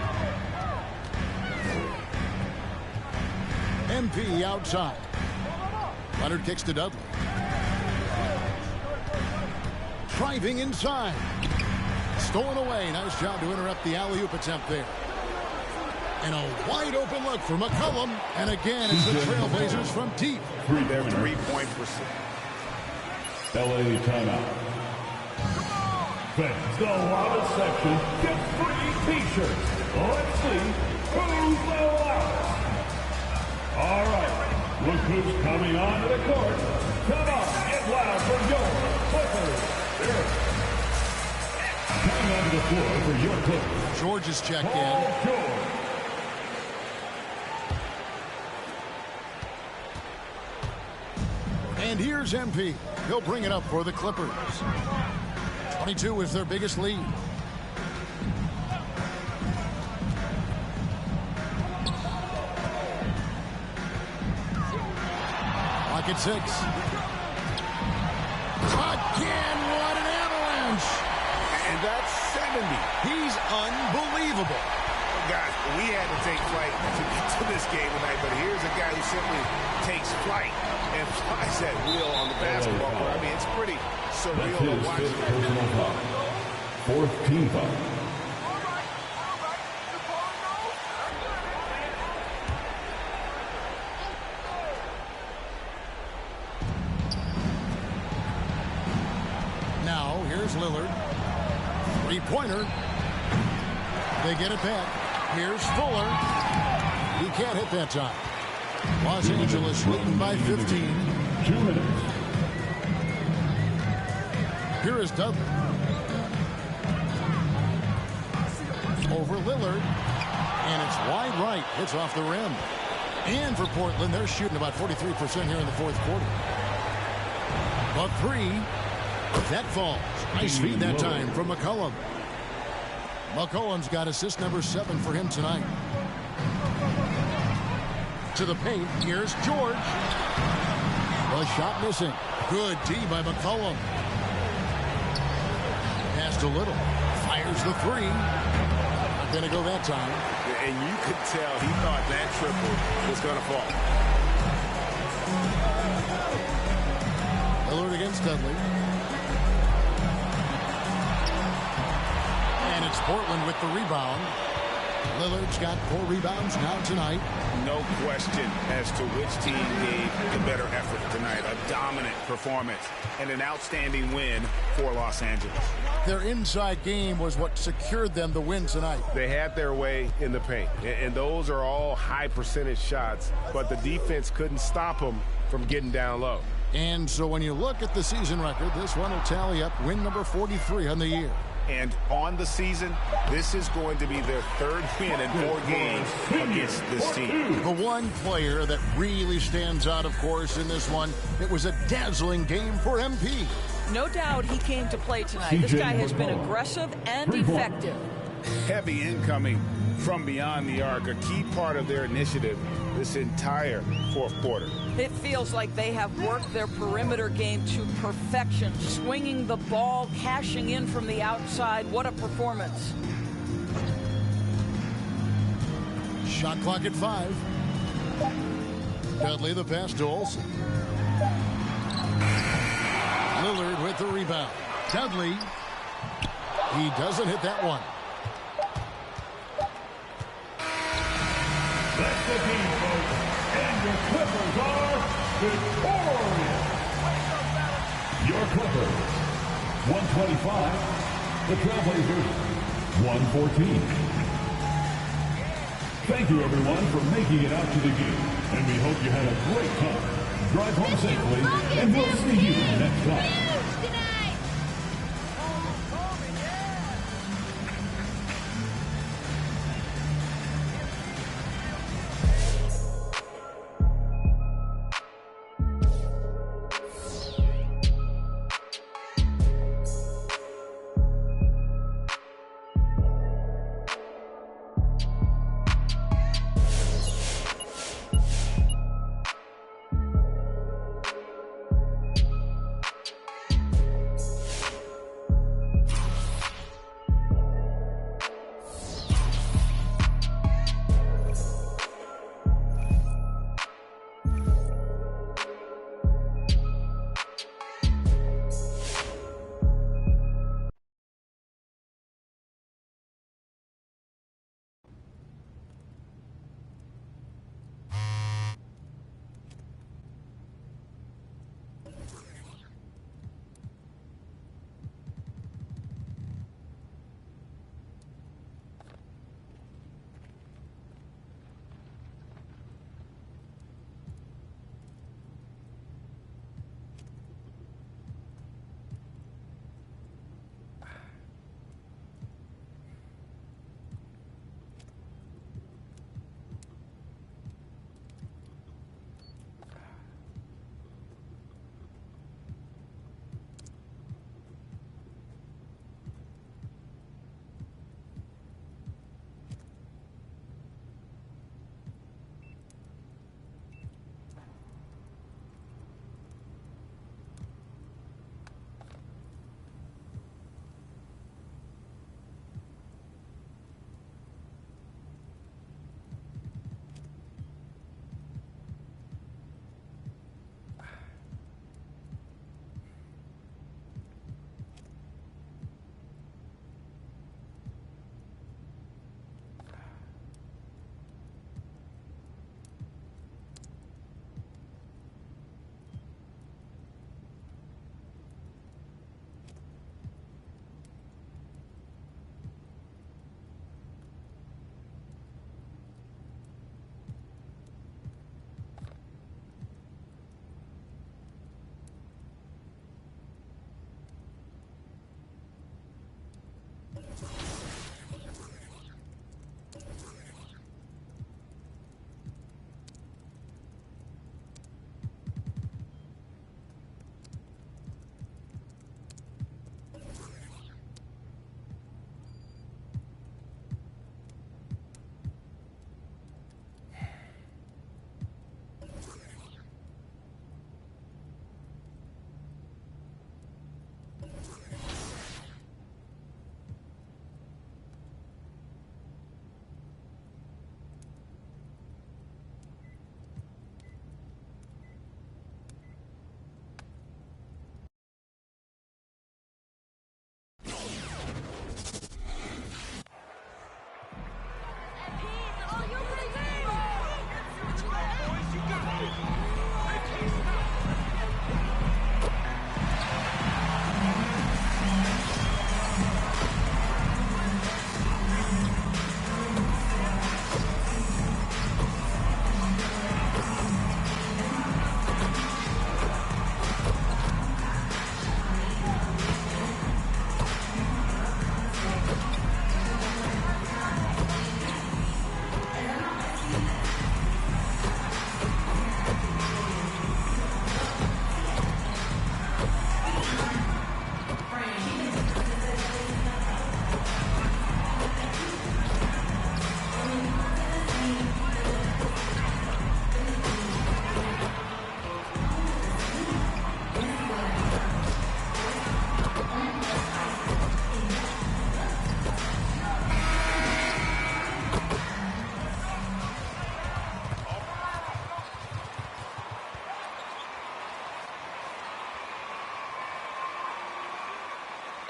MP outside. Leonard kicks to Dudley. Driving inside. Stolen away. Nice job to interrupt the alley-oop attempt there. And a wide open look for McCollum. And again, it's the Trailblazers from deep. Their 3-point percent. LA timeout. Fans, the loudest section gets free T-shirts. Let's see who's the loudest. All right, look who's coming onto the court. Come on, get loud for your Clippers. Coming onto the floor for your Clippers. George is checked in. George. And here's MP. He'll bring it up for the Clippers. 22 is their biggest lead. Clock at 6. Again, what an avalanche. And that's 70. He's unbelievable. Guys, we had to take flight to get to this game tonight, but here's a guy who simply takes flight and flies that wheel on the basketball court. I mean, it's pretty surreal to watch. Personal foul. 4th team foul. Now, here's Lillard. 3-pointer. They get it back. Here's Fuller. He can't hit that time. Los Angeles leading by 15. 2 minutes. Here is Dudley. Over Lillard. And it's wide right. Hits off the rim. And for Portland, they're shooting about 43% here in the fourth quarter. A three. That falls. Nice feed that time from McCollum. McCollum's got assist number 7 for him tonight. To the paint. Here's George. A shot missing. Good D by McCollum. Pass to Little. Fires the three. Not going to go that time. And you could tell he thought that triple was going to fall. Lillard against Dudley. And it's Portland with the rebound. Lillard's got 4 rebounds now tonight. No question as to which team gave the better effort tonight. A dominant performance and an outstanding win for Los Angeles. Their inside game was what secured them the win tonight. They had their way in the paint, and those are all high percentage shots, but the defense couldn't stop them from getting down low. And so when you look at the season record, this one will tally up win number 43 on the year. And on the season, this is going to be their 3rd win in 4 games against this team. The one player that really stands out, of course, in this one, it was a dazzling game for MP. No doubt he came to play tonight. This guy has been aggressive and effective. Heavy incoming from beyond the arc, a key part of their initiative this entire fourth quarter. It feels like they have worked their perimeter game to perfection, swinging the ball, cashing in from the outside. What a performance. Shot clock at 5. Dudley the pass to Olsen. Lillard with the rebound. Dudley. He doesn't hit that one. That's the game, folks. And your Clippers are victorious. Your Clippers, 125. The Trailblazers, 114. Thank you, everyone, for making it out to the game. And we hope you had a great time. Drive home safely, and we'll see you next time.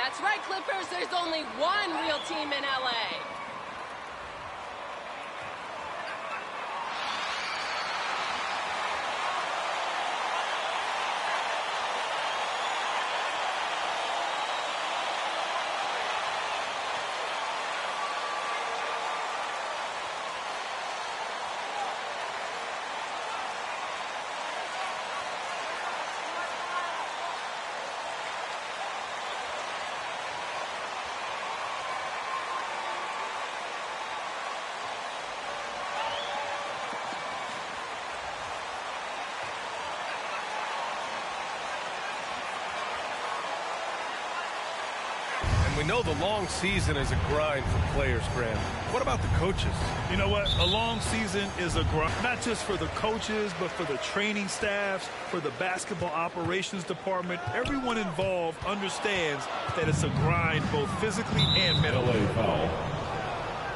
That's right, Clippers. There's only one real team in LA. We know the long season is a grind for players, Graham. What about the coaches? You know what? A long season is a grind, not just for the coaches, but for the training staffs, for the basketball operations department. Everyone involved understands that it's a grind both physically and mentally. LA foul.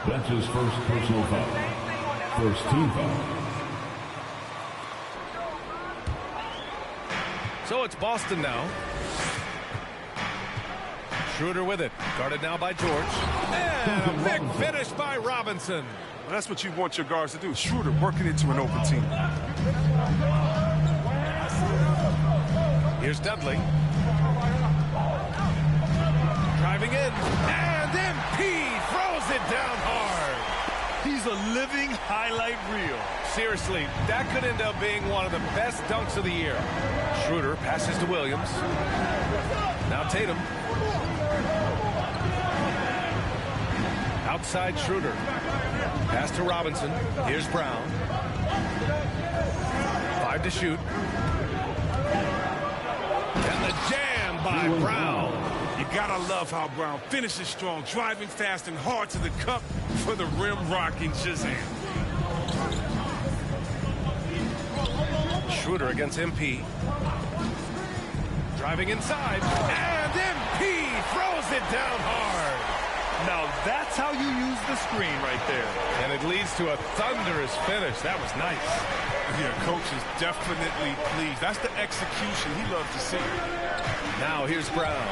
That's his first personal foul. First team foul. So it's Boston now. Schroeder with it. Guarded now by George. And a big finish by Robinson. Well, that's what you want your guards to do. Schroeder working into an open team. Here's Dudley. Driving in. And MP throws it down hard. He's a living highlight reel. Seriously, that could end up being one of the best dunks of the year. Schroeder passes to Williams. Now Tatum. Outside Schroeder. Pass to Robinson. Here's Brown. 5 to shoot. And the jam by Brown. You gotta love how Brown finishes strong, driving fast and hard to the cup for the rim rocking Shazam. Schroeder against MP. Driving inside. And MP throws it down hard. Now that's how you use the screen right there. And it leads to a thunderous finish. That was nice. Yeah, coach is definitely pleased. That's the execution he loves to see. Now here's Brown.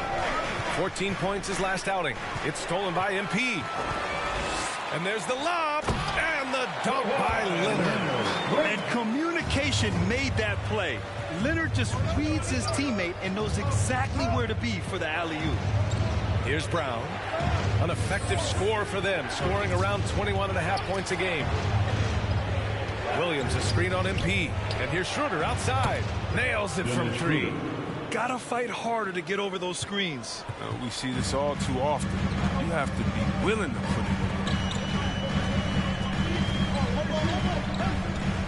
14 points his last outing. It's stolen by MP. And there's the lob. And the dunk by Leonard. And communication made that play. Leonard just reads his teammate and knows exactly where to be for the alley-oop. Here's Brown. An effective score for them, scoring around 21.5 points a game. Williams, a screen on MP. And here's Schroeder outside. Nails it from 3. Gotta fight harder to get over those screens. We see this all too often. You have to be willing to put it in.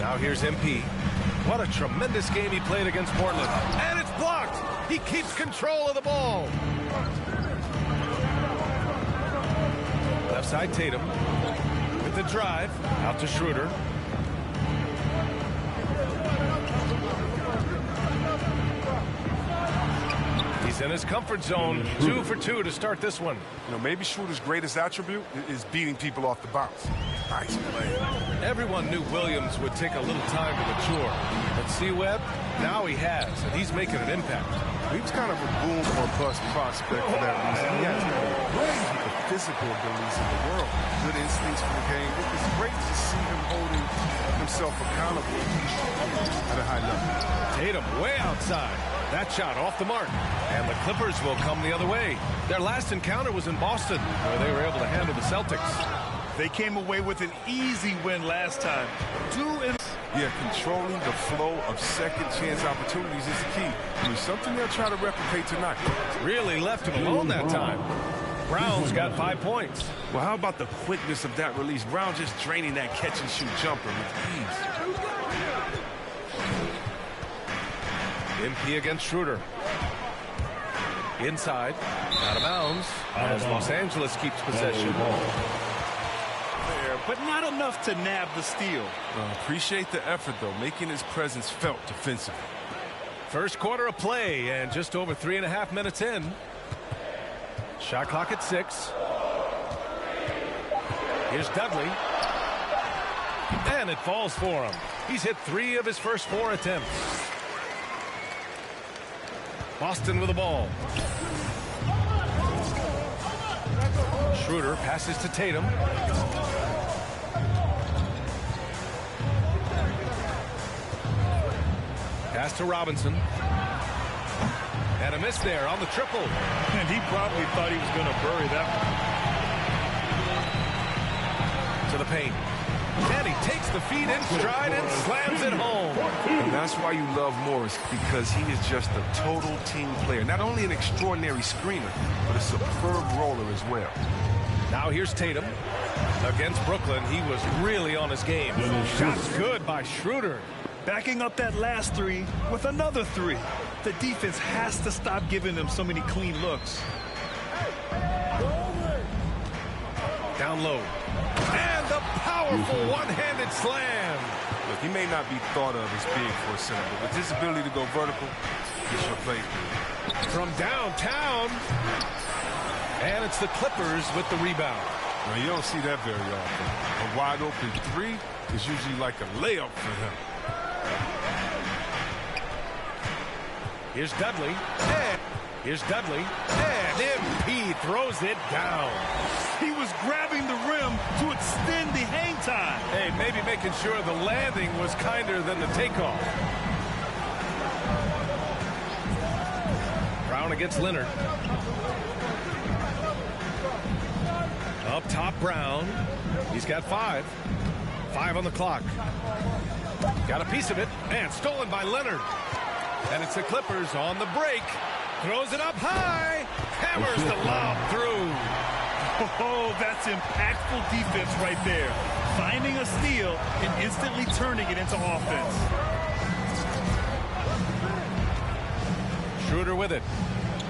Now here's MP. What a tremendous game he played against Portland. And it's blocked. He keeps control of the ball. Left side Tatum with the drive out to Schroeder. He's in his comfort zone. 2 for 2 to start this one. You know, maybe Schroeder's greatest attribute is beating people off the bounce. Nice play. Everyone knew Williams would take a little time to mature. But C-Web, now he has, and he's making an impact. He was kind of a boom or bust prospect for that reason. He has the physical abilities in the world, good instincts for the game. It's great to see him holding himself accountable at a high level. Tatum way outside. That shot off the mark. And the Clippers will come the other way. Their last encounter was in Boston, where they were able to handle the Celtics. They came away with an easy win last time. Yeah, controlling the flow of second chance opportunities is the key. I mean, something they'll try to replicate tonight. Really left him alone that time. Brown's got 5 points. Well, how about the quickness of that release? Brown just draining that catch-and-shoot jumper with ease. MP against Schroeder. Inside. Out of bounds. As Los Angeles keeps possession. But not enough to nab the steal. Appreciate the effort, though, making his presence felt defensively. First quarter of play, and just over 3.5 minutes in. Shot clock at 6. Here's Dudley. And it falls for him. He's hit 3 of his first 4 attempts. Boston with the ball. Schroeder passes to Tatum. Pass to Robinson. And a miss there on the triple. And he probably thought he was going to bury that one. To the paint. And he takes the feed in stride and slams it home. And that's why you love Morris, because he is just a total team player. Not only an extraordinary screener, but a superb roller as well. Now here's Tatum. Against Brooklyn, he was really on his game. Shots good by Schroeder. Backing up that last three with another three. The defense has to stop giving them so many clean looks. Down low. And the powerful one-handed slam. Look, he may not be thought of as big for a center, but with his ability to go vertical, he sure plays good. From downtown. And it's the Clippers with the rebound. Now, you don't see that very often. A wide open three is usually like a layup for him. Here's Dudley. And here's Dudley. And MP throws it down. He was grabbing the rim to extend the hang time. Hey, maybe making sure the landing was kinder than the takeoff. Brown against Leonard. Up top, Brown. He's got 5. 5 on the clock. Got a piece of it. And stolen by Leonard. And it's the Clippers on the break. Throws it up high. Hammers the lob through. Oh, that's impactful defense right there. Finding a steal and instantly turning it into offense. Schroeder with it.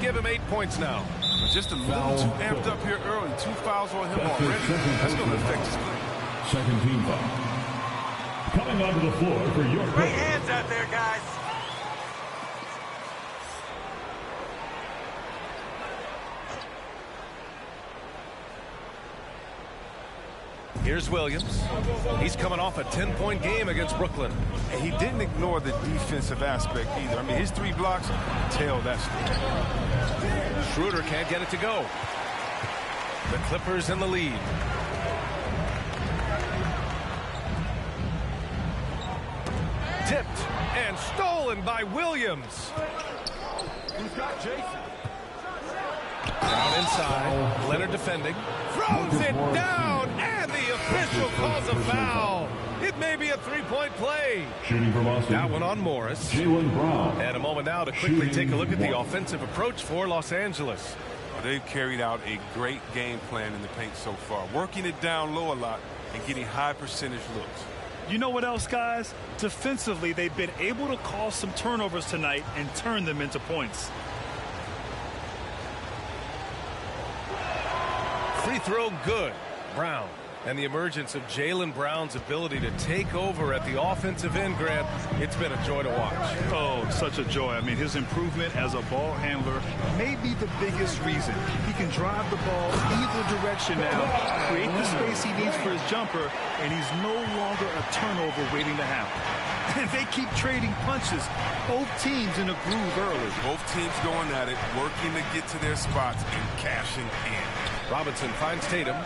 Give him 8 points now. Just a little too amped up here early. 2 fouls on him already. That's going to affect his play. Second team foul. Coming onto the floor for your Great hands out there, guys. Here's Williams. He's coming off a 10-point game against Brooklyn. And he didn't ignore the defensive aspect either. I mean, his 3 blocks tell that story. Schroeder can't get it to go. The Clippers in the lead. Tipped and stolen by Williams. Who's got Jason? Down inside. Leonard defending. Throws it down, and the official calls a foul. It may be a 3-point play. Shooting from Austin. That one on Morris. Jaylen Brown. And a moment now to quickly take a look at the offensive approach for Los Angeles. Well, they've carried out a great game plan in the paint so far, working it down low a lot and getting high percentage looks. You know what else, guys? Defensively, they've been able to cause some turnovers tonight and turn them into points. Free throw good. Brown. And the emergence of Jaylen Brown's ability to take over at the offensive end, Grant, it's been a joy to watch. Oh, such a joy. I mean, his improvement as a ball handler may be the biggest reason. He can drive the ball either direction now, create the space he needs for his jumper, and he's no longer a turnover waiting to happen. And they keep trading punches. Both teams in a groove early. Both teams going at it, working to get to their spots and cashing in. Robinson finds Tatum.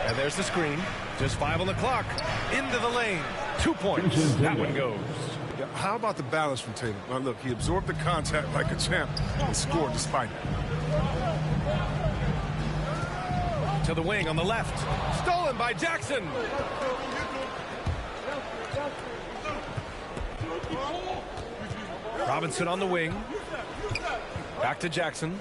And there's the screen. Just 5 on the clock. Into the lane. 2 points. That one goes. Yeah, how about the balance from Tatum? Well, look, he absorbed the contact like a champ and scored despite it. To the wing on the left. Stolen by Jackson. Robinson on the wing. Back to Jackson.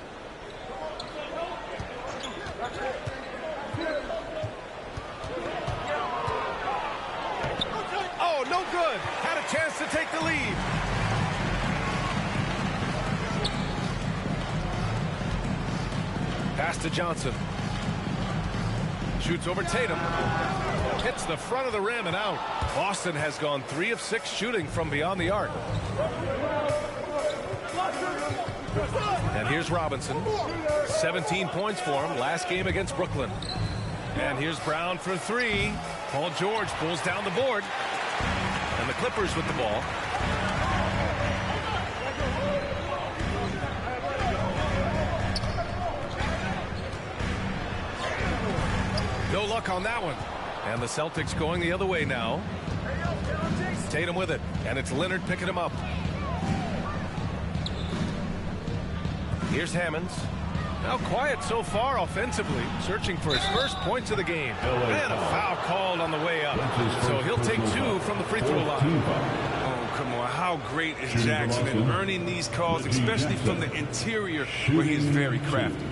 Oh, no good. Had a chance to take the lead. Pass to Johnson. Shoots over Tatum. Hits the front of the rim and out. Boston has gone 3 of 6 shooting from beyond the arc. And here's Robinson. 17 points for him last game against Brooklyn. And here's Brown for 3. Paul George pulls down the board. And the Clippers with the ball. luck on that one. And the Celtics going the other way now. Tatum with it, and it's Leonard picking him up. Here's Hammonds. Now quiet so far offensively, searching for his first points of the game. And a foul called on the way up. So he'll take 2 from the free throw line. Oh, come on. How great is Jackson in earning these calls, especially from the interior where he is very crafty.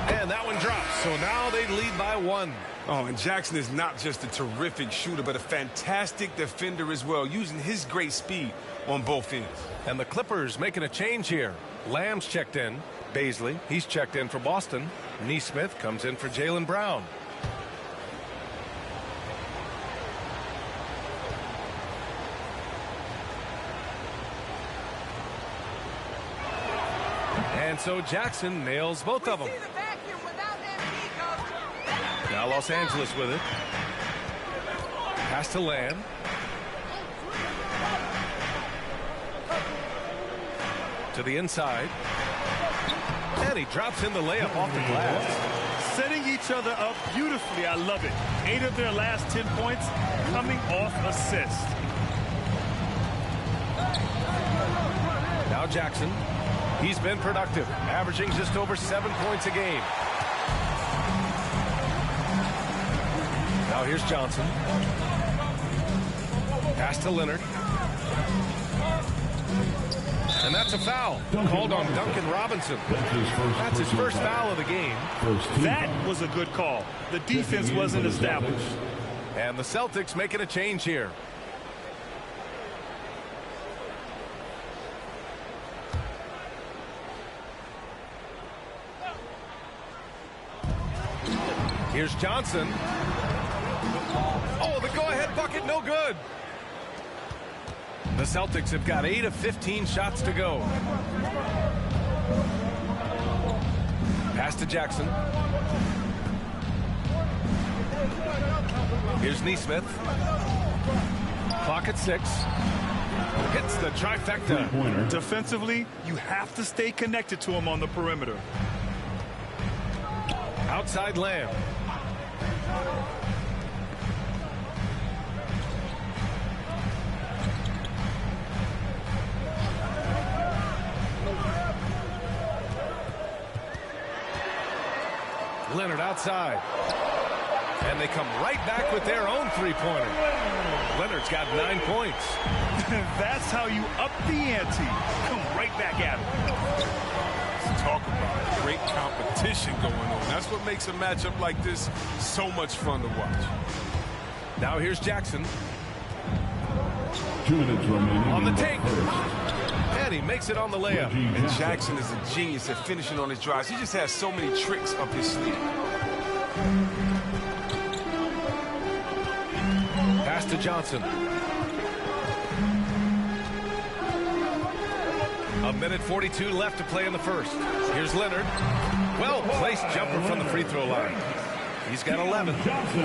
And that one drops, so now they lead by 1. Oh, and Jackson is not just a terrific shooter, but a fantastic defender as well, using his great speed on both ends. And the Clippers making a change here. Lamb's checked in. Baisley, he's checked in for Boston. Neesmith comes in for Jaylen Brown. And so Jackson nails both of them. Now Los Angeles with it. Pass to Lamb. To the inside. And he drops in the layup off the glass. Setting each other up beautifully. I love it. 8 of their last 10 points coming off assist. Now Jackson. He's been productive, averaging just over 7 points a game. Now here's Johnson. Pass to Leonard. And that's a foul called on Duncan Robinson. That's his first foul of the game. That was a good call. The defense wasn't established. And the Celtics making a change here. Here's Johnson. Oh, the go-ahead bucket, no good. The Celtics have got 8 of 15 shots to go. Pass to Jackson. Here's Neesmith. Clock at 6. Hits the trifecta. Defensively, you have to stay connected to him on the perimeter. Outside Lamb. Leonard outside. And they come right back with their own three-pointer. Leonard's got 9 points. That's how you up the ante. Come right back at him. Talk about great competition going on. That's what makes a matchup like this so much fun to watch. Now here's Jackson. 2 minutes remaining. On the take. And he makes it on the layup. And Jackson is a genius at finishing on his drives. He just has so many tricks up his sleeve. Pass to Johnson. A minute 42 left to play in the first. Here's Leonard. Well-placed jumper from the free throw line. He's got 11.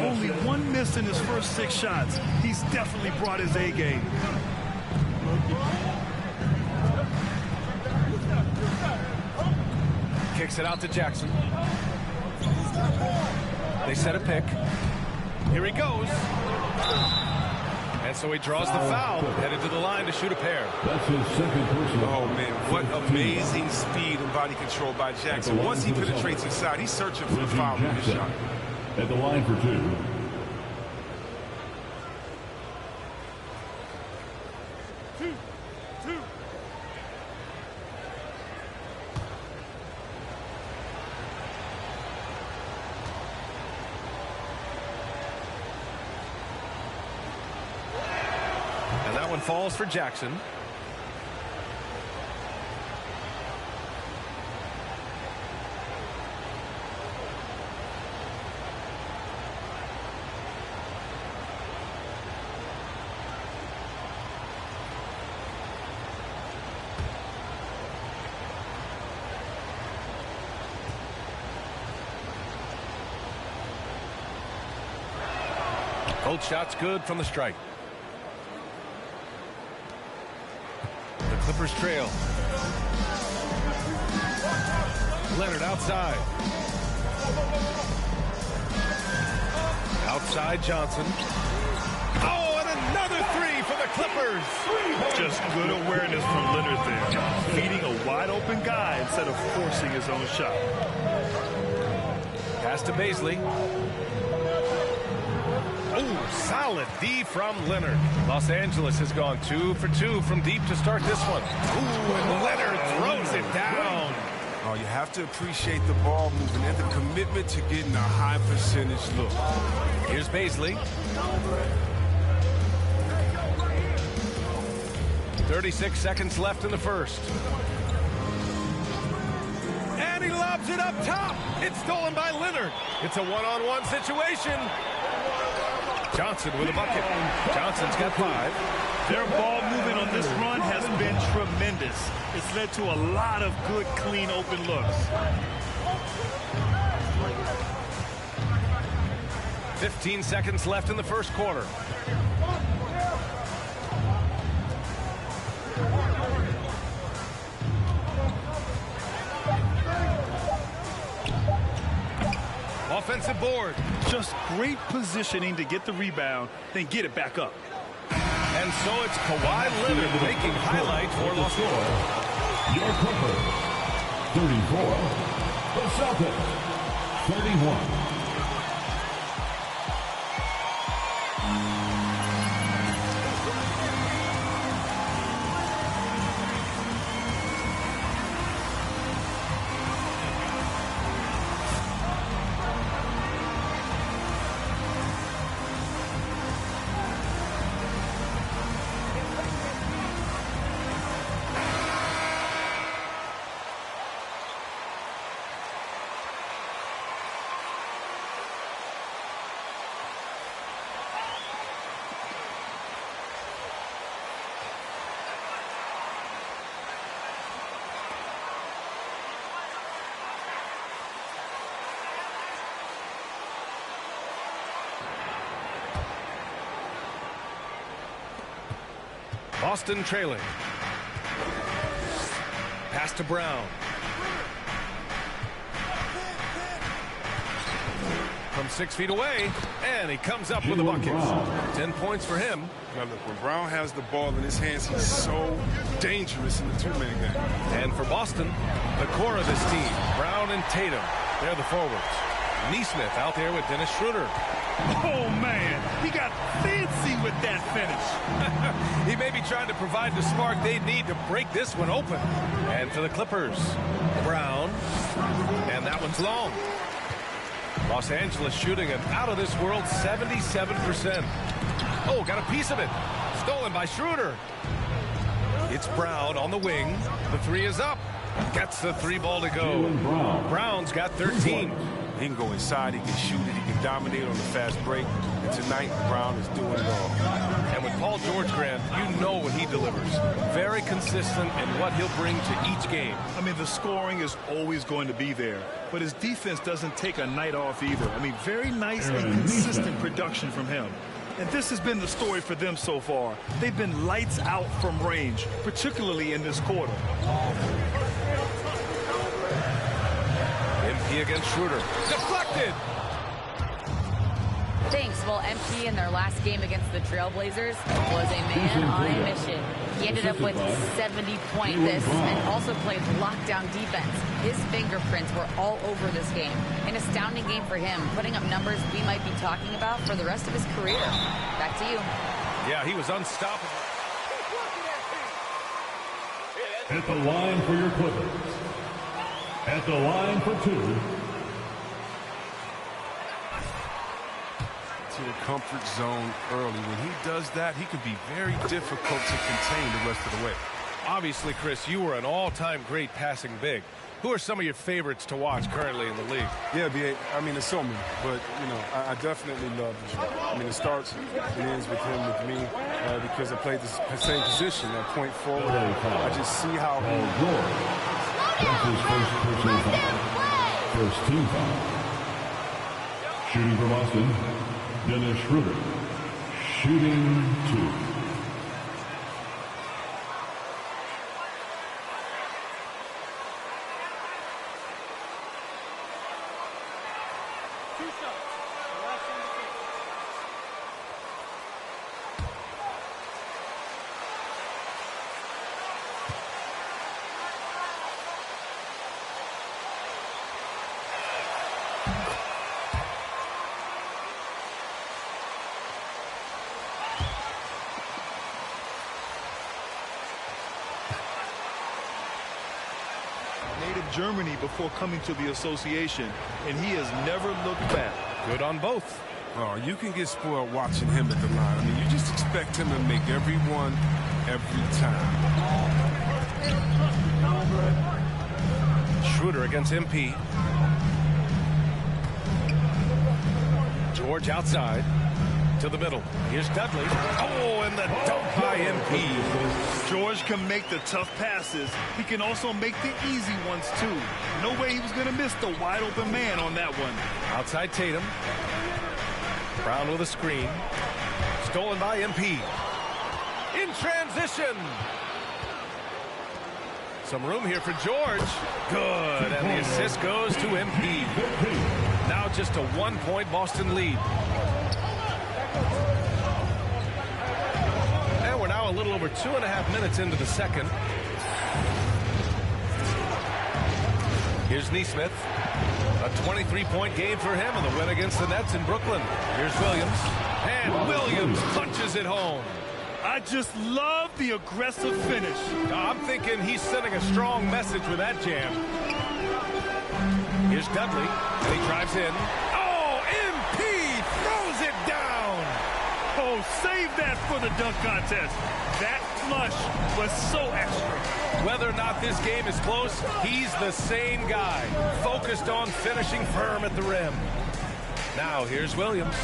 Only 1 miss in his first 6 shots. He's definitely brought his A game. Kicks it out to Jackson. They set a pick. Here he goes. And so he draws the foul, headed to the line to shoot a pair. That's his second personal. Oh, man, what amazing speed and body control by Jackson. Once he penetrates inside, he's searching for the foul in his shot. At the line for 2. And that one falls for Jackson. Both shots good from the strike. The Clippers trail. Leonard outside. Outside Johnson. Oh, and another three for the Clippers. Just good awareness from Leonard there. Feeding a wide open guy instead of forcing his own shot. Pass to Bazley. Oh, solid D from Leonard. Los Angeles has gone 2 for 2 from deep to start this one. Ooh, and Leonard throws it down. Oh, you have to appreciate the ball movement and the commitment to getting a high percentage look. Here's Bazley. 36 seconds left in the first. And he lobs it up top. It's stolen by Leonard. It's a one-on-one situation. Johnson with a bucket. Johnson's got 5. Their ball movement on this run has been tremendous. It's led to a lot of good, clean, open looks. 15 seconds left in the first quarter. Offensive board. Just great positioning to get the rebound, then get it back up. And so it's Kawhi Leonard making highlights for Los Angeles. Your Clippers, 34. The Celtics, 31. Boston trailing. Pass to Brown. From 6 feet away, and he comes up with the buckets. 10 points for him. Now look, when Brown has the ball in his hands, he's so dangerous in the two-man game. And for Boston, the core of this team, Brown and Tatum, they're the forwards. Neesmith out there with Dennis Schroeder. Oh, man, he got fancy with that finish. He may be trying to provide the spark they need to break this one open. And for the Clippers, Brown, and that one's long. Los Angeles shooting an out-of-this-world 77%. Oh, got a piece of it. Stolen by Schroeder. It's Brown on the wing. The 3 is up. Gets the 3 ball to go. Brown's got 13. He can go inside, he can shoot it, he can dominate on the fast break. And tonight, Brown is doing it all. And with Paul George, Grant, you know what he delivers. Very consistent in what he'll bring to each game. I mean, the scoring is always going to be there, but his defense doesn't take a night off either. I mean, very nice and consistent production from him. And this has been the story for them so far. They've been lights out from range, particularly in this quarter. MP against Schroeder. Deflected! Thanks. Well, MP in their last game against the Trailblazers was a man on a mission. He ended up with 70-point this and also played lockdown defense. His fingerprints were all over this game. An astounding game for him, putting up numbers we might be talking about for the rest of his career. Back to you. Yeah, he was unstoppable. At the line for your Clippers. At the line for 2. To the comfort zone early. When he does that, he can be very difficult to contain the rest of the way. Obviously, Chris, you were an all-time great passing big. Who are some of your favorites to watch currently in the league? Yeah, B.A., I mean, there's so many, but, you know, I definitely love him. I mean, it starts and ends with him, with me, because I played the same position at point forward. I just see how he... That's his first personal foul. First team foul. Shooting for Boston, Dennis Schroeder. Shooting 2. Native Germany before coming to the association, and he has never looked back. Good on both. Oh, you can get spoiled watching him at the line. I mean, you just expect him to make every one, every time. Schroeder against MP. George outside to the middle. Here's Dudley. Oh, and the dunk by MP. George can make the tough passes. He can also make the easy ones, too. No way he was going to miss the wide-open man on that one. Outside Tatum. Brown with a screen. Stolen by MP. In transition. Some room here for George. Good. And the assist goes to MP. Now just a 1-point Boston lead. And we're now a little over 2.5 minutes into the second. Here's Nesmith. A 23-point game for him in the win against the Nets in Brooklyn. Here's Williams. And Williams punches it home. I just love the aggressive finish. I'm thinking he's sending a strong message with that jam. Here's Dudley. And he drives in. Oh, MP throws it down. Oh, save that for the dunk contest. That flush was so extra. Whether or not this game is close, he's the same guy, focused on finishing firm at the rim. Now, here's Williams.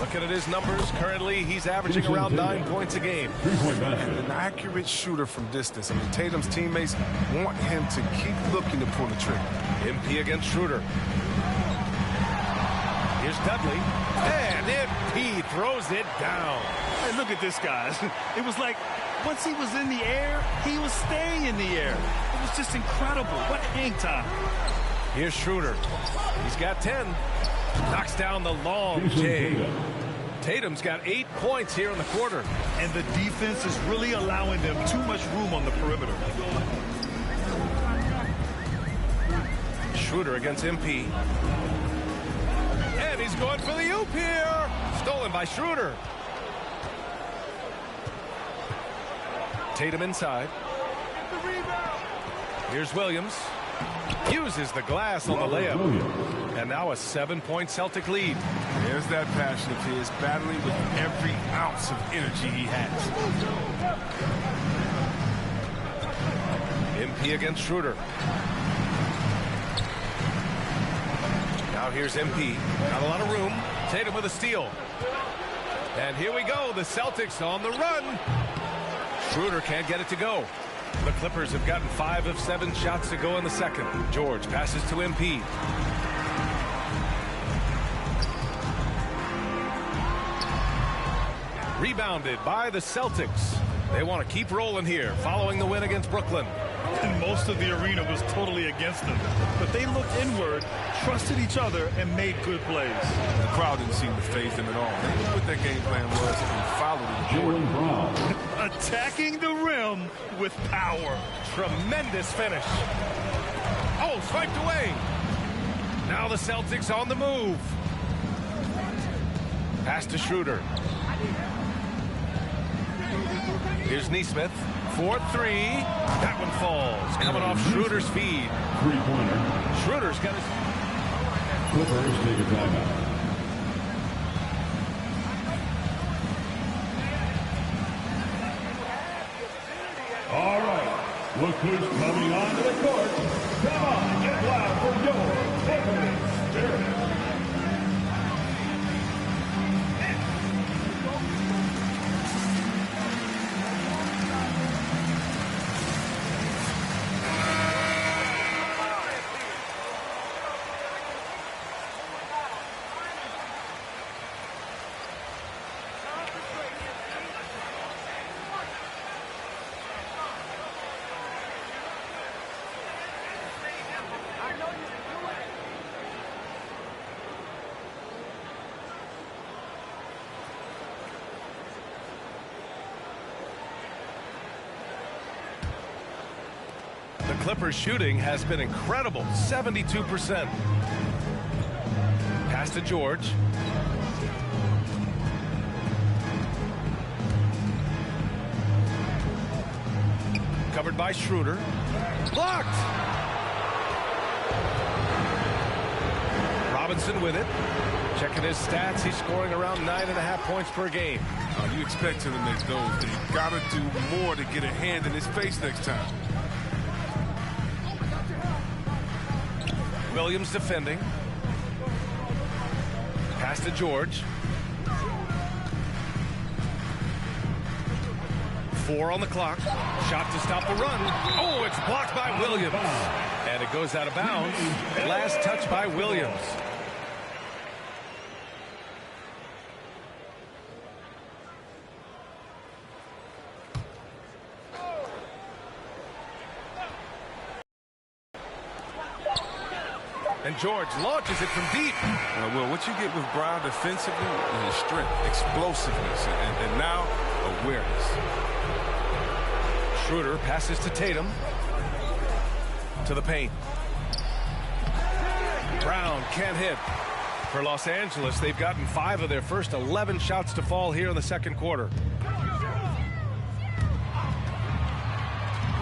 Looking at his numbers, currently he's averaging around 9 points a game. An accurate shooter from distance. I mean, Tatum's teammates want him to keep looking to pull the trigger. MP against Schroeder. Here's Dudley. And MP throws it down. Hey, look at this, guys. It was like once he was in the air, he was staying in the air. It was just incredible. What hang time. Here's Schroeder. He's got 10. Knocks down the long J. Tatum's got 8 points here in the quarter. And the defense is really allowing them too much room on the perimeter. Schroeder against MP. And he's going for the oop here. Stolen by Schroeder. Tatum inside. Here's Williams. Uses the glass on the layup. And now a 7-point Celtic lead. There's that passion of his, battling with every ounce of energy he has. MP against Schroeder. Now here's MP. Got a lot of room. Tatum with a steal. And here we go. The Celtics on the run. Schroeder can't get it to go. The Clippers have gotten 5 of 7 shots to go in the second. George passes to MP. Rebounded by the Celtics. They want to keep rolling here following the win against Brooklyn. And most of the arena was totally against them. But they looked inward, trusted each other, and made good plays. The crowd didn't seem to faze them at all. They knew what their game plan was and followed it. Jordan Brown. Attacking the rim with power. Tremendous finish. Oh, swiped away. Now the Celtics on the move. Pass to Schroeder. Here's Nesmith. 4-3. That one falls. Coming off Schroeder's feed. Three-pointer. Schroeder's got his... Clippers take a timeout. All right. Look who's coming onto the court. Come on, get loud for your Clippers. Jeremy. Clippers shooting has been incredible, 72%. Pass to George. Covered by Schroeder. Blocked! Robinson with it. Checking his stats, he's scoring around 9.5 points per game. You expect him to make those, but you got to do more to get a hand in his face next time. Williams defending. Pass to George. 4 on the clock. Shot to stop the run. Oh, it's blocked by Williams. And it goes out of bounds. Last touch by Williams. And George launches it from deep. Well, what you get with Brown defensively is strength, explosiveness, and now awareness. Schroeder passes to Tatum. To the paint. Brown can't hit. For Los Angeles, they've gotten 5 of their first 11 shots to fall here in the second quarter.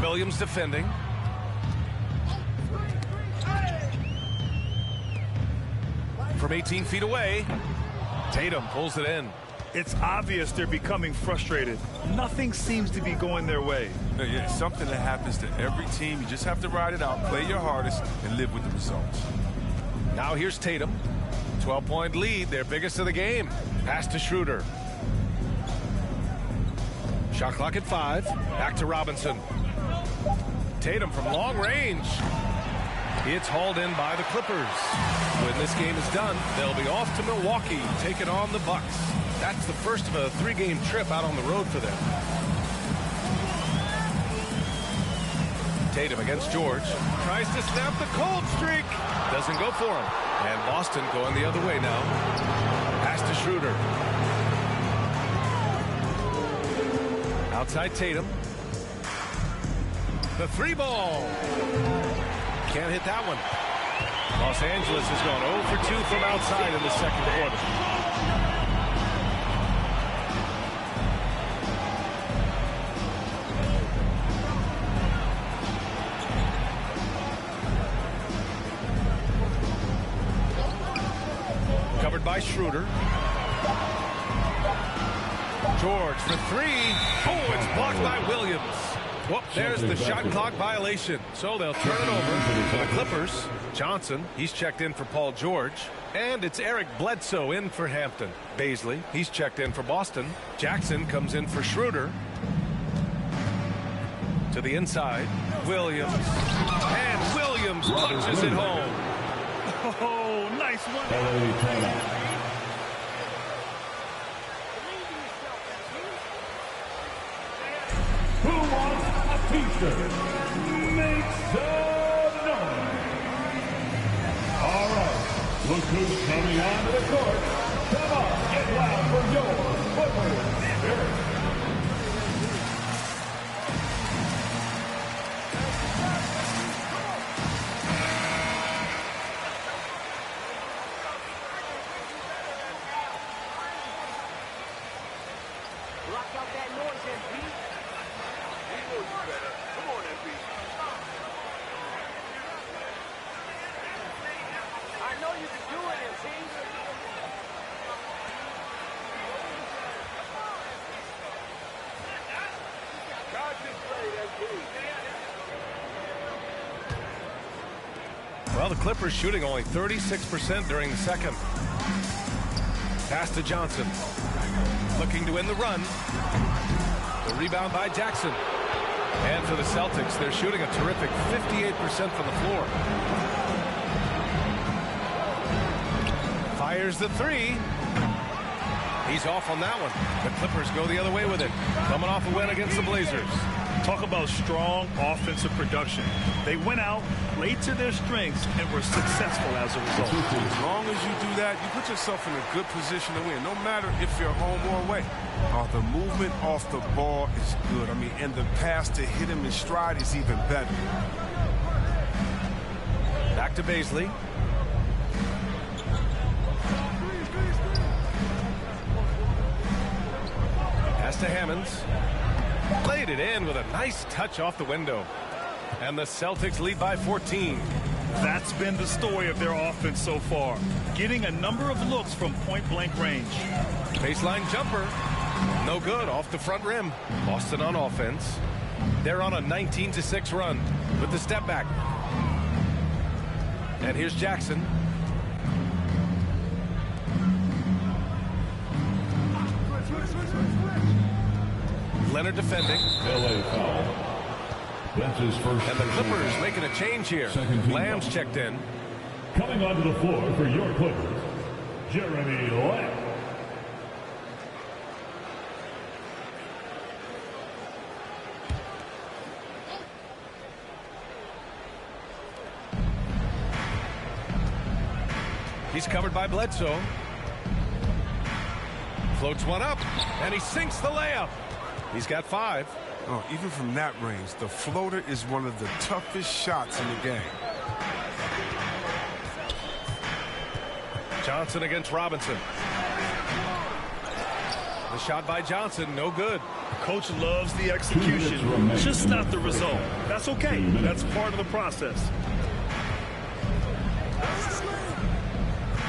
Williams defending. From 18 feet away, Tatum pulls it in. It's obvious they're becoming frustrated. Nothing seems to be going their way. Yeah, it's something that happens to every team. You just have to ride it out, play your hardest, and live with the results. Now here's Tatum. 12-point lead, their biggest of the game. Pass to Schroeder. Shot clock at 5. Back to Robinson. Tatum from long range. It's hauled in by the Clippers. When this game is done, they'll be off to Milwaukee, taking on the Bucks. That's the first of a 3-game trip out on the road for them. Tatum against George. Tries to snap the cold streak. Doesn't go for him. And Boston going the other way now. Pass to Schroeder. Outside Tatum. The 3-ball. Can't hit that one. Los Angeles has gone 0 for 2 from outside in the second quarter. Covered by Schroeder. George for 3. Oh, it's blocked by Williams. Well, there's the shot clock violation. So they'll turn it over to the Clippers. Johnson, he's checked in for Paul George. And it's Eric Bledsoe in for Hampton. Baisley, he's checked in for Boston. Jackson comes in for Schroeder. To the inside, Williams. And Williams punches it home. Oh, nice one. Who wants a t-shirt? Make some noise. All right, look who's coming onto the court. Come on, get loud for your football. Well, the Clippers shooting only 36% during the second. Pass to Johnson. Looking to win the run. The rebound by Jackson. And for the Celtics, they're shooting a terrific 58% from the floor. Fires the 3. He's off on that one. The Clippers go the other way with it. Coming off a win against the Blazers. Talk about strong offensive production. They went out, played to their strengths, and were successful as a result. As long as you do that, you put yourself in a good position to win, no matter if you're home or away. The movement off the ball is good. I mean, and the pass to hit him in stride is even better. Back to Baisley. Pass to Hammonds. Laid it in with a nice touch off the window. And the Celtics lead by 14. That's been the story of their offense so far. Getting a number of looks from point-blank range. Baseline jumper. No good, off the front rim. Boston on offense. They're on a 19-6 run with the step back. And here's Jackson. Leonard defending. LA foul. That's his first. And the Clippers making a change here. Lamb's checked in. Coming onto the floor for your Clippers, Jeremy Lamb. He's covered by Bledsoe. Floats one up, and he sinks the layup. He's got 5. Oh, even from that range, the floater is one of the toughest shots in the game. Johnson against Robinson. The shot by Johnson, no good. Coach loves the execution, just not the result. That's okay. That's part of the process.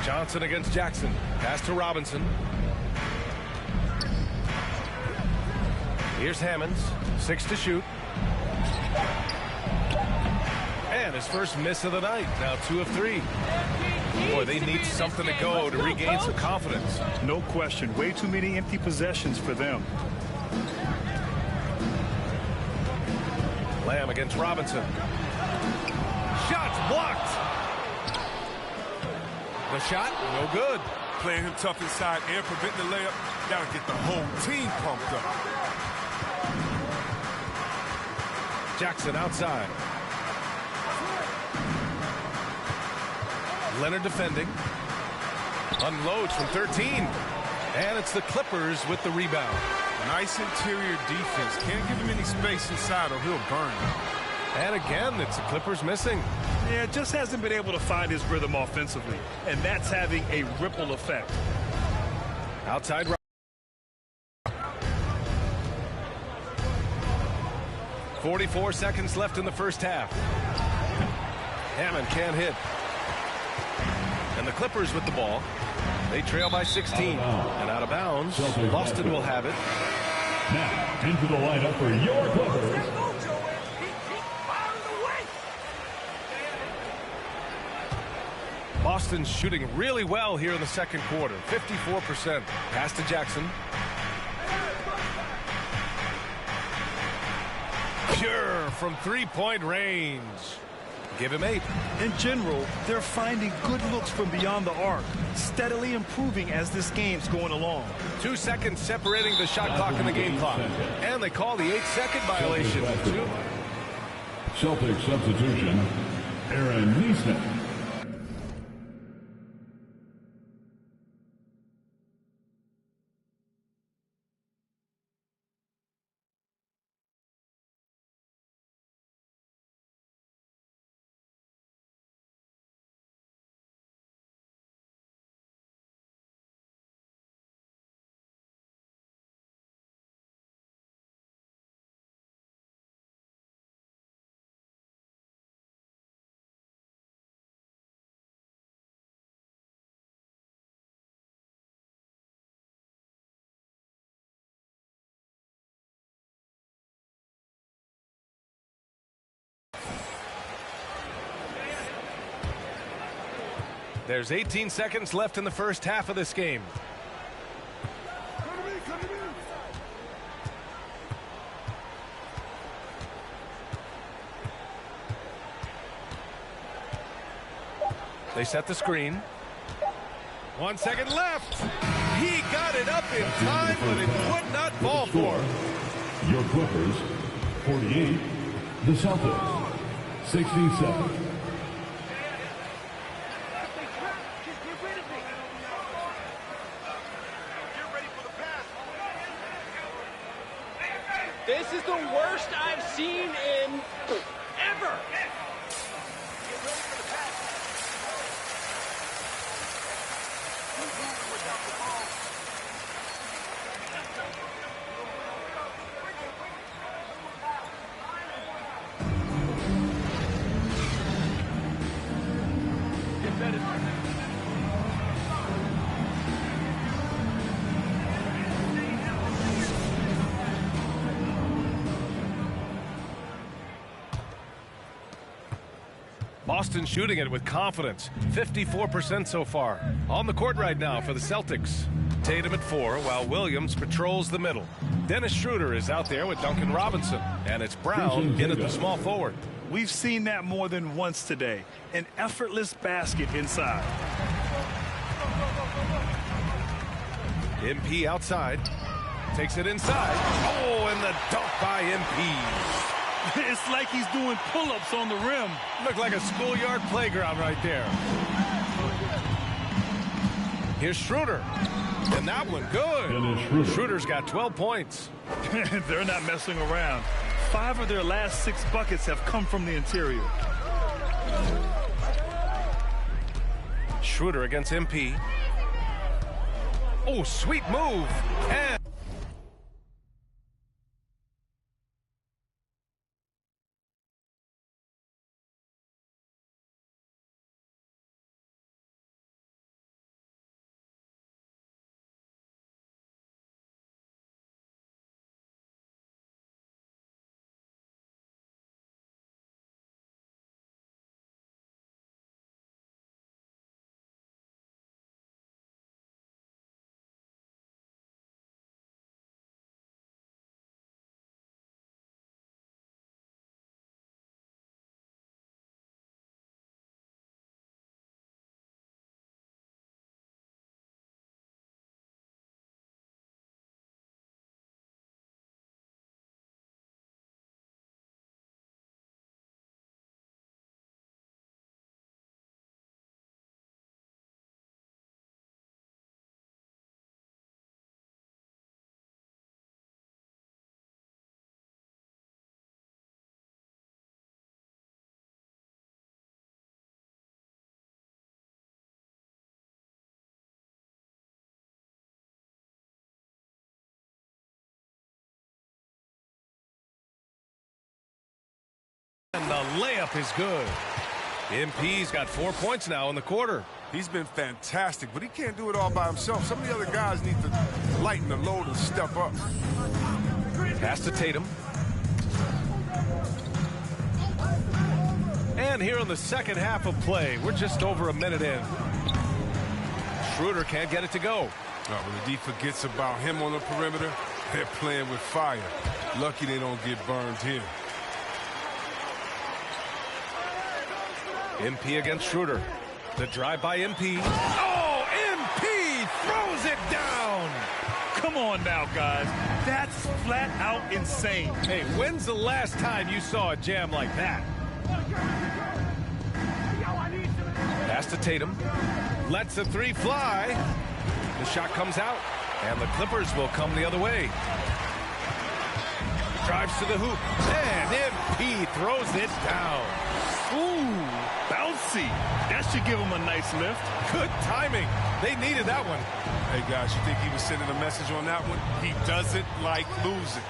Johnson against Jackson. Pass to Robinson. Here's Hammonds. 6 to shoot. And his first miss of the night. Now 2 of 3. Boy, they need something to go to regain some confidence. No question. Way too many empty possessions for them. Lamb against Robinson. Shots blocked. The shot, no good. Playing him tough inside and preventing the layup. Gotta get the whole team pumped up. Jackson outside. Leonard defending. Unloads from 13. And it's the Clippers with the rebound. Nice interior defense. Can't give him any space inside or he'll burn him. And again, it's the Clippers missing. Yeah, just hasn't been able to find his rhythm offensively. And that's having a ripple effect. Outside. 44 seconds left in the first half. Hammond can't hit. And the Clippers with the ball. They trail by 16. And out of bounds. Boston will have it. Now, into the lineup for your Clippers. Boston's shooting really well here in the second quarter. 54%. Pass to Jackson. Pure from three-point range. Give him 8. In general, they're finding good looks from beyond the arc, steadily improving as this game's going along. 2 seconds separating the shot clock and the game clock. And they call the 8-second violation. Celtic substitution, Aaron Neesmith. There's 18 seconds left in the first half of this game. They set the screen. 1 second left. He got it up in time, but it would not fall for him. Your Clippers, 48. The Celtics, 67. This is the worst I've seen in ever. Boston shooting it with confidence. 54% so far. On the court right now for the Celtics. Tatum at 4 while Williams patrols the middle. Dennis Schroeder is out there with Duncan Robinson. And it's Brown in at the small forward. We've seen that more than once today. An effortless basket inside. MP outside. Takes it inside. Oh, and the dunk by MP. It's like he's doing pull-ups on the rim. Looked like a schoolyard playground right there. Here's Schroeder. And that one good. Schroeder's got 12 points. They're not messing around. 5 of their last 6 buckets have come from the interior. Schroeder against MP. Oh, sweet move. And the layup is good. MP's got 4 points now in the quarter. He's been fantastic, but he can't do it all by himself. Some of the other guys need to lighten the load and step up. Pass to Tatum. And here in the second half of play, we're just over a minute in. Schroeder can't get it to go. When the D forgets about him on the perimeter, they're playing with fire. Lucky they don't get burned here. MP against Schroeder. The drive by MP. Oh, MP throws it down. Come on now, guys. That's flat out insane. Hey, when's the last time you saw a jam like that? Pass to Tatum. Lets the 3 fly. The shot comes out, and the Clippers will come the other way. Drives to the hoop, and MP throws it down. Ooh, bouncy. That should give him a nice lift. Good timing. They needed that one. Hey, guys, you think he was sending a message on that one? He doesn't like losing.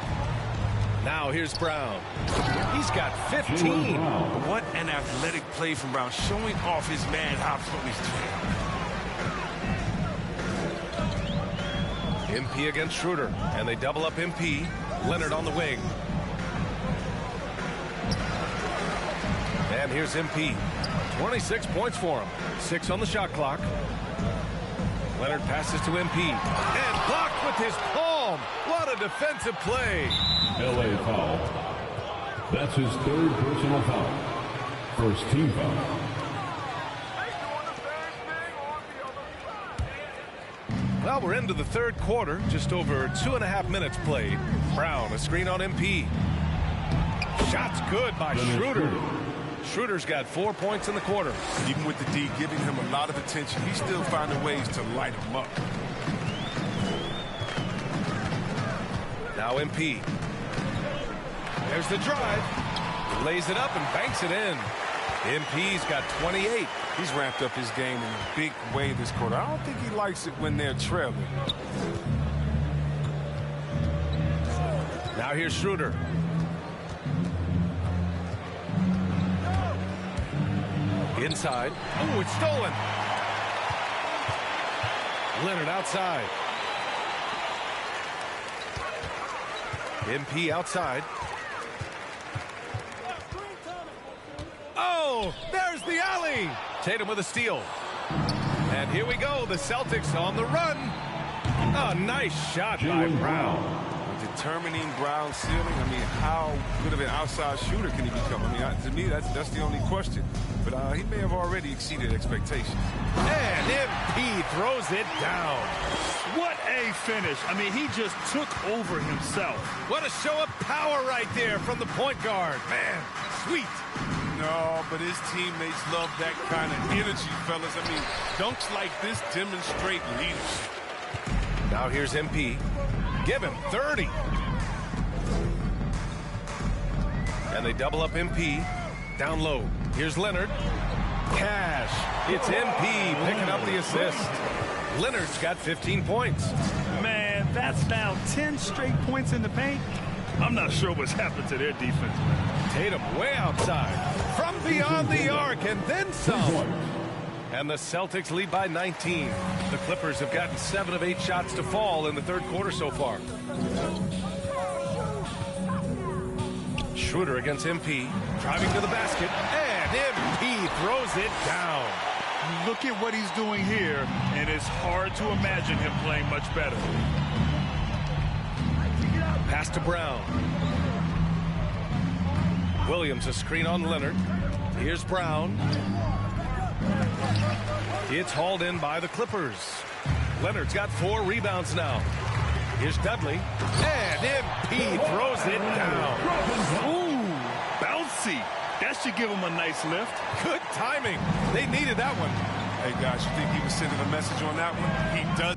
Now here's Brown. He's got 15. What an athletic play from Brown, showing off his man hops on his jam. MP against Schroeder, and they double up MP. Leonard on the wing. And here's MP. 26 points for him. 6 on the shot clock. Leonard passes to MP. And blocked with his palm. What a defensive play. LA foul. That's his 3rd personal foul. First team foul. Well, we're into the 3rd quarter. Just over 2.5 minutes played. Brown, a screen on MP. Shot's good by Schroeder. Schroeder's got 4 points in the quarter. Even with the D giving him a lot of attention, he's still finding ways to light him up. Now MP. There's the drive. Lays it up and banks it in. MP's got 28. He's ramped up his game in a big way this quarter. I don't think he likes it when they're trailing. Now here's Schroeder. Inside. Oh, it's stolen. Leonard outside. MP outside. Oh, there's the Dudley. Tatum with a steal. And here we go. The Celtics on the run. Oh, nice shot by Brown. Determining Brown's ceiling. I mean, how good of an outside shooter can he become? I mean, to me, that's the only question. But he may have already exceeded expectations. And MP throws it down. What a finish. I mean, he just took over himself. What a show of power right there from the point guard. Man, sweet. No, but his teammates love that kind of energy, fellas. I mean, dunks like this demonstrate leadership. Now here's MP. Give him 30. And they double up MP. Down low. Here's Leonard. Cash. It's MP picking up the assist. Leonard's got 15 points. Man, that's now 10 straight points in the paint. I'm not sure what's happened to their defense, man. Tatum way outside. From beyond the arc and then some. And the Celtics lead by 19. The Clippers have gotten 7 of 8 shots to fall in the third quarter so far. Schroeder against MP. Driving to the basket. And MP throws it down. Look at what he's doing here, and it's hard to imagine him playing much better. Pass to Brown. Williams a screen on Leonard. Here's Brown. It's hauled in by the Clippers. Leonard's got 4 rebounds now. Here's Dudley. And MP throws it down. Ooh, bouncy. That should give him a nice lift. Good timing. They needed that one. Hey, guys, you think he was sending a message on that one? He does.